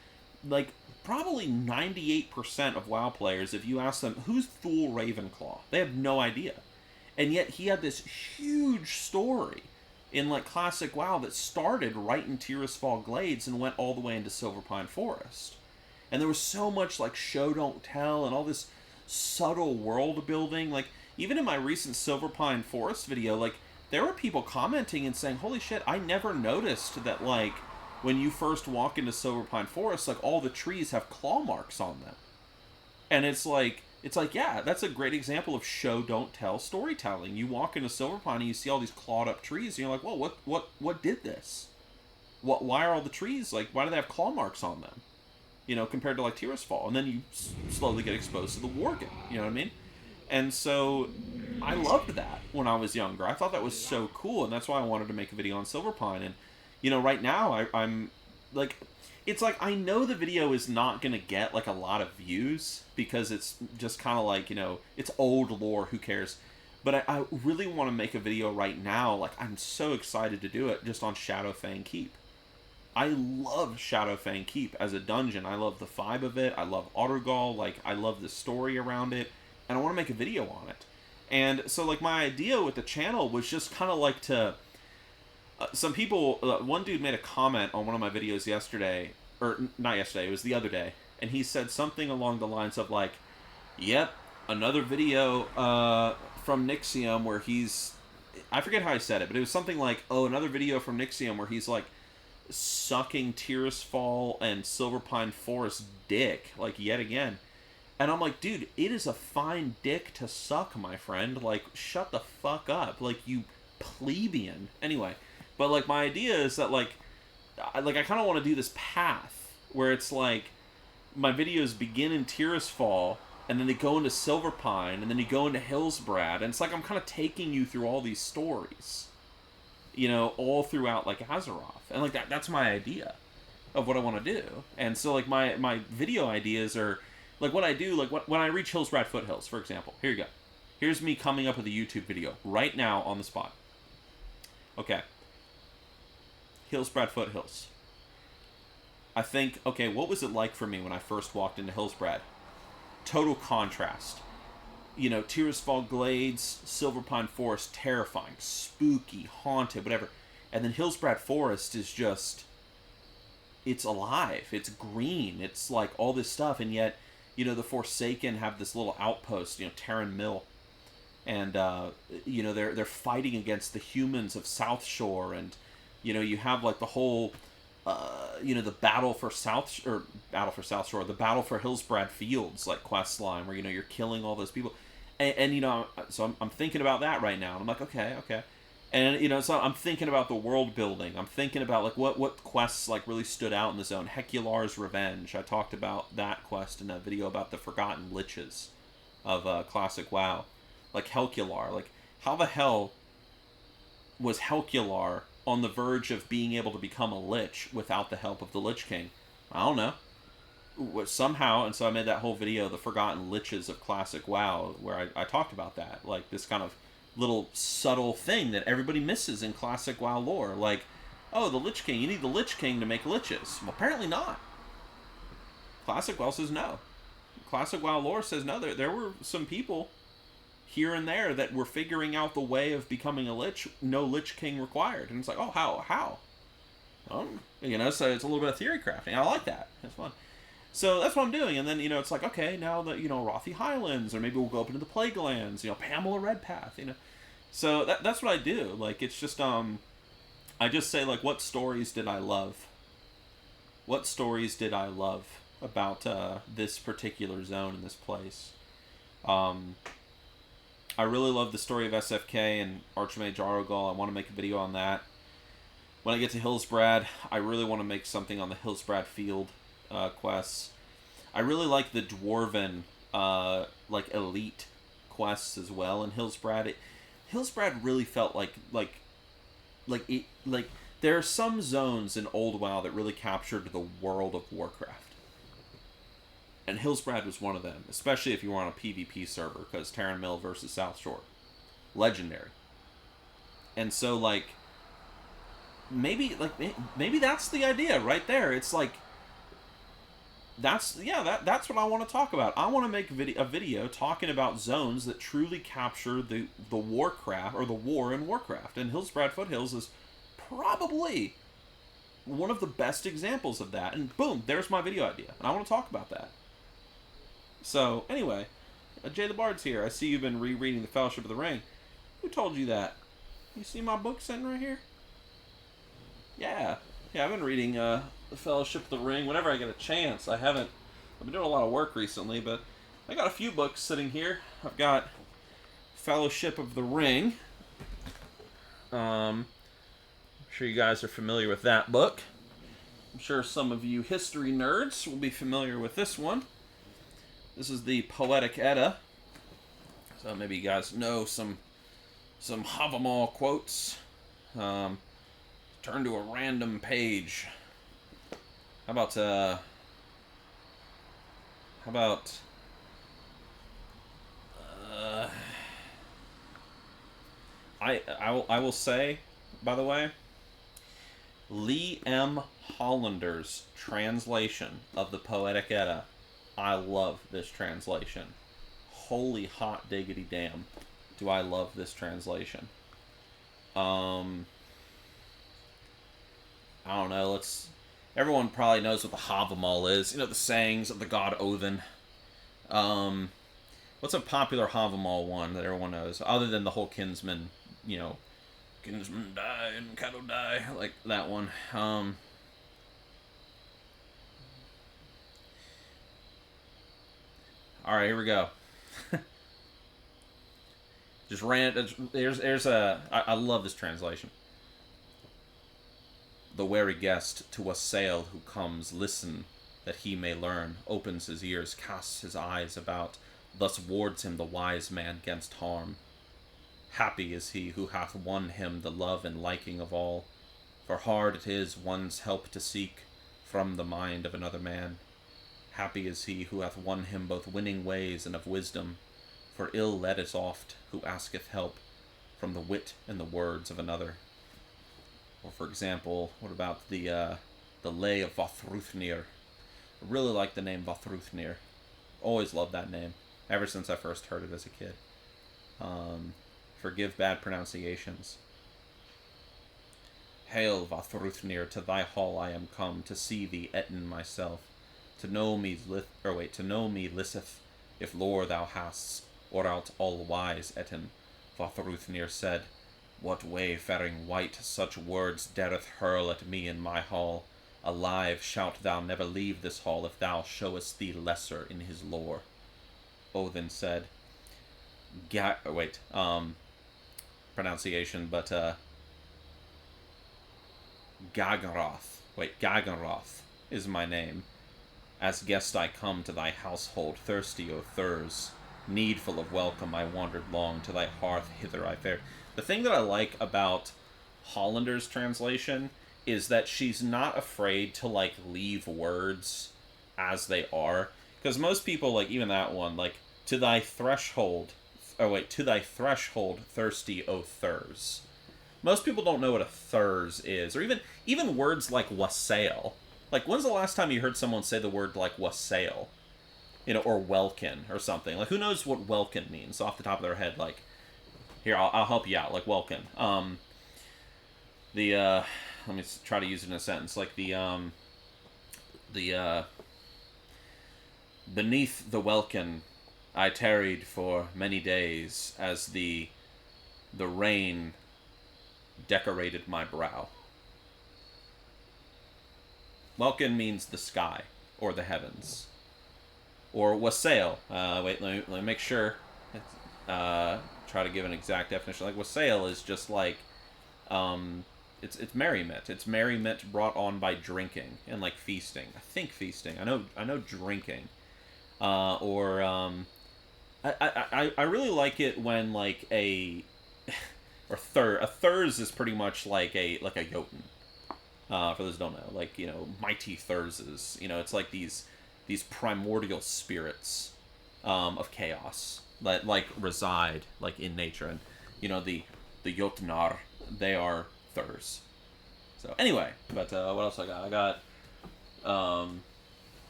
Like, probably 98% of WoW players, if you ask them, who's Thule Ravenclaw? They have no idea. And yet he had this huge story in, like, classic WoW that started right in Tirisfal Glades and went all the way into Silver Pine Forest. And there was so much, like, show don't tell and all this subtle world building. Like, even in my recent Silver Pine Forest video, like, there were people commenting and saying, holy shit, I never noticed that, like, when you first walk into Silver Pine Forest, like, all the trees have claw marks on them. And it's like, yeah, that's a great example of show don't tell storytelling. You walk into Silver Pine and you see all these clawed up trees, and you're like, well, what did this? Why are all the trees, like, why do they have claw marks on them? Compared to, like, Tirisfal. And then you slowly get exposed to the Worgen, you know what I mean? And so I loved that when I was younger. I thought that was so cool, and that's why I wanted to make a video on Silver Pine. And, right now, I'm, like... It's like, I know the video is not going to get, like, a lot of views, because it's just kind of like, it's old lore, who cares? But I really want to make a video right now, like, I'm so excited to do it, just on Shadowfang Keep. I love Shadowfang Keep as a dungeon. I love the vibe of it. I love Ottergall. Like, I love the story around it. And I want to make a video on it. And so, like, my idea with the channel was just kind of like to... some people... one dude made a comment on one of my videos yesterday. Or, not yesterday, it was the other day. And he said something along the lines of, like, yep, another video from Nixxiom where he's... I forget how he said it, but it was something like, oh, another video from Nixxiom where he's, like, sucking Tirisfal and Silver Pine Forest dick, like, yet again. And I'm like, dude, it is a fine dick to suck, my friend. Like, shut the fuck up. Like, you plebeian. Anyway, but, like, my idea is that, like, I kind of want to do this path where it's, like, my videos begin in Tirisfal, and then they go into Silver Pine, and then you go into Hillsbrad, and it's like I'm kind of taking you through all these stories. All throughout, like, Azeroth. And, like, that's my idea of what I want to do. And so, like, my video ideas are, like, what I do, like, when I reach Hillsbrad Foothills, for example. Here you go. Here's me coming up with a YouTube video right now on the spot. Okay. Hillsbrad Foothills. I think, okay, what was it like for me when I first walked into Hillsbrad? Total contrast. Tirisfal Glades, Silver Pine Forest, terrifying, spooky, haunted, whatever. And then Hillsbrad Forest is just, it's alive, it's green, it's like all this stuff, and yet, the Forsaken have this little outpost, Terran Mill, and, they're fighting against the humans of South Shore, and, you have, like, the whole, the Battle for South Shore, the Battle for Hillsbrad Fields, like, quest line, where, you're killing all those people. And so I'm thinking about that right now. And I'm like, okay. And, so I'm thinking about the world building. I'm thinking about, like, what quests, like, really stood out in the zone. Hecular's Revenge. I talked about that quest in a video about the Forgotten Liches of classic WoW. Like, Hecular. Like, how the hell was Hecular on the verge of being able to become a Lich without the help of the Lich King? I don't know. Somehow, and so I made that whole video, The Forgotten Liches of Classic WoW, where I talked about that. Like, this kind of little subtle thing that everybody misses in classic WoW lore. Like, oh, the Lich King, you need the Lich King to make liches. Well, apparently not. Classic WoW says no. Classic WoW lore says no. There were some people here and there that were figuring out the way of becoming a Lich, no Lich King required. And it's like, oh, how? Well, you know, so it's a little bit of theory crafting. I like that. It's fun. So that's what I'm doing. And then, you know, it's like, okay, now that, you know, Rothy Highlands, or maybe we'll go up into the Plague Lands, you know, Pamela Redpath, you know. So that's what I do. Like, it's just, I just say, like, what stories did I love? What stories did I love about this particular zone in this place? I really love the story of SFK and Archmage Arogol. I want to make a video on that. When I get to Hillsbrad, I really want to make something on the Hillsbrad Field quests. I really like the Dwarven, like, elite quests as well in Hillsbrad. Hillsbrad really felt like there are some zones in Old WoW that really captured the world of Warcraft. And Hillsbrad was one of them, especially if you were on a PvP server, because Terran Mill versus South Shore. Legendary. And so, like, maybe that's the idea right there. It's like, that's what I want to talk about. I want to make a video talking about zones that truly capture the Warcraft, or the war in Warcraft. And Hillsbrad Foothills is probably one of the best examples of that. And boom, there's my video idea. And I want to talk about that. So, anyway, Jay the Bard's here. I see you've been rereading The Fellowship of the Ring. Who told you that? You see my book sitting right here? Yeah, I've been reading The Fellowship of the Ring whenever I get a chance. I've been doing a lot of work recently, but I got a few books sitting here. I've got Fellowship of the Ring. I'm sure you guys are familiar with that book. I'm sure some of you history nerds will be familiar with this one. This is the Poetic Edda. So maybe you guys know some Havamal quotes. Turn to a random page. How about I will say, by the way, Lee M. Hollander's translation of the Poetic Edda. I love this translation. Holy hot diggity damn, do I love this translation. I don't know, everyone probably knows what the Havamal is. You know, the sayings of the god Odin. What's a popular Havamal one that everyone knows? Other than the whole kinsman, you know, kinsman die and cattle die, like that one. Alright, here we go. I love this translation. The wary guest to assail who comes, listen, that he may learn, opens his ears, casts his eyes about, thus wards him the wise man 'gainst harm. Happy is he who hath won him the love and liking of all, for hard it is one's help to seek from the mind of another man. Happy is he who hath won him both winning ways and of wisdom, for ill led is oft who asketh help from the wit and the words of another. Or, for example, what about the Lay of Vafthrûdnir? I really like the name Vafthrûdnir. Always loved that name, ever since I first heard it as a kid. Forgive bad pronunciations. Hail, Vafthrûdnir, to thy hall I am come, to see thee etten myself. To know me listeth, if lore thou hast, or art all wise etten. Vafthrûdnir said, what wayfaring wight such words dareth hurl at me in my hall? Alive shalt thou never leave this hall if thou showest thee lesser in his lore. Odin said, pronunciation, but Gagaroth is my name. As guest I come to thy household, thirsty, O Thurs. Needful of welcome, I wandered long, to thy hearth hither I fared. The thing that I like about Hollander's translation is that she's not afraid to, like, leave words as they are. Because most people, like, even that one, like, to thy threshold, to thy threshold thirsty, O Thurs. Most people don't know what a Thurs is, or even words like wassail. Like, when's the last time you heard someone say the word like wassail? You know, or welkin or something. Like, who knows what welkin means off the top of their head? Like, here, I'll help you out. Like, welkin. Let me try to use it in a sentence. Like, beneath the welkin I tarried for many days as the rain decorated my brow. Welkin means the sky or the heavens. Or wassail. Wait, let me make sure. Try to give an exact definition. Like, wassail is just like, it's merriment. It's merriment brought on by drinking and like feasting. I think feasting. I know drinking. I really like it when like a thurs is pretty much like a jotun. For those who don't know, like, you know, mighty thurses. You know, it's like these primordial spirits of chaos that like reside like in nature, and you know the Jotnar, they are thurs. So anyway, but what else I got? I got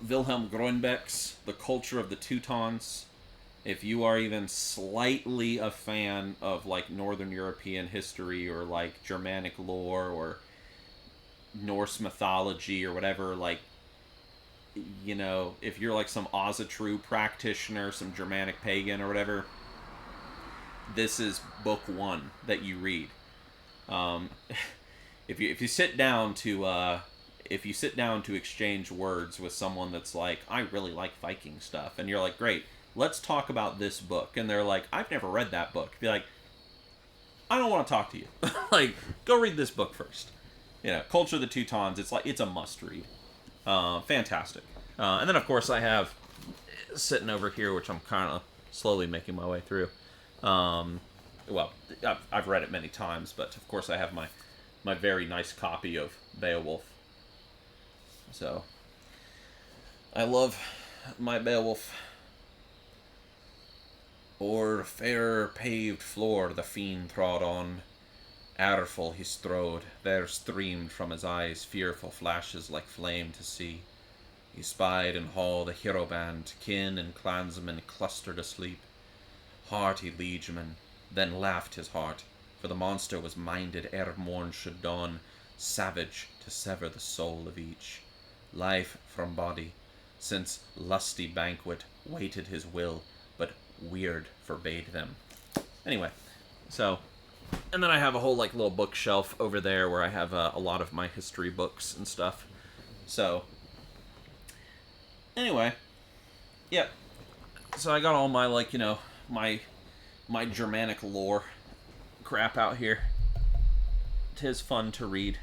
Wilhelm Groenbeck's The Culture of the Teutons. If you are even slightly a fan of like Northern European history or like Germanic lore or Norse mythology or whatever, like, you know, if you're like some Asatru practitioner, some Germanic pagan or whatever, this is book one that you read. If you sit down to exchange words with someone that's like, I really like Viking stuff, and you're like, great, let's talk about this book, and they're like, I've never read that book, be like, I don't want to talk to you. Like, go read this book first. You know, Culture of the Teutons, it's a must-read. Fantastic. And then, of course, I have sitting over here, which I'm kind of slowly making my way through. Well, I've read it many times, but, of course, I have my very nice copy of Beowulf. So, I love my Beowulf. O'er fair paved floor the fiend trod on. Areful he strode, there streamed from his eyes fearful flashes like flame to see. He spied in hall the hero band, kin and clansmen clustered asleep. Hearty liegemen, then laughed his heart, for the monster was minded ere morn should dawn, savage to sever the soul of each. Life from body, since lusty banquet waited his will, but weird forbade them. Anyway, so... And then I have a whole, like, little bookshelf over there where I have a lot of my history books and stuff. So, anyway, yeah. So I got all my, like, you know, my Germanic lore crap out here. 'Tis fun to read.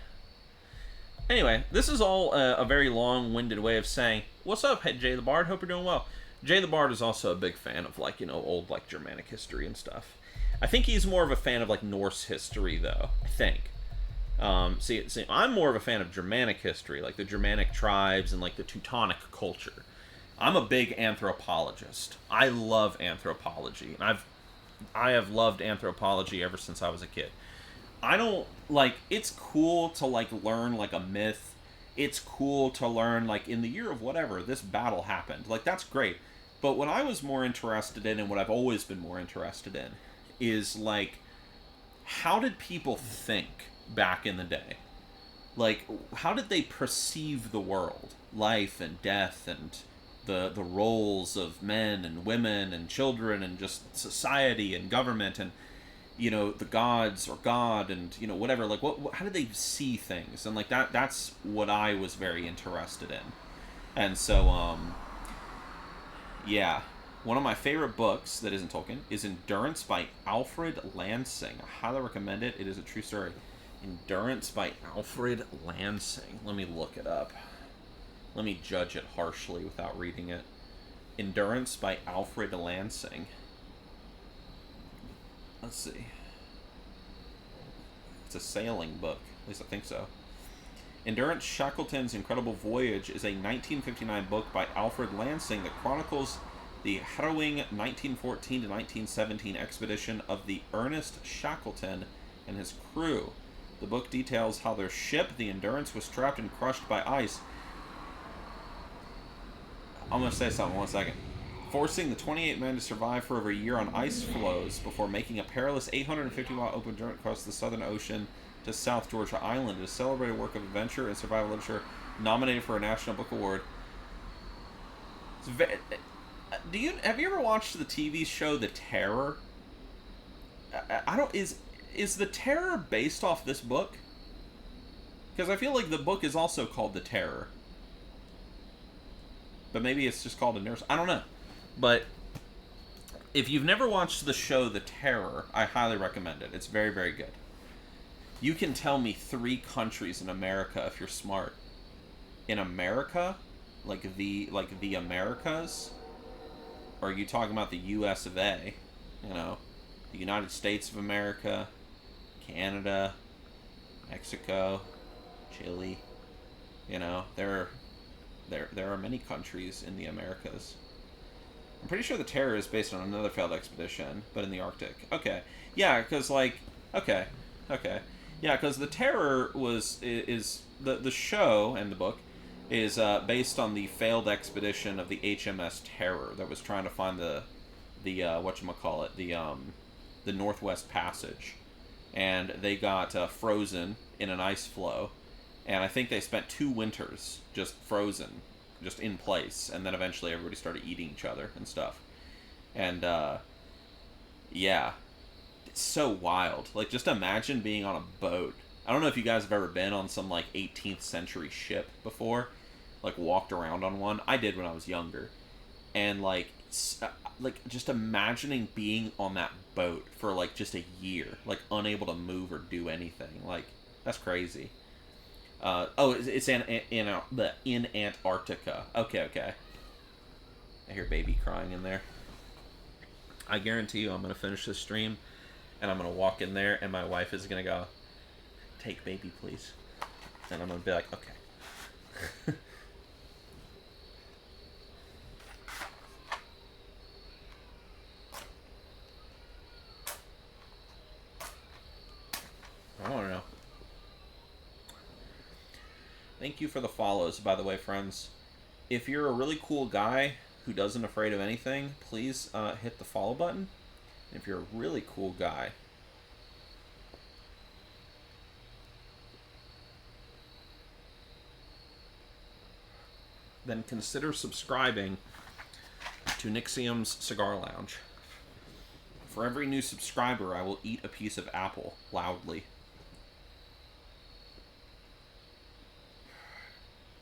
Anyway, this is all a very long-winded way of saying, what's up, Jay the Bard? Hope you're doing well. Jay the Bard is also a big fan of, like, you know, old, like, Germanic history and stuff. I think he's more of a fan of, like, Norse history, though. I think. See, I'm more of a fan of Germanic history, like the Germanic tribes and, like, the Teutonic culture. I'm a big anthropologist. I love anthropology. And I have loved anthropology ever since I was a kid. I don't, like, it's cool to, like, learn, like, a myth. It's cool to learn, like, in the year of whatever, this battle happened. Like, that's great. But what I was more interested in, and what I've always been more interested in, is, like, how did people think back in the day? Like, how did they perceive the world? Life and death and the roles of men and women and children and just society and government and, you know, the gods or God and, you know, whatever. Like, how did they see things? And, like, that's what I was very interested in. And so, yeah. One of my favorite books that isn't Tolkien is Endurance by Alfred Lansing. I highly recommend it. It is a true story. Endurance by Alfred Lansing. Let me look it up. Let me judge it harshly without reading it. Endurance by Alfred Lansing. Let's see. It's a sailing book. At least I think so. Endurance Shackleton's Incredible Voyage is a 1959 book by Alfred Lansing that chronicles the harrowing 1914 to 1917 expedition of the Ernest Shackleton and his crew. The book details how their ship, the Endurance, was trapped and crushed by ice. I'm going to say something, 1 second. Forcing the 28 men to survive for over a year on ice floes before making a perilous 850-mile open journey across the Southern Ocean to South Georgia Island. It is a celebrated work of adventure and survival literature, nominated for a National Book Award. Have you ever watched the TV show The Terror? Is The Terror based off this book? Because I feel like the book is also called The Terror. But maybe it's just called a nurse. I don't know. But if you've never watched the show The Terror, I highly recommend it. It's very, very good. You can tell me 3 countries in America if you're smart. In America? Like the Americas? Or are you talking about the US of A? You know, the United States of America, Canada, Mexico, Chile. You know, there are many countries in the Americas. I'm pretty sure The Terror is based on another failed expedition, but in the Arctic. Okay. Yeah, because, like... Okay. Yeah, because The Terror is the show and the book is based on the failed expedition of the HMS Terror that was trying to find the whatchamacallit, the Northwest Passage. And they got frozen in an ice floe. And I think they spent 2 winters just frozen, just in place, and then eventually everybody started eating each other and stuff. And, yeah. It's so wild. Like, just imagine being on a boat. I don't know if you guys have ever been on some, like, 18th century ship before. Like, walked around on one. I did when I was younger. And, like, just imagining being on that boat for, like, just a year. Like, unable to move or do anything. Like, that's crazy. It's in Antarctica. Okay. I hear baby crying in there. I guarantee you I'm going to finish this stream, and I'm going to walk in there, and my wife is going to go, "Take baby, please." And I'm going to be like, "Okay." I don't know. Thank you for the follows, by the way, friends. If you're a really cool guy who doesn't afraid of anything, please hit the follow button. If you're a really cool guy, then consider subscribing to Nixxiom's Cigar Lounge. For every new subscriber, I will eat a piece of apple loudly.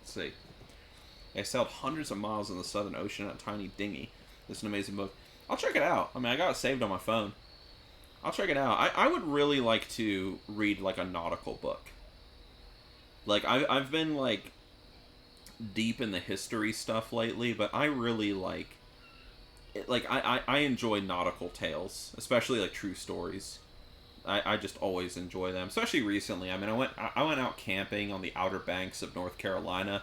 See. I sailed hundreds of miles in the Southern Ocean in a tiny dinghy. It's an amazing book. I'll check it out. I mean, I got it saved on my phone. I'll check it out. I would really like to read, like, a nautical book. Like, I've been, like, deep in the history stuff lately, but I really I enjoy nautical tales, especially, like, true stories. I just always enjoy them, especially recently. I mean, I went out camping on the Outer Banks of North Carolina,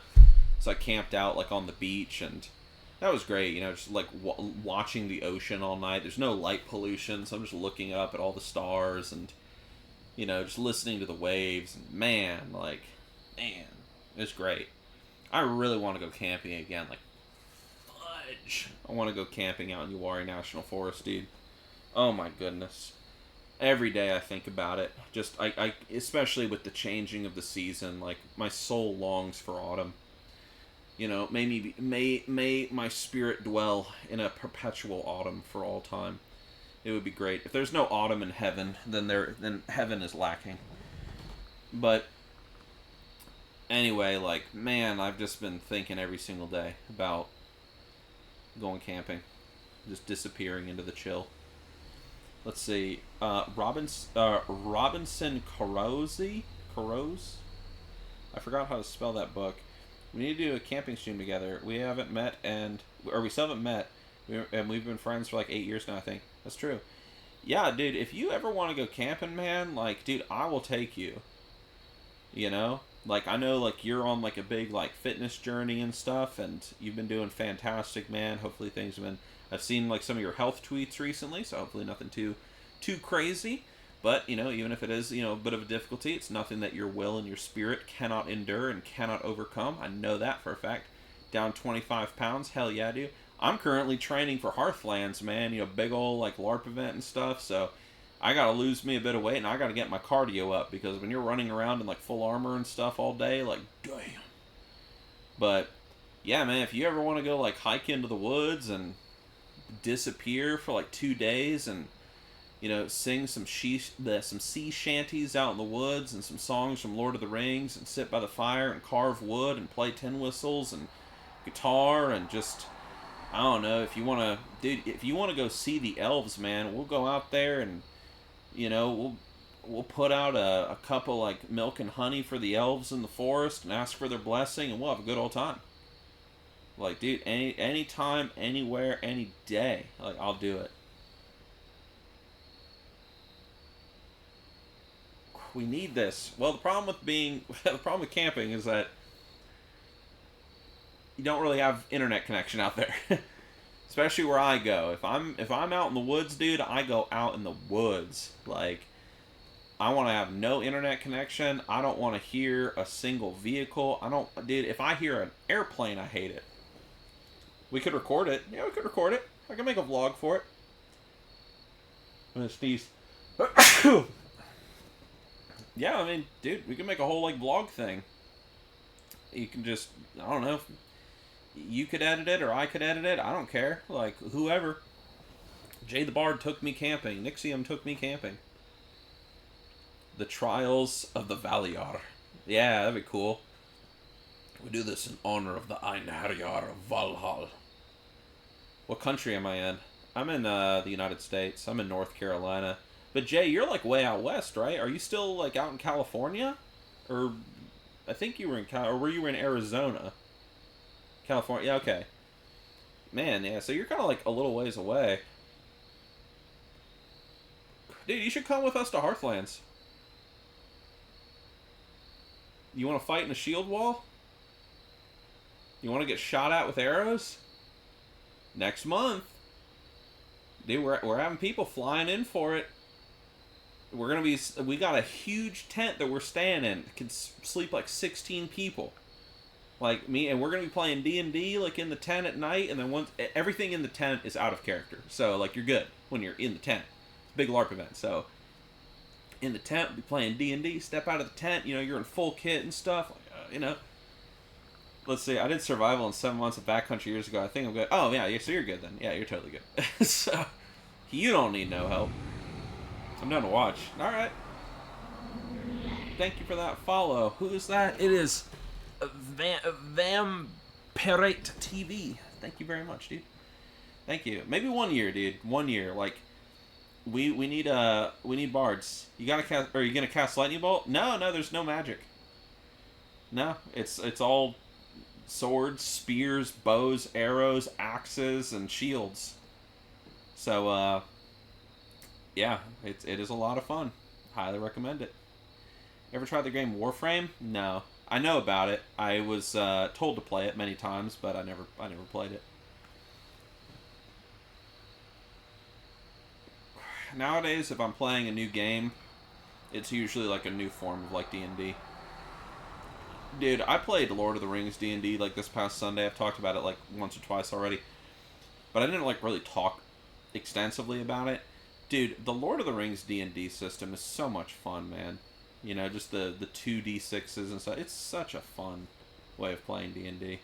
so I camped out, like, on the beach, and that was great, you know, just, like, watching the ocean all night. There's no light pollution, so I'm just looking up at all the stars, and, you know, just listening to the waves, and man, it's great. I really want to go camping again, like, fudge. I want to go camping out in Uwharrie National Forest, dude. Oh my goodness. Every day I think about it. Just, I especially with the changing of the season, like, my soul longs for autumn. You know, may my spirit dwell in a perpetual autumn for all time. It would be great. If there's no autumn in heaven, then heaven is lacking. But anyway, like, man, I've just been thinking every single day about going camping, just disappearing into the chill. Let's see, Robinson Carosi? I forgot how to spell that book. We need to do a camping stream together. We haven't met, we still haven't met, and we've been friends for like 8 years now, I think. That's true. Yeah, dude, if you ever want to go camping, man, like, dude, I will take you. You know? Like, I know, like, you're on, like, a big, like, fitness journey and stuff, and you've been doing fantastic, man. Hopefully things have been... I've seen, like, some of your health tweets recently, so hopefully nothing too crazy. But, you know, even if it is, you know, a bit of a difficulty, it's nothing that your will and your spirit cannot endure and cannot overcome. I know that for a fact. Down 25 pounds, hell yeah, dude. I'm currently training for Hearthlands, man. You know, big old, like, LARP event and stuff, so... I gotta lose me a bit of weight, and I gotta get my cardio up, because when you're running around in, like, full armor and stuff all day, like, damn. But, yeah, man, if you ever want to go, like, hike into the woods and disappear for, like, 2 days and, you know, sing some sea shanties out in the woods and some songs from Lord of the Rings and sit by the fire and carve wood and play tin whistles and guitar and just... I don't know, if you want to... Dude, if you want to go see the elves, man, we'll go out there and... You know, we'll put out a cup of, like, milk and honey for the elves in the forest and ask for their blessing, and we'll have a good old time. Like, dude, any time, anywhere, any day, like, I'll do it. We need this. Well, the problem with camping is that you don't really have internet connection out there. Especially where I go. If I'm out in the woods, dude, I go out in the woods. Like, I want to have no internet connection. I don't want to hear a single vehicle. Dude, if I hear an airplane, I hate it. We could record it. Yeah, we could record it. I can make a vlog for it. I'm gonna sneeze. Yeah, I mean, dude, we can make a whole, like, vlog thing. You can just, I don't know, you could edit it or I could edit it. I don't care. Like, whoever. Jay the Bard took me camping. Nixxiom took me camping. The Trials of the Valiar. Yeah, that'd be cool. We do this in honor of the Einherjar of Valhall. What country am I in? I'm in the United States. I'm in North Carolina. But Jay, you're like way out west, right? Are you still like out in California? Or I think you were in or were you in Arizona? California, yeah, okay. Man, yeah, so you're kind of like a little ways away. Dude, you should come with us to Hearthlands. You want to fight in a shield wall? You want to get shot at with arrows? Next month. Dude, we're having people flying in for it. We got a huge tent that we're staying in. It can sleep like 16 people. Like me, and we're gonna be playing D&D like in the tent at night, and then everything in the tent is out of character. So like you're good when you're in the tent. It's a big LARP event. So in the tent, we'll be playing D&D. Step out of the tent, you know, you're in full kit and stuff. Like, you know. Let's see. I did survival in 7 months of backcountry years ago. I think I'm good. Oh yeah, so you're good then. Yeah, you're totally good. So you don't need no help. I'm down to watch. All right. Thank you for that follow. Who is that? It is Vampirate TV. Thank you very much, dude. Thank you. Maybe 1 year, dude. 1 year. Like, we need bards. You gotta cast. Are you gonna cast lightning bolt? No, there's no magic. No, it's all swords, spears, bows, arrows, axes, and shields. So, yeah, it is a lot of fun. Highly recommend it. Ever tried the game Warframe? No. I know about it. I was told to play it many times, but I never played it. Nowadays, if I'm playing a new game, it's usually like a new form of like D&D. Dude, I played Lord of the Rings D&D like this past Sunday. I've talked about it like once or twice already. But I didn't like really talk extensively about it. Dude, the Lord of the Rings D&D system is so much fun, man. You know, just the 2d6s and stuff. It's such a fun way of playing D&D.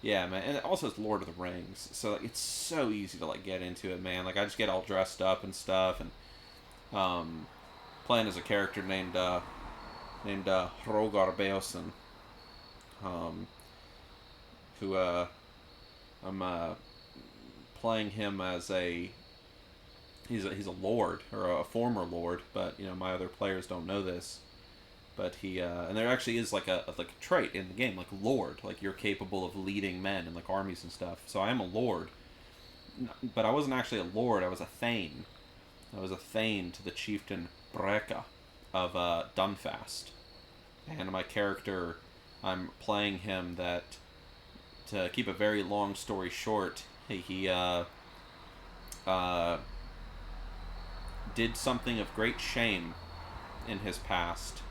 Yeah, man. And also it's Lord of the Rings. So like, it's so easy to like get into it, man. Like I just get all dressed up and stuff and playing as a character named Hrogar Beosin. Who I'm playing him as he's a lord, or a former lord, but you know my other players don't know this. But he and there actually is like a trait in the game, like lord, like you're capable of leading men and like armies and stuff. So I am a lord, but I wasn't actually a lord. I was a thane. I was a thane to the chieftain Breka of Dunfast. And my character, I'm playing him that, to keep a very long story short, he did something of great shame in his past,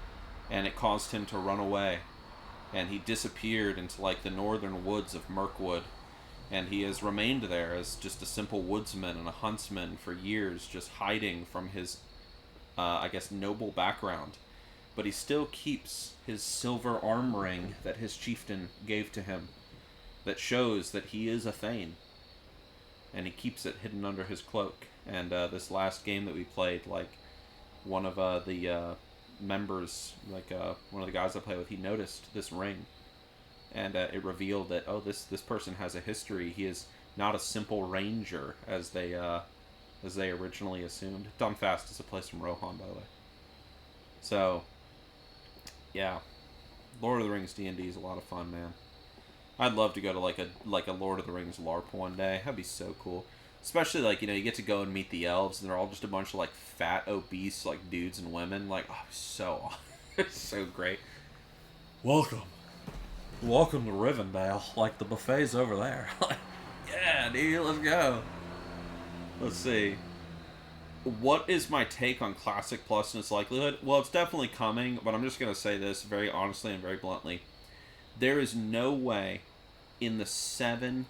and it caused him to run away. And he disappeared into like the northern woods of Mirkwood, and he has remained there as just a simple woodsman and a huntsman for years, just hiding from his, I guess, noble background. But he still keeps his silver arm ring that his chieftain gave to him, that shows that he is a Thane. And he keeps it hidden under his cloak. And this last game that we played, like, one of the members, like one of the guys I play with, he noticed this ring. And it revealed that, oh, this person has a history. He is not a simple ranger, as they originally assumed. Dunfast is a place from Rohan, by the way. So, yeah. Lord of the Rings D&D is a lot of fun, man. I'd love to go to like a Lord of the Rings LARP one day. That'd be so cool. Especially like, you know, you get to go and meet the elves, and they're all just a bunch of like fat, obese like dudes and women. Like, oh, so it's so great. Welcome to Rivendell. Like, the buffet's over there. Yeah, dude, let's go. Let's see. What is my take on Classic Plus and its likelihood? Well, it's definitely coming, but I'm just gonna say this very honestly and very bluntly. There is no way in the 7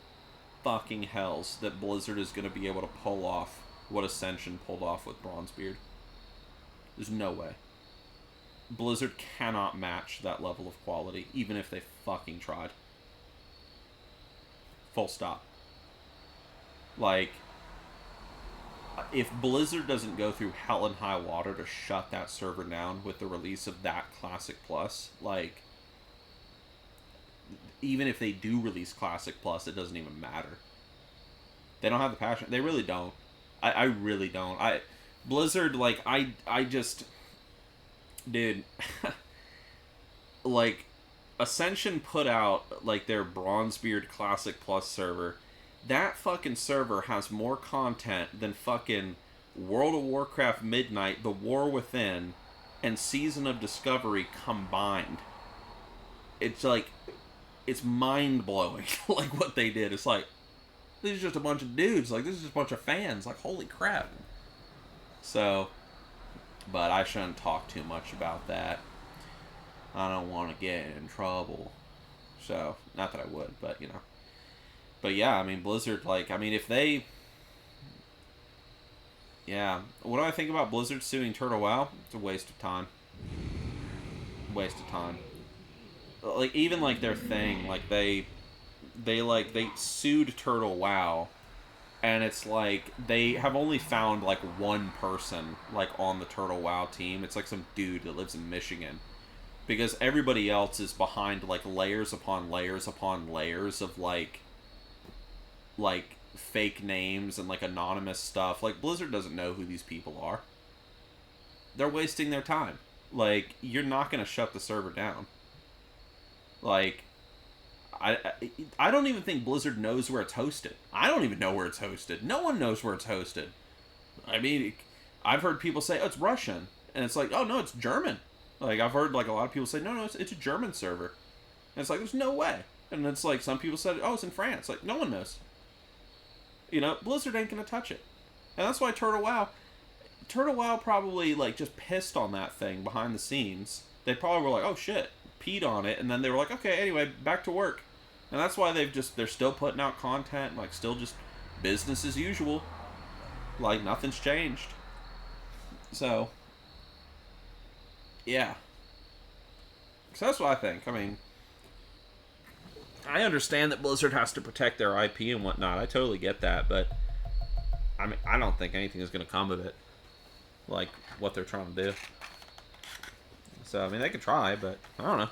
fucking hells that Blizzard is going to be able to pull off what Ascension pulled off with Bronzebeard. There's no way. Blizzard cannot match that level of quality, even if they fucking tried. Full stop. Like, if Blizzard doesn't go through hell and high water to shut that server down with the release of that Classic Plus, like, even if they do release Classic Plus, it doesn't even matter. They don't have the passion. They really don't. I really don't. Blizzard, like, I just... Dude. Like, Ascension put out, like, their Bronzebeard Classic Plus server. That fucking server has more content than fucking World of Warcraft Midnight, The War Within, and Season of Discovery combined. It's like... It's mind-blowing, like, what they did. It's like, these are just a bunch of dudes. Like, this is just a bunch of fans. Like, holy crap. So, but I shouldn't talk too much about that. I don't want to get in trouble. So, not that I would, but, you know. But, yeah, I mean, Blizzard, like, I mean, if they... Yeah. What do I think about Blizzard suing Turtle WoW? It's a waste of time. Waste of time. Like, even like their thing, like they sued Turtle WoW, and it's like they have only found like one person like on the Turtle WoW team. It's like some dude that lives in Michigan, because everybody else is behind like layers upon layers upon layers of like fake names and like anonymous stuff. Like, Blizzard doesn't know who these people are. They're wasting their time. Like, you're not gonna shut the server down. Like, I don't even think Blizzard knows where it's hosted. I don't even know where it's hosted. No one knows where it's hosted. I mean, I've heard people say, oh, it's Russian. And it's like, oh, no, it's German. Like, I've heard, like, a lot of people say, no, it's a German server. And it's like, there's no way. And it's like, some people said, oh, it's in France. Like, no one knows. You know, Blizzard ain't gonna touch it. And that's why Turtle WoW probably, like, just pissed on that thing behind the scenes. They probably were like, oh, shit. Peed on it, and then they were like, okay, anyway, back to work. And that's why they're still putting out content, like, still just business as usual. Like, nothing's changed. So, yeah. So that's what I think. I mean, I understand that Blizzard has to protect their IP and whatnot. I totally get that, but I mean, I don't think anything is going to come of it. Like, what they're trying to do. So, I mean, they could try, but I don't know.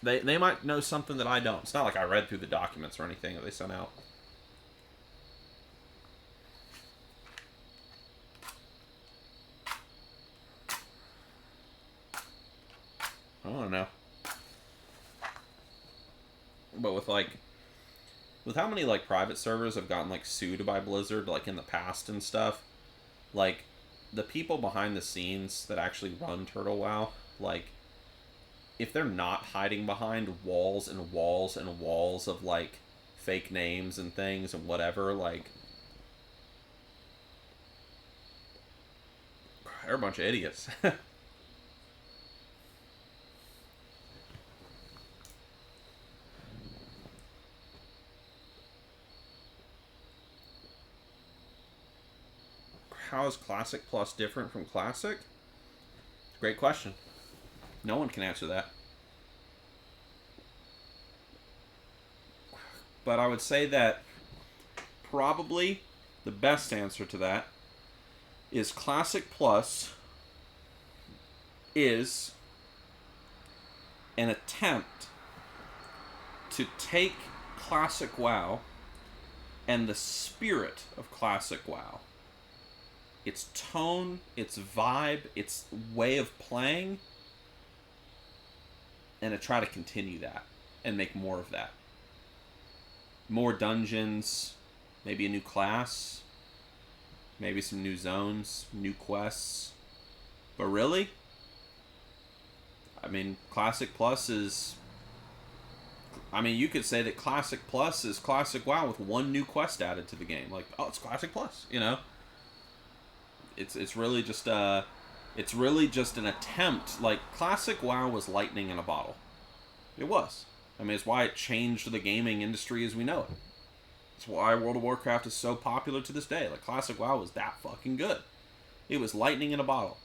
They might know something that I don't. It's not like I read through the documents or anything that they sent out. I don't know. But with how many, like, private servers have gotten, like, sued by Blizzard, like, in the past and stuff, like, the people behind the scenes that actually run Turtle WoW, like, if they're not hiding behind walls and walls and walls of, like, fake names and things and whatever, like, they're a bunch of idiots. How is Classic Plus different from Classic? Great question. No one can answer that. But I would say that probably the best answer to that is Classic Plus is an attempt to take Classic WoW and the spirit of Classic WoW, its tone, its vibe, its way of playing, and to try to continue that and make more of that. More dungeons, maybe a new class, maybe some new zones, new quests. But really, I mean, Classic Plus is... I mean, you could say that Classic Plus is Classic WoW with one new quest added to the game. Like, oh, it's Classic Plus, you know? It's really just an attempt. Like, Classic WoW was lightning in a bottle. It was. I mean, it's why it changed the gaming industry as we know it. It's why World of Warcraft is so popular to this day. Like, Classic WoW was that fucking good. It was lightning in a bottle.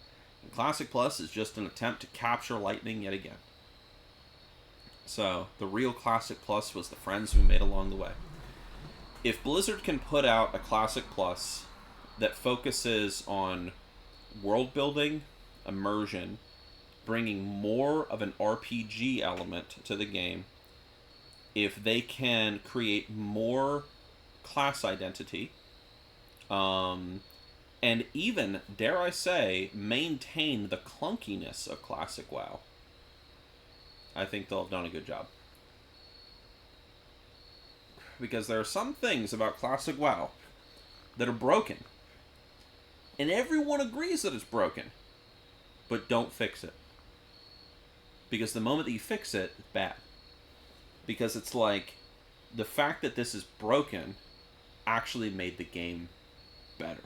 And Classic Plus is just an attempt to capture lightning yet again. So, the real Classic Plus was the friends we made along the way. If Blizzard can put out a Classic Plus that focuses on world building, immersion, bringing more of an RPG element to the game, if they can create more class identity, and even, dare I say, maintain the clunkiness of Classic WoW, I think they'll have done a good job. Because there are some things about Classic WoW that are broken. And everyone agrees that it's broken. But don't fix it. Because the moment that you fix it, it's bad. Because it's like, the fact that this is broken actually made the game better.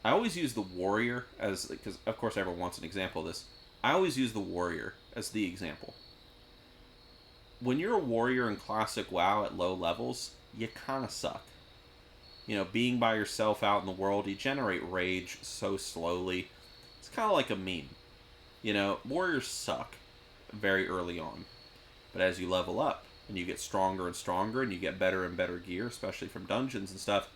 I always use the warrior as, because of course everyone wants an example of this. I always use the warrior as the example. When you're a warrior in Classic WoW at low levels, you kind of suck. You know, being by yourself out in the world, you generate rage so slowly. It's kind of like a meme. You know, warriors suck very early on. But as you level up, and you get stronger and stronger, and you get better and better gear, especially from dungeons and stuff,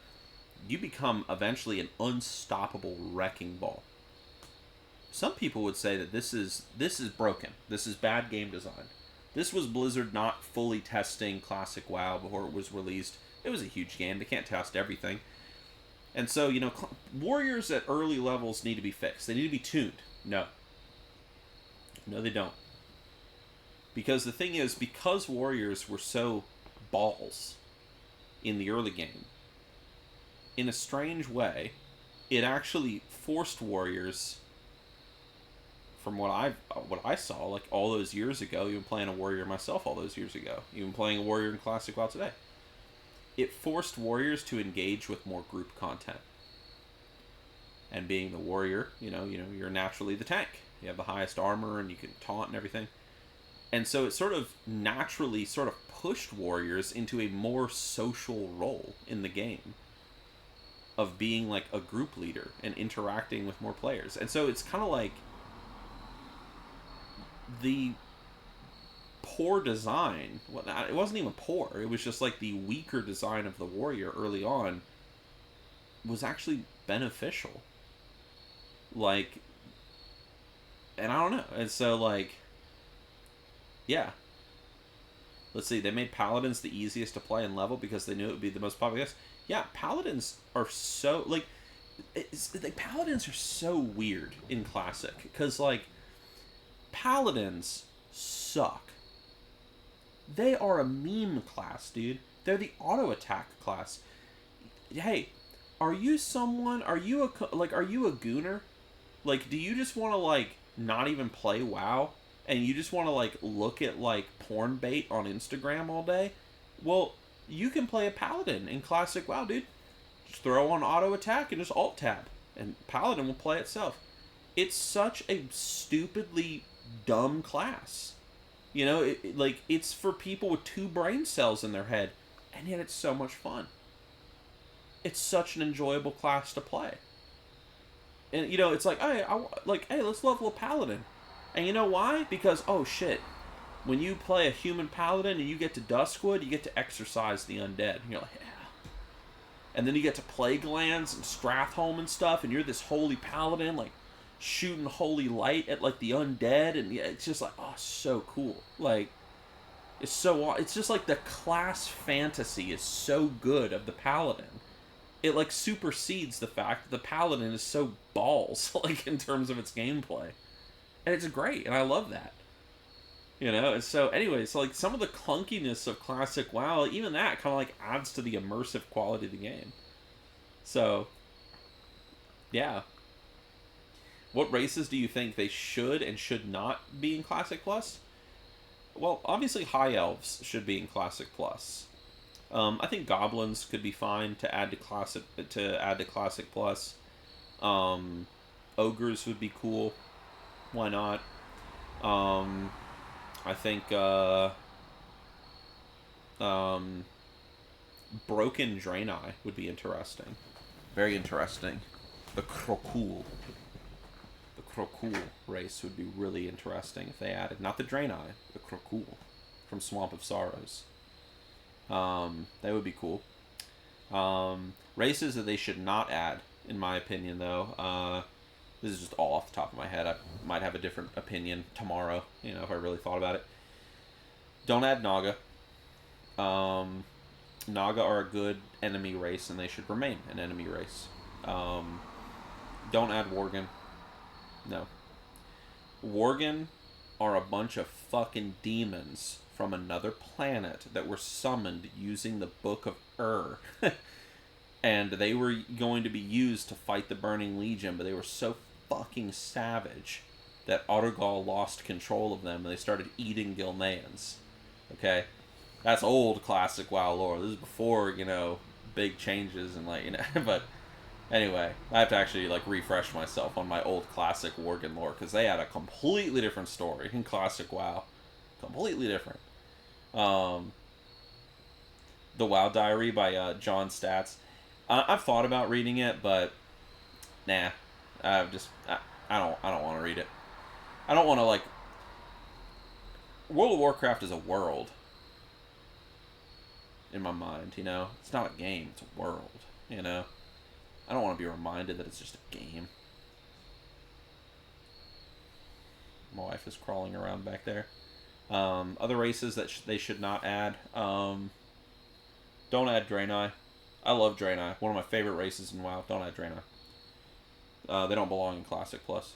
you become eventually an unstoppable wrecking ball. Some people would say that this is broken. This is bad game design. This was Blizzard not fully testing Classic WoW before it was released. It was a huge game. They can't test everything. And so, you know, warriors at early levels need to be fixed. They need to be tuned. No. No, they don't. Because the thing is, because warriors were so balls in the early game, in a strange way, it actually forced warriors, from what I saw, like all those years ago, even playing a warrior myself all those years ago, even playing a warrior in Classic WoW today, it forced warriors to engage with more group content. And being the warrior, you know, you're naturally the tank. You have the highest armor and you can taunt and everything. And so it sort of naturally sort of pushed warriors into a more social role in the game of being like a group leader and interacting with more players. And so it's kind of like the poor design, well, it wasn't even poor, it was just like the weaker design of the warrior early on was actually beneficial. Like, and I don't know, and so like, yeah, let's see, they made paladins the easiest to play and level because they knew it would be the most popular. Yeah, paladins are so, like, paladins are so weird in Classic, because like, paladins suck. They are a meme class, dude. They're the auto attack class. Hey, are you a gooner? Like, do you just want to, like, not even play WoW and you just want to like look at like porn bait on Instagram all day, well, you can play a paladin in classic WoW, dude. Just throw on auto attack and just alt tab, and paladin will play itself. It's such a stupidly dumb class. You know, like, it's for people with 2 brain cells in their head, and yet it's so much fun. It's such an enjoyable class to play. And, you know, it's like, hey, let's level a paladin. And you know why? Because, oh shit, when you play a human paladin and you get to Duskwood, you get to exorcise the undead. And you're like, yeah. And then you get to Plague Lands and Strathholm and stuff, and you're this holy paladin, like, shooting holy light at like the undead, and yeah, it's just like, oh, so cool. Like, it's just like the class fantasy is so good of the paladin. It like supersedes the fact that the paladin is so balls, like, in terms of its gameplay, and it's great, and I love that. You know, and so anyway, so like some of the clunkiness of classic WoW, even that kind of like adds to the immersive quality of the game. So, yeah. What races do you think they should and should not be in Classic Plus? Well, obviously High Elves should be in Classic Plus. I think Goblins could be fine to add to Classic Plus. Ogres would be cool. Why not? I think Broken Draenei would be interesting. Very interesting. The Krokul. The Krokul race would be really interesting if they added, not the Draenei, the Krokul from Swamp of Sorrows. That would be cool. Races that they should not add, in my opinion, though, this is just all off the top of my head. I might have a different opinion tomorrow, you know, if I really thought about it. Don't add Naga. Naga are a good enemy race, and they should remain an enemy race. Don't add Worgen. No. Worgen are a bunch of fucking demons from another planet that were summoned using the Book of Ur. And they were going to be used to fight the Burning Legion, but they were so fucking savage that Auturgal lost control of them, and they started eating Gilneans. Okay? That's old classic WoW lore. This is before, you know, big changes and, like, you know, but anyway, I have to actually, like, refresh myself on my old classic Worgen lore, because they had a completely different story in classic WoW. Completely different. The WoW Diary by John Statz. I've thought about reading it, but nah. I don't want to read it. I don't want to, like... World of Warcraft is a world. In my mind, you know? It's not a game, it's a world, you know? I don't want to be reminded that it's just a game. My wife is crawling around back there. Other races that they should not add. Don't add Draenei. I love Draenei. One of my favorite races in WoW. Don't add Draenei. They don't belong in Classic Plus.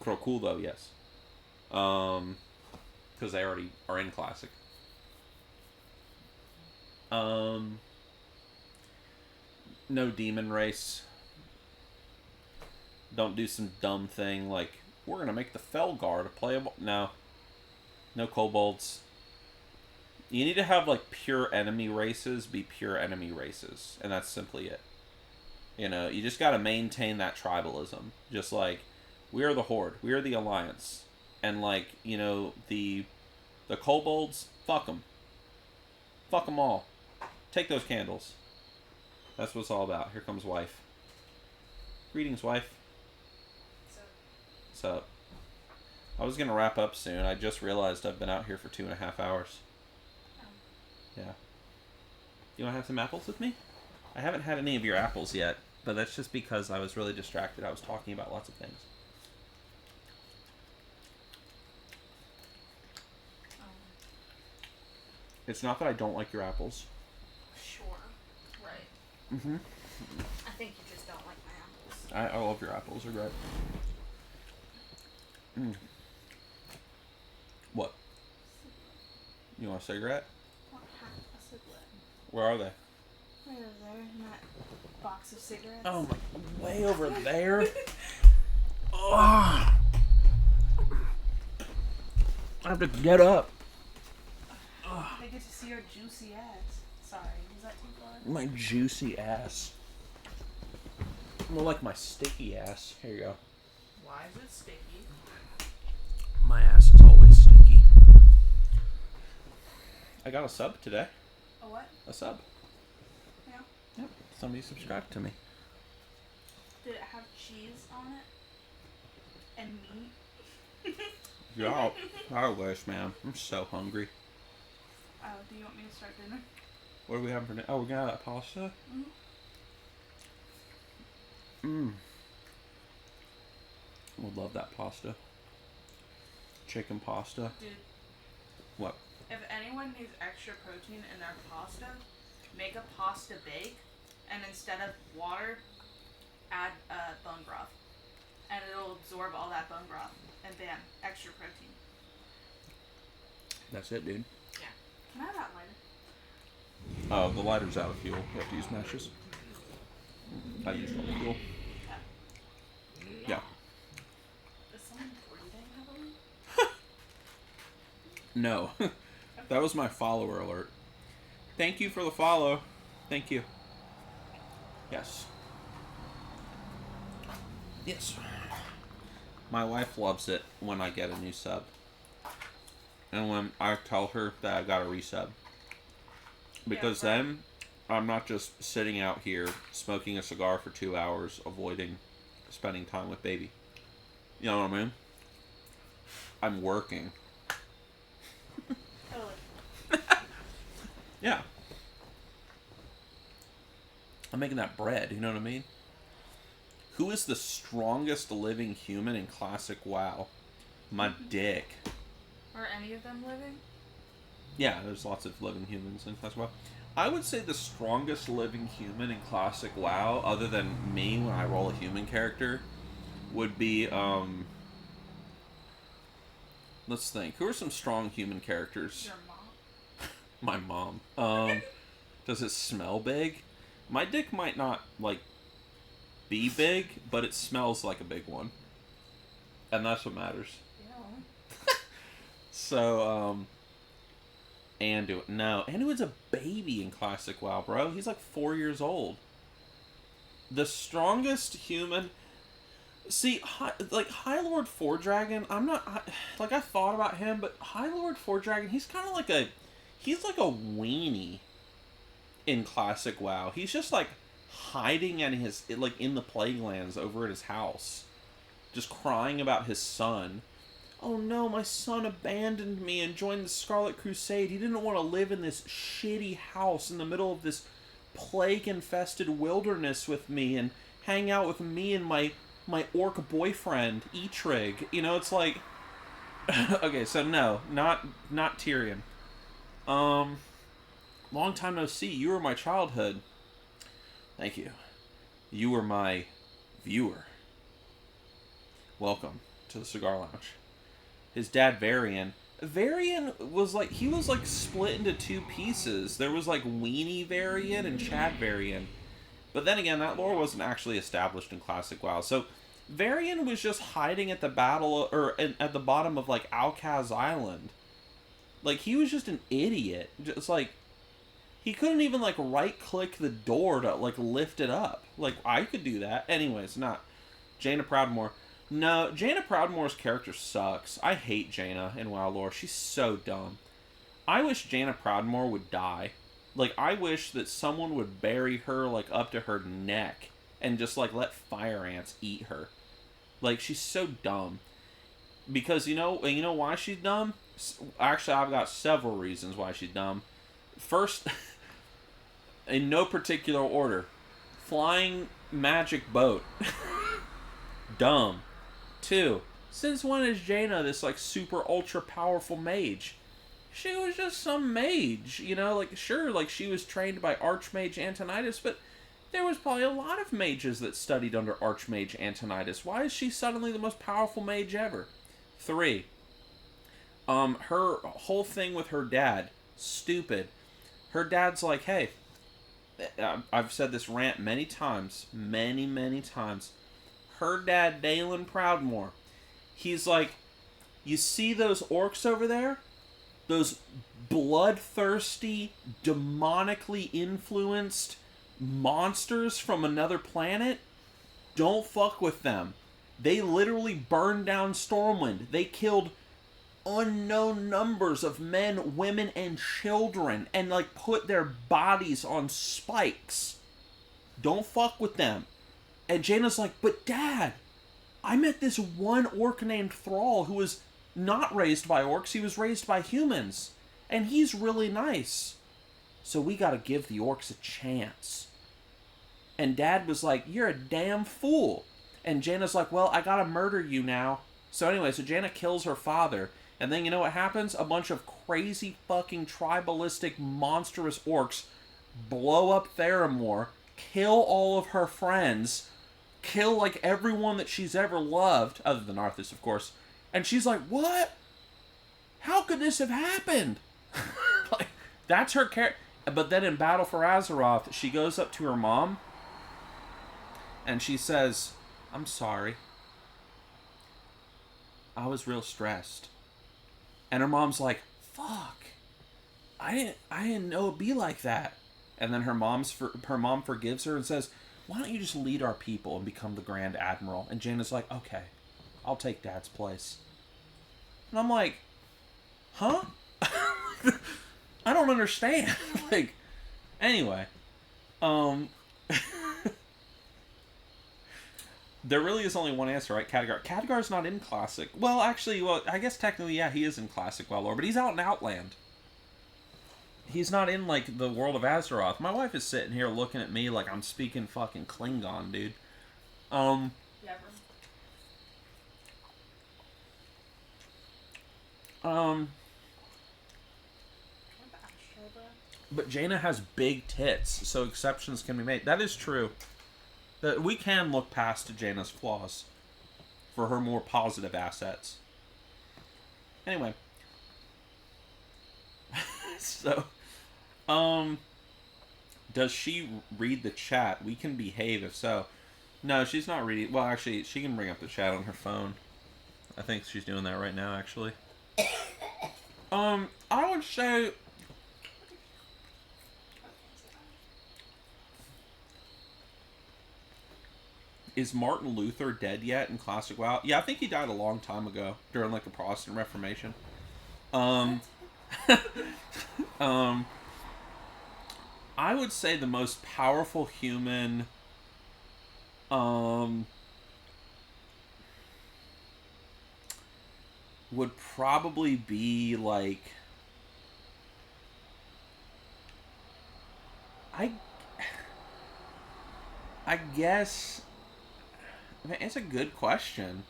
Krokul, though, yes. Because they already are in Classic. No demon race. Don't do some dumb thing like, we're going to make the Felguard a playable... No. No kobolds. You need to have, like, pure enemy races be pure enemy races. And that's simply it. You know, you just got to maintain that tribalism. Just like, we are the Horde. We are the Alliance. And, like, you know, the kobolds, fuck them. Fuck them all. Take those candles. That's what it's all about. Here comes wife. Greetings, wife. What's up? I was going to wrap up soon. I just realized I've been out here for 2.5 hours. Oh. Yeah. You want to have some apples with me? I haven't had any of your apples yet, but that's just because I was really distracted. I was talking about lots of things. It's not that I don't like your apples. Sure. Right. Mm-hmm. I think you just don't like my apples. I love your apples. They're great. Mm. What? You want a cigarette? I want half a cigarette. Where are they? Right over there in that box of cigarettes. Oh my, way over there? Oh. I have to get up. They get to see your juicy ass. Sorry, is that too far? My juicy ass. More like my sticky ass. Here you go. Why is it sticky? My ass is always sticky. I got a sub today. A what? A sub. Yeah. Yep. Somebody subscribed to me. Did it have cheese on it? And meat? Yeah. I wish, man. I'm so hungry. Oh, do you want me to start dinner? What are we having for dinner? Oh, we're gonna have that pasta? Would love that pasta. Chicken pasta. Dude, What? if anyone needs extra protein in their pasta, make a pasta bake, and instead of water, add bone broth. And it'll absorb all that bone broth. And bam, extra protein. That's it, dude. Yeah. Can I have that lighter? Oh, the lighter's out of fuel. You have to use matches. I used all the fuel. Yeah. Is someone breathing heavily? No. That was my follower alert. Thank you for the follow. Thank you. Yes. Yes. My wife loves it when I get a new sub. And when I tell her that I got a resub. Because then I'm not just sitting out here smoking a cigar for 2 hours, avoiding spending time with baby. You know what I mean? I'm working. Yeah. I'm making that bread, you know what I mean? Who is the strongest living human in classic WoW? My dick. Are any of them living? Yeah, there's lots of living humans in classic WoW. I would say the strongest living human in classic WoW, other than me when I roll a human character, would be, let's think. Who are some strong human characters? Your mom. My mom. Does it smell big? My dick might not, like, be big, but it smells like a big one. And that's what matters. Yeah. So, Anduin. No, Anduin's a baby in classic WoW, bro. He's like 4 years old. The strongest human... See, High Lord Four Dragon, I'm not... Like, I thought about him, but High Lord Four Dragon, he's kind of like a... He's like a weenie in classic WoW. He's just, like, hiding in his... Like, in the Plaguelands over at his house. Just crying about his son. Oh no, my son abandoned me and joined the Scarlet Crusade. He didn't want to live in this shitty house in the middle of this plague-infested wilderness with me and hang out with me and my orc boyfriend, Etrig. You know, it's like... Okay, so no, not Tyrion. Long time no see. You were my childhood. Thank you. You were my viewer. Welcome to the Cigar Lounge. His dad, Varian was like, he was like split into two pieces. There was like Weenie Varian and Chad Varian. But then again, that lore wasn't actually established in classic WoW. So Varian was just hiding at the at the bottom of like Alcaz Island. Like, he was just an idiot. Just like, he couldn't even like right click the door to like lift it up. Like, I could do that. Anyways, not Jaina Proudmoore. No, Jaina Proudmoore's character sucks. I hate Jaina in WoW lore. She's so dumb. I wish Jaina Proudmoore would die. Like, I wish that someone would bury her, like, up to her neck and just, like, let fire ants eat her. Like, she's so dumb. Because, you know why she's dumb? Actually, I've got several reasons why she's dumb. First, in no particular order, flying magic boat. Dumb. 2, since when is Jaina this, like, super ultra powerful mage? She was just some mage, you know, like, sure, like, she was trained by Archmage Antonidas, but there was probably a lot of mages that studied under Archmage Antonidas. Why is she suddenly the most powerful mage ever? 3, her whole thing with her dad, stupid. Her dad's like, hey, I've said this rant many times, many times. Her dad, Dalen Proudmoore, he's like, You see those orcs over there? Those bloodthirsty, demonically influenced monsters from another planet? Don't fuck with them. They literally burned down Stormwind. They killed unknown numbers of men, women, and children, and like put their bodies on spikes. Don't fuck with them. And Jaina's like, but Dad, I met this one orc named Thrall who was not raised by orcs, he was raised by humans. And he's really nice. So we gotta give the orcs a chance. And Dad was like, you're a damn fool. And Jaina's like, well, I gotta murder you now. So anyway, so Jaina kills her father. And then you know what happens? A bunch of crazy fucking tribalistic monstrous orcs blow up Theramore, kill all of her friends, kill like everyone that she's ever loved, other than Arthas, of course. And she's like, what? How could this have happened? Like, that's her character. But then in Battle for Azeroth, she goes up to her mom, and she says, I'm sorry. I was real stressed. And her mom's like, fuck. I didn't know it'd be like that. And then her mom forgives her and says, why don't you just lead our people and become the Grand Admiral? And Jaina's like, okay, I'll take Dad's place. And I'm like, huh? I don't understand. Like, anyway. There really is only one answer, right? Khadgar. Khadgar's not in Classic. Well, actually, I guess technically, yeah, he is in Classic WoW lore, but he's out in Outland. He's not in, like, the world of Azeroth. My wife is sitting here looking at me like I'm speaking fucking Klingon, dude. Yeah, But Jaina has big tits, so exceptions can be made. That is true. That we can look past Jaina's flaws for her more positive assets. Anyway. So, does she read the chat? We can behave if so. No, she's not reading. Well, actually, she can bring up the chat on her phone. I think she's doing that right now, actually. I would say... Is Martin Luther dead yet in Classic WoW? Yeah, I think he died a long time ago during like the Protestant Reformation. I would say the most powerful human would probably be like I guess. I mean, it's a good question.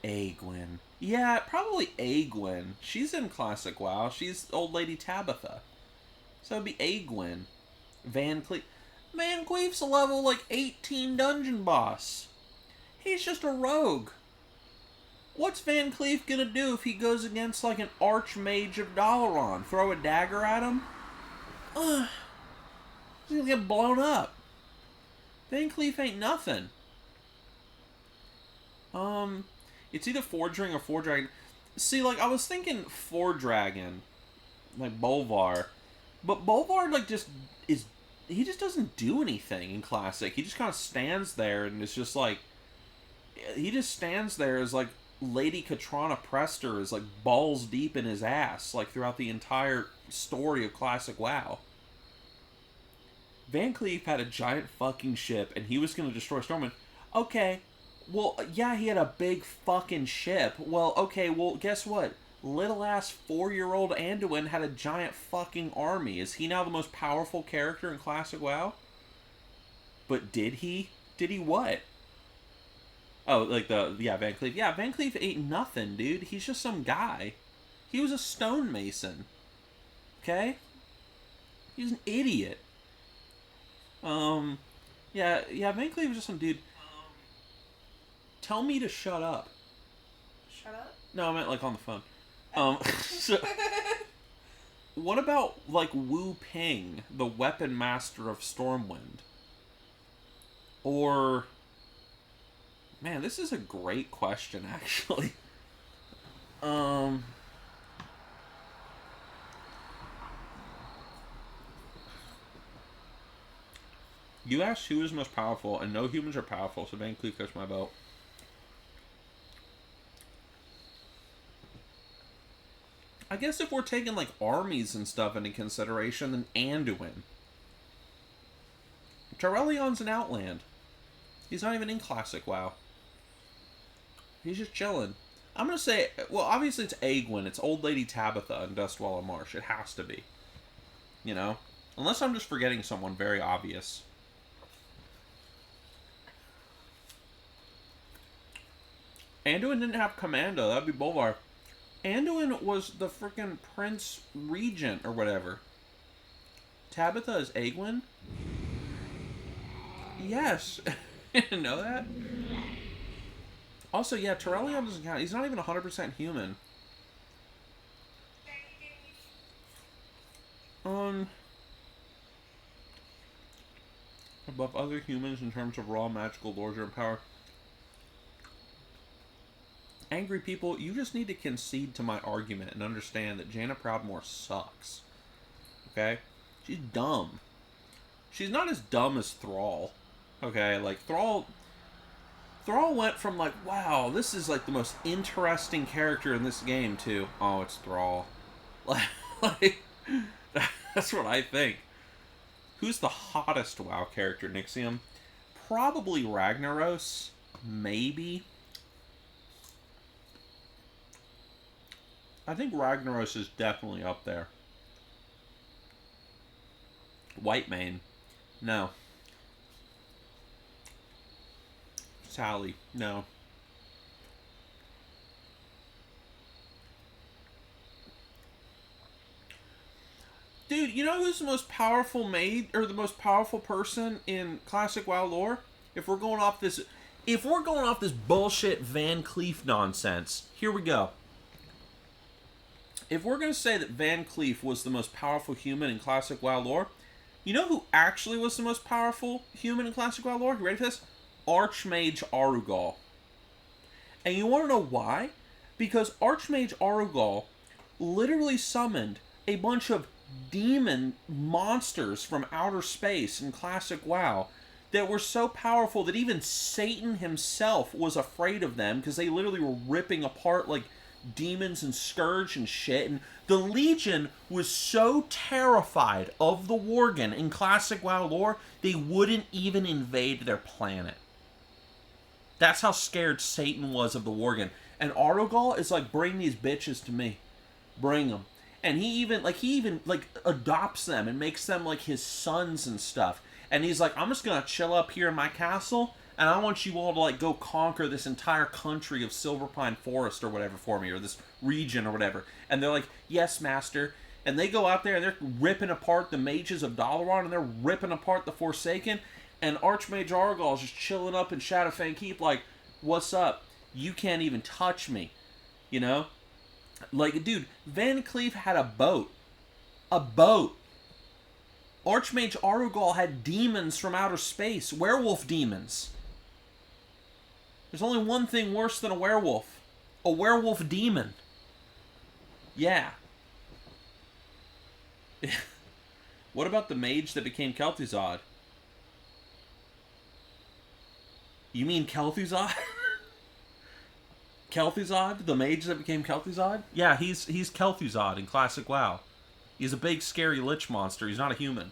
Aegwynn. Yeah, probably Aegwynn. She's in Classic WoW. She's Old Lady Tabitha. So it'd be Aegwynn. Van Cleef. Van Cleef's a level, like, 18 dungeon boss. He's just a rogue. What's Van Cleef gonna do if he goes against, like, an Archmage of Dalaran? Throw a dagger at him? He's gonna get blown up. Van Cleef ain't nothing. It's either Forgeling or Fordragon. See, like, I was thinking Fordragon, like Bolvar, but Bolvar, like, he just doesn't do anything in Classic. He just kind of stands there, and it's just, like, he just stands there as, like, Lady Katrana Prester is, like, balls deep in his ass, like, throughout the entire story of Classic WoW. Van Cleef had a giant fucking ship, and he was going to destroy Stormwind. Okay, well, yeah, he had a big fucking ship. Well, okay, well, guess what? Little-ass 4-year-old Anduin had a giant fucking army. Is he now the most powerful character in Classic WoW? But did he? Did he what? Oh, like Van Cleef. Yeah, Van Cleef ain't nothing, dude. He's just some guy. He was a stonemason. Okay? He was an idiot. Yeah, Van Cleef was just some dude. Tell me to shut up. Shut up? No, I meant like on the phone. So, what about like Wu Ping, the weapon master of Stormwind? Or, man, this is a great question, actually. You asked who is most powerful, and no humans are powerful, so Van Cleef gets my vote. I guess if we're taking, like, armies and stuff into consideration, then Anduin. Terrellion's an Outland. He's not even in Classic WoW. He's just chilling. I'm gonna say, well, obviously it's Aegwynn. It's Old Lady Tabitha in Dustwallow Marsh. It has to be. You know? Unless I'm just forgetting someone very obvious. Anduin didn't have Commando. That'd be Bolvar. Anduin was the freaking Prince Regent or whatever. Tabitha is Aegwynn? Yes. You didn't know that? Also, yeah, Terrellion doesn't count. He's not even 100% human. Above other humans in terms of raw magical lore and power. Angry people, you just need to concede to my argument and understand that Jaina Proudmoore sucks. Okay? She's dumb. She's not as dumb as Thrall. Okay? Like, Thrall went from, like, wow, this is, like, the most interesting character in this game, to, oh, it's Thrall. Like, that's what I think. Who's the hottest WoW character, Nixxiom? Probably Ragnaros. Maybe. I think Ragnaros is definitely up there. Whitemane. No. Sally. No. Dude, you know who's the most powerful maid, or the most powerful person in Classic WoW lore? If we're going off this bullshit Van Cleef nonsense, here we go. If we're going to say that Van Cleef was the most powerful human in Classic WoW lore, you know who actually was the most powerful human in Classic WoW lore? You ready for this? Archmage Arugal. And you want to know why? Because Archmage Arugal literally summoned a bunch of demon monsters from outer space in Classic WoW that were so powerful that even Satan himself was afraid of them, because they literally were ripping apart, like, demons and Scourge and shit. And the Legion was so terrified of the Worgen in Classic WoW lore, they wouldn't even invade their planet. That's how scared Satan was of the Worgen. And Arugal is like, bring these bitches to me. Bring them. And he even adopts them and makes them like his sons and stuff. And he's like, I'm just gonna chill up here in my castle, and I want you all to, like, go conquer this entire country of Silverpine Forest or whatever for me, or this region or whatever. And they're like, yes, master. And they go out there and they're ripping apart the mages of Dalaran, and they're ripping apart the Forsaken. And Archmage Argal is just chilling up in Shadowfang Keep like, what's up? You can't even touch me. You know? Like, dude, Van Cleef had a boat. A boat. Archmage Arugal had demons from outer space. Werewolf demons. There's only one thing worse than a werewolf. A werewolf demon. Yeah. What about the mage that became Kel'Thuzad? You mean Kel'Thuzad? Kel'Thuzad? The mage that became Kel'Thuzad? Yeah, he's Kel'Thuzad in Classic WoW. He's a big, scary lich monster. He's not a human.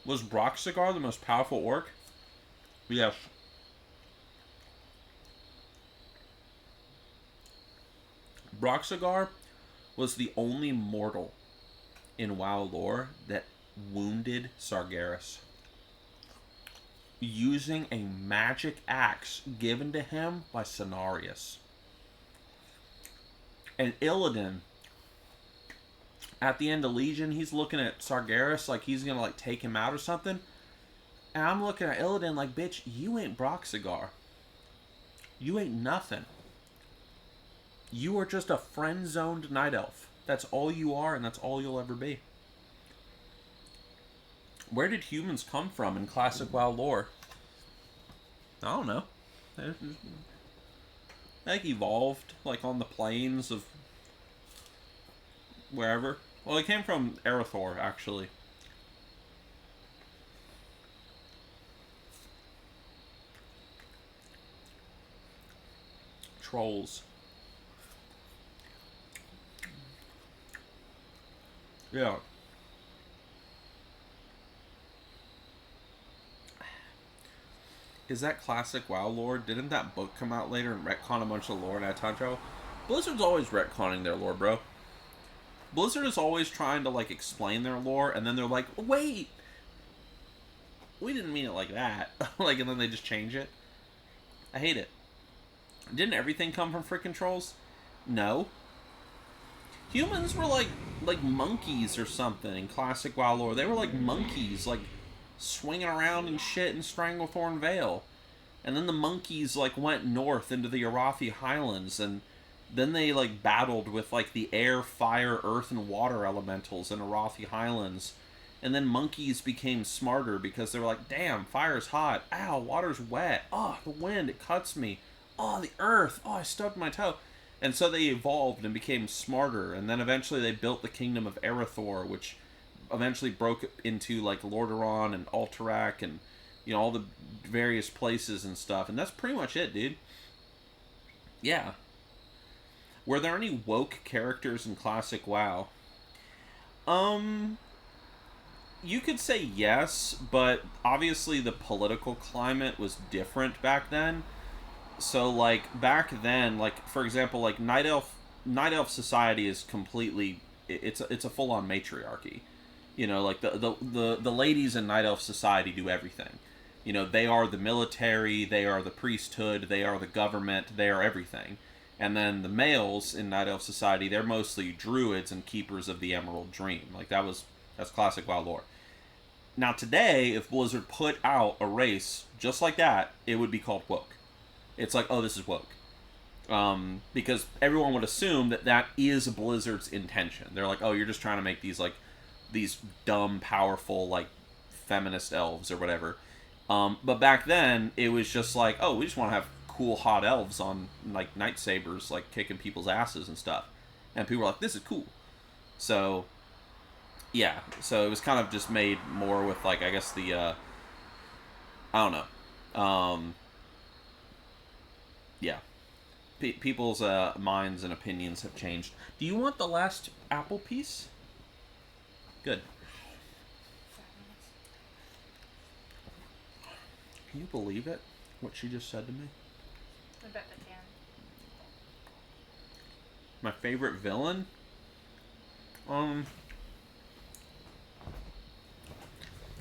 Was Cigar the most powerful orc? Yes. Cigar was the only mortal in WoW lore that wounded Sargeras using a magic axe given to him by Cenarius. And Illidan, at the end of Legion, he's looking at Sargeras like he's gonna, like, take him out or something. And I'm looking at Illidan like, bitch, you ain't Cigar. You ain't nothing. You are just a friend-zoned night elf. That's all you are, and that's all you'll ever be. Where did humans come from in Classic WoW lore? I don't know. like evolved like on the plains of wherever. Well, it came from Erethdor, actually. Trolls. Yeah. Is that classic WoW lore? Didn't that book come out later and retcon a bunch of lore and add time travel? Blizzard's always retconning their lore, bro. Blizzard is always trying to, like, explain their lore, and then they're like, wait! We didn't mean it like that. Like, and then they just change it. I hate it. Didn't everything come from freaking trolls? No. Humans were like monkeys or something in classic WoW lore. They were like monkeys, like, swinging around and shit in Stranglethorn Vale. And then the monkeys, like, went north into the Arathi Highlands, and then they, like, battled with, like, the air, fire, earth, and water elementals in Arathi Highlands. And then monkeys became smarter because they were like, damn, fire's hot. Ow, water's wet. Oh, the wind, it cuts me. Oh, the earth. Oh, I stubbed my toe. And so they evolved and became smarter. And then eventually they built the kingdom of Erethdor, which eventually broke into, like, Lordaeron and Alterac and, you know, all the various places and stuff. And that's pretty much it, dude. Yeah. Were there any woke characters in classic WoW? You could say yes, but obviously the political climate was different back then. So, like, back then, like, for example, like, Night Elf society is completely, it's a full-on matriarchy. You know, like, the ladies in Night Elf society do everything. You know, they are the military, they are the priesthood, they are the government, they are everything. And then the males in Night Elf society, they're mostly druids and keepers of the Emerald Dream. Like, that's classic WoW lore. Now, today, if Blizzard put out a race just like that, it would be called woke. It's like, oh, this is woke. Because everyone would assume that is Blizzard's intention. They're like, oh, you're just trying to make these, like, these dumb, powerful, like, feminist elves or whatever. But back then, it was just like, oh, we just want to have cool, hot elves on, like, lightsabers, like, kicking people's asses and stuff. And people were like, this is cool. So, yeah. So it was kind of just made more with, like, I guess the, I don't know. Yeah. People's minds and opinions have changed. Do you want the last apple piece? Good. Can you believe it? What she just said to me? I bet they can. My favorite villain? I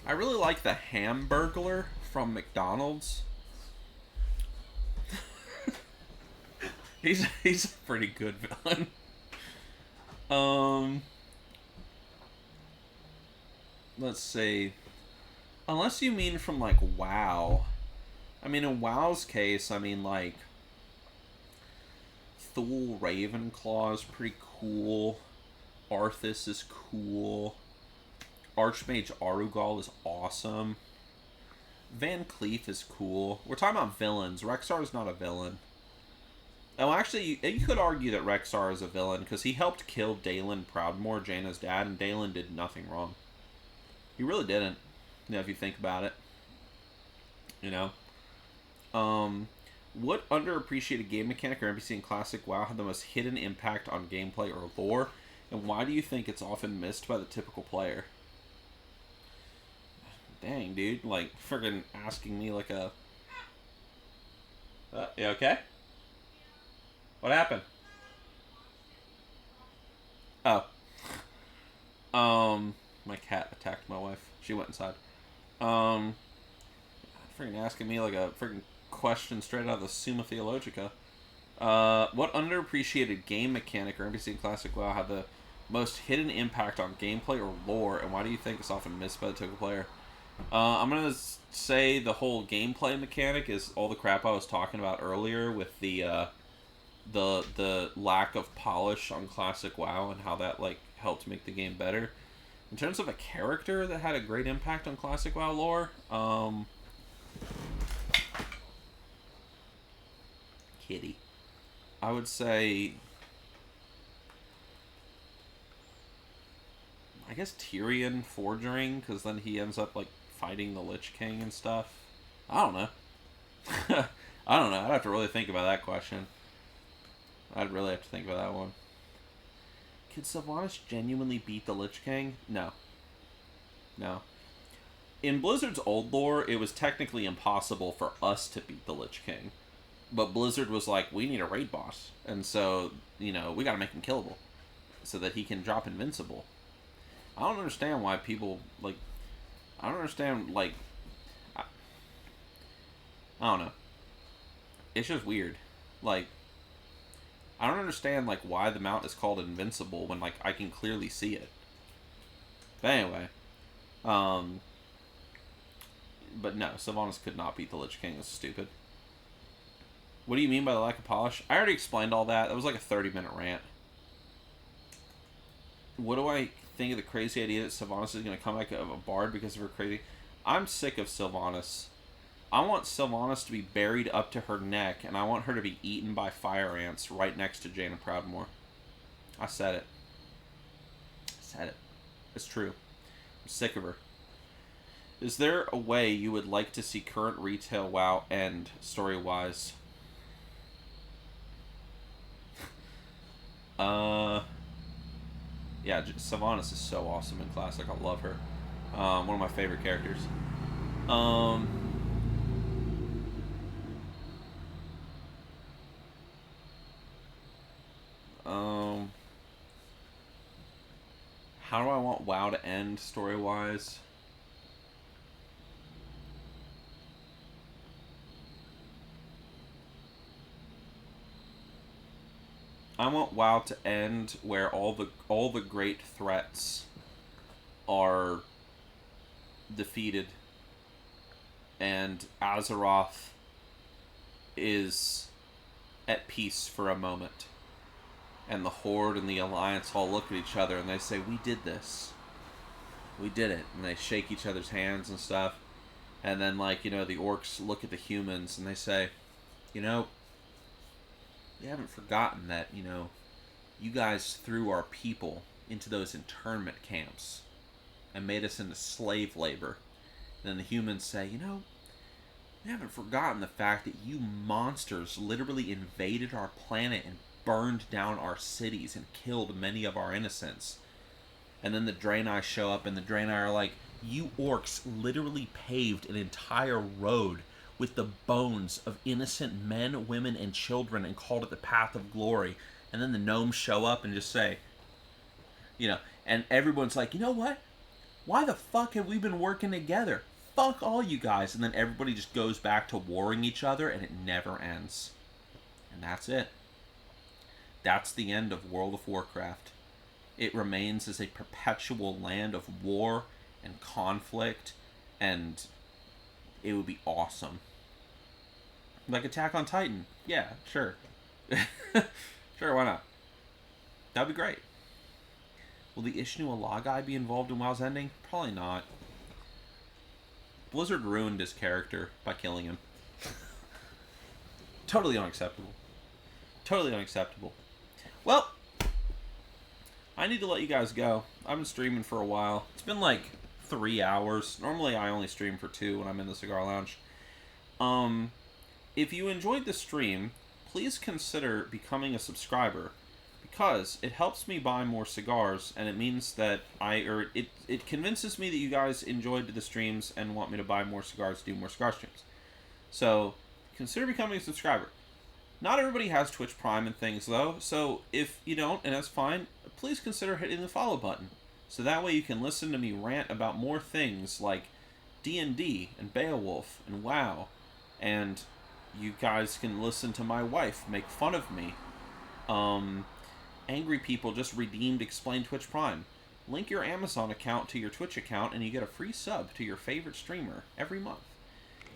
really like the Hamburglar from McDonald's. He's a pretty good villain. Let's see. Unless you mean from, like, WoW. I mean, in WoW's case, I mean, like, Thule Ravenclaw is pretty cool. Arthas is cool. Archmage Arugal is awesome. Van Cleef is cool. We're talking about villains. Rexxar is not a villain. Oh, actually, you could argue that Rexxar is a villain, because he helped kill Dalen Proudmoore, Jaina's dad, and Dalen did nothing wrong. He really didn't, you know, if you think about it. You know? What underappreciated game mechanic or NPC in classic WoW had the most hidden impact on gameplay or lore, and why do you think it's often missed by the typical player? Dang, dude, like, friggin' asking me like a... you okay? What happened? Oh. My cat attacked my wife. She went inside. Freaking asking me like a freaking question straight out of the Summa Theologica. What underappreciated game mechanic or NPC in classic WoW had the most hidden impact on gameplay or lore, and why do you think it's often missed by the typical player? I'm gonna say the whole gameplay mechanic is all the crap I was talking about earlier with the lack of polish on classic WoW and how that, like, helped make the game better. In terms of a character that had a great impact on classic WoW lore, Kitty. I would say, I guess Tyrion Forgering, because then he ends up, like, fighting the Lich King and stuff. I don't know. I don't know. I'd have to really think about that question. I'd really have to think about that one. Could Sylvanas genuinely beat the Lich King? No. No. In Blizzard's old lore, it was technically impossible for us to beat the Lich King. But Blizzard was like, we need a raid boss. And so, you know, we gotta make him killable. So that he can drop invincible. I don't understand why people, like... I don't understand, like... I don't know. It's just weird. Like... I don't understand, like, why the mount is called invincible when, like, I can clearly see it. But anyway. But no, Sylvanas could not beat the Lich King. It's stupid. What do you mean by the lack of polish? I already explained all that. That was like a 30-minute rant. What do I think of the crazy idea that Sylvanas is going to come back of a bard because of her crazy... I'm sick of Sylvanas. I want Sylvanas to be buried up to her neck, and I want her to be eaten by fire ants right next to Jaina Proudmoore. I said it. I said it. It's true. I'm sick of her. Is there a way you would like to see current retail WoW end, story-wise? Yeah, Sylvanas is so awesome in Classic. I love her. One of my favorite characters. How do I want WoW to end, story-wise? I want WoW to end where all the great threats are defeated, and Azeroth is at peace for a moment, and the Horde and the Alliance all look at each other and they say, "We did this. We did it," and they shake each other's hands and stuff, and then, like, you know, the orcs look at the humans and they say, "You know, we haven't forgotten that, you know, you guys threw our people into those internment camps and made us into slave labor." And then the humans say, "You know, we haven't forgotten the fact that you monsters literally invaded our planet and burned down our cities and killed many of our innocents." And then the Draenei show up, and the Draenei are like, "You orcs literally paved an entire road with the bones of innocent men, women, and children and called it the Path of Glory." And then the gnomes show up and just say, you know, and everyone's like, "You know what? Why the fuck have we been working together? Fuck all you guys." And then everybody just goes back to warring each other, and it never ends. And that's it. That's the end of World of Warcraft. It remains as a perpetual land of war and conflict, and it would be awesome. Like Attack on Titan. Yeah, sure. Sure, why not? That'd be great. Will the Ishnu Alagai be involved in WoW's ending? Probably not. Blizzard ruined his character by killing him. Totally unacceptable. Totally unacceptable. Well, I need to let you guys go. I've been streaming for a while. It's been like 3 hours. Normally I only stream for 2 when I'm in the Cigar Lounge. If you enjoyed the stream, please consider becoming a subscriber, because it helps me buy more cigars, and it means that it convinces me that you guys enjoyed the streams and want me to buy more cigars, do more cigar streams. So consider becoming a subscriber. Not everybody has Twitch Prime and things, though, so if you don't, and that's fine, please consider hitting the follow button, so that way you can listen to me rant about more things like D&D and Beowulf and WoW, and you guys can listen to my wife make fun of me. Angry People just redeemed Explain Twitch Prime. Link your Amazon account to your Twitch account and you get a free sub to your favorite streamer every month.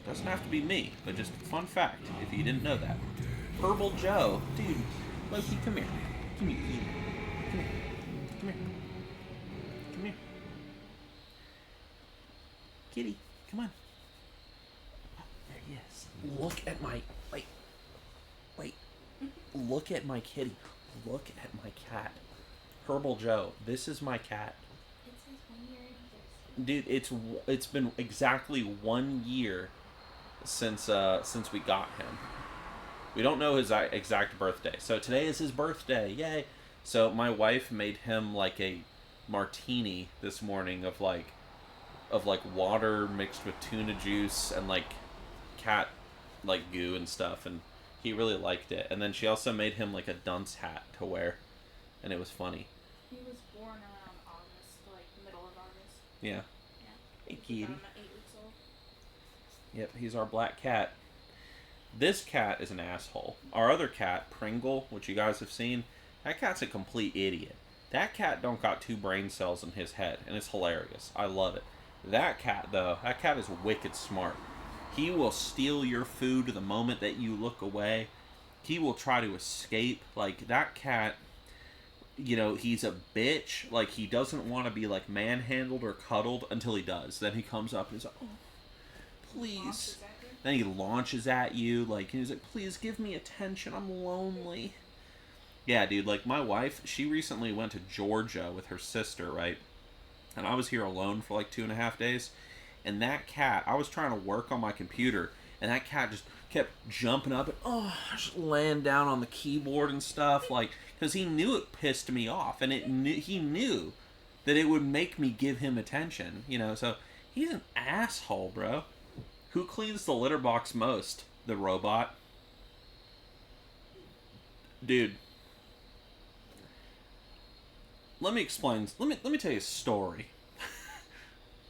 Doesn't have to be me, but just a fun fact if you didn't know that. Herbal Joe. Dude, Loki, come here. Come here. Come here. Come here. Come here. Kitty, come on. Oh, there he is. Look at my... Wait. look at my kitty. Look at my cat. Herbal Joe. This is my cat. It says 1 year and Dude, it's been exactly 1 year since we got him. We don't know his exact birthday. So today is his birthday. Yay. So my wife made him like a martini this morning of like water mixed with tuna juice and like cat like goo and stuff, and he really liked it. And then she also made him like a dunce hat to wear, and it was funny. He was born around August, like middle of August. Yeah. Yeah. Hey, We got kitty. him at 8 weeks old. Yep, he's our black cat. This cat is an asshole. Our other cat, Pringle, which you guys have seen, that cat's a complete idiot. That cat don't got 2 brain cells in his head, and it's hilarious. I love it. That cat, though, that cat is wicked smart. He will steal your food the moment that you look away. He will try to escape. Like, that cat, you know, he's a bitch. Like, he doesn't want to be, like, manhandled or cuddled until he does. Then he comes up and he's like, oh, please. Then he launches at you, like, he's like, please give me attention, I'm lonely. Yeah, dude, like, my wife, she recently went to Georgia with her sister, right? And I was here alone for, like, 2.5 days. And that cat, I was trying to work on my computer, and that cat just kept jumping up and, just laying down on the keyboard and stuff, like, because he knew it pissed me off, and he knew that it would make me give him attention, you know, so he's an asshole, bro. Who cleans the litter box most? The robot? Dude. Let me explain. Let me tell you a story.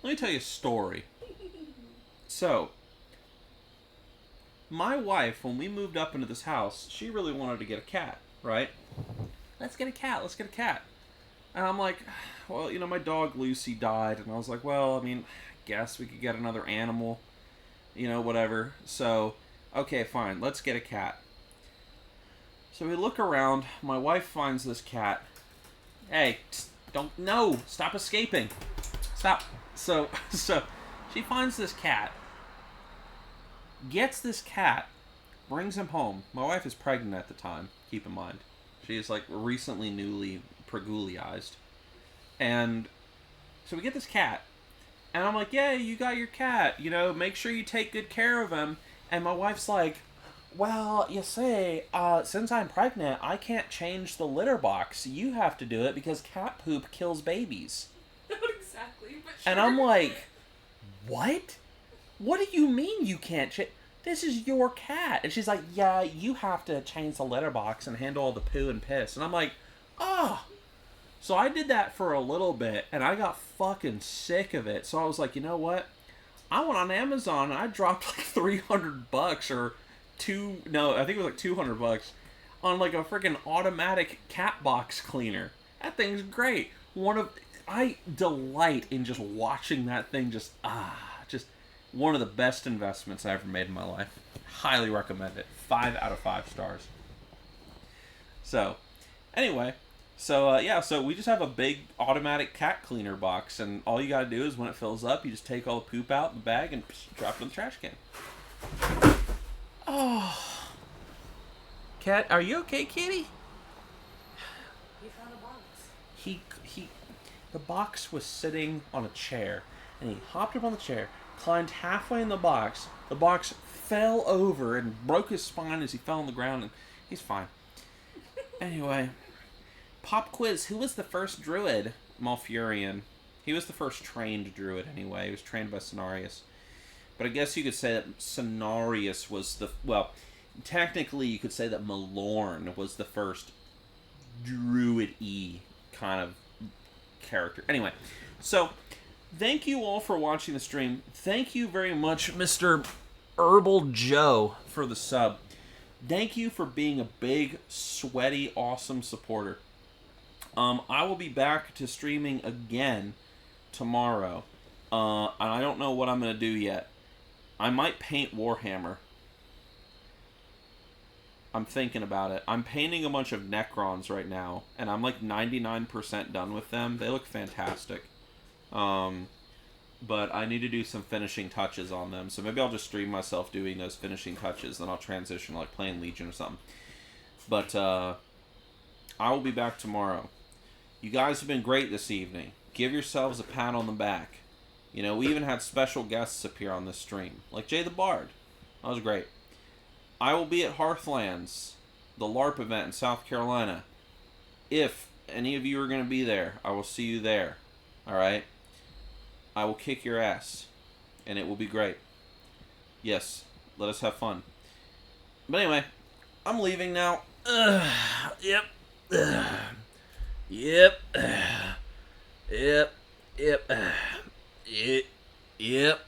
Let me tell you a story. So, my wife, when we moved up into this house, she really wanted to get a cat, right? Let's get a cat. Let's get a cat. And I'm like, well, you know, my dog Lucy died, and I was like, well, I mean, I guess we could get another animal. You know, whatever. So, okay, fine. Let's get a cat. So we look around. My wife finds this cat. Hey, no, stop escaping. Stop. So she finds this cat. Gets this cat. Brings him home. My wife is pregnant at the time. Keep in mind. She is like recently newly preguliized. And so we get this cat. And I'm like, yeah, you got your cat. You know, make sure you take good care of him. And my wife's like, well, you see, since I'm pregnant, I can't change the litter box. You have to do it because cat poop kills babies. Not exactly, but sure. And I'm like, what? What do you mean you can't change? This is your cat. And she's like, yeah, you have to change the litter box and handle all the poo and piss. And I'm like, oh. So I did that for a little bit, and I got fucking sick of it. So I was like, you know what? I went on Amazon, and I dropped like $300 or I think it was like $200 on like a freaking automatic cat box cleaner. That thing's great. I delight in just watching that thing just one of the best investments I ever made in my life. Highly recommend it. 5 out of 5 stars. So, anyway. So, so we just have a big automatic cat cleaner box, and all you gotta do is when it fills up, you just take all the poop out in the bag and drop it in the trash can. Oh. Cat, are you okay, kitty? He found a box. The box was sitting on a chair, and he hopped up on the chair, climbed halfway in the box fell over and broke his spine as he fell on the ground, and he's fine. Anyway... Pop quiz, who was the first druid? Malfurion. He was the first trained druid anyway. He was trained by Cenarius. But I guess you could say that Cenarius was technically you could say that Malorn was the first druid-y kind of character. Anyway, so thank you all for watching the stream. Thank you very much, Mr. Herbal Joe, for the sub. Thank you for being a big, sweaty, awesome supporter. I will be back to streaming again tomorrow. And I don't know what I'm going to do yet. I might paint Warhammer. I'm thinking about it. I'm painting a bunch of Necrons right now, and I'm like 99% done with them. They look fantastic. But I need to do some finishing touches on them, so maybe I'll just stream myself doing those finishing touches, then I'll transition like playing Legion or something. But I will be back tomorrow. You guys have been great this evening. Give yourselves a pat on the back. You know, we even had special guests appear on this stream, like Jay the Bard. That was great. I will be at Hearthlands, the LARP event in South Carolina. If any of you are going to be there, I will see you there. Alright? I will kick your ass. And it will be great. Yes, let us have fun. But anyway, I'm leaving now. Yep. Yep. Yep. Yep. Yep.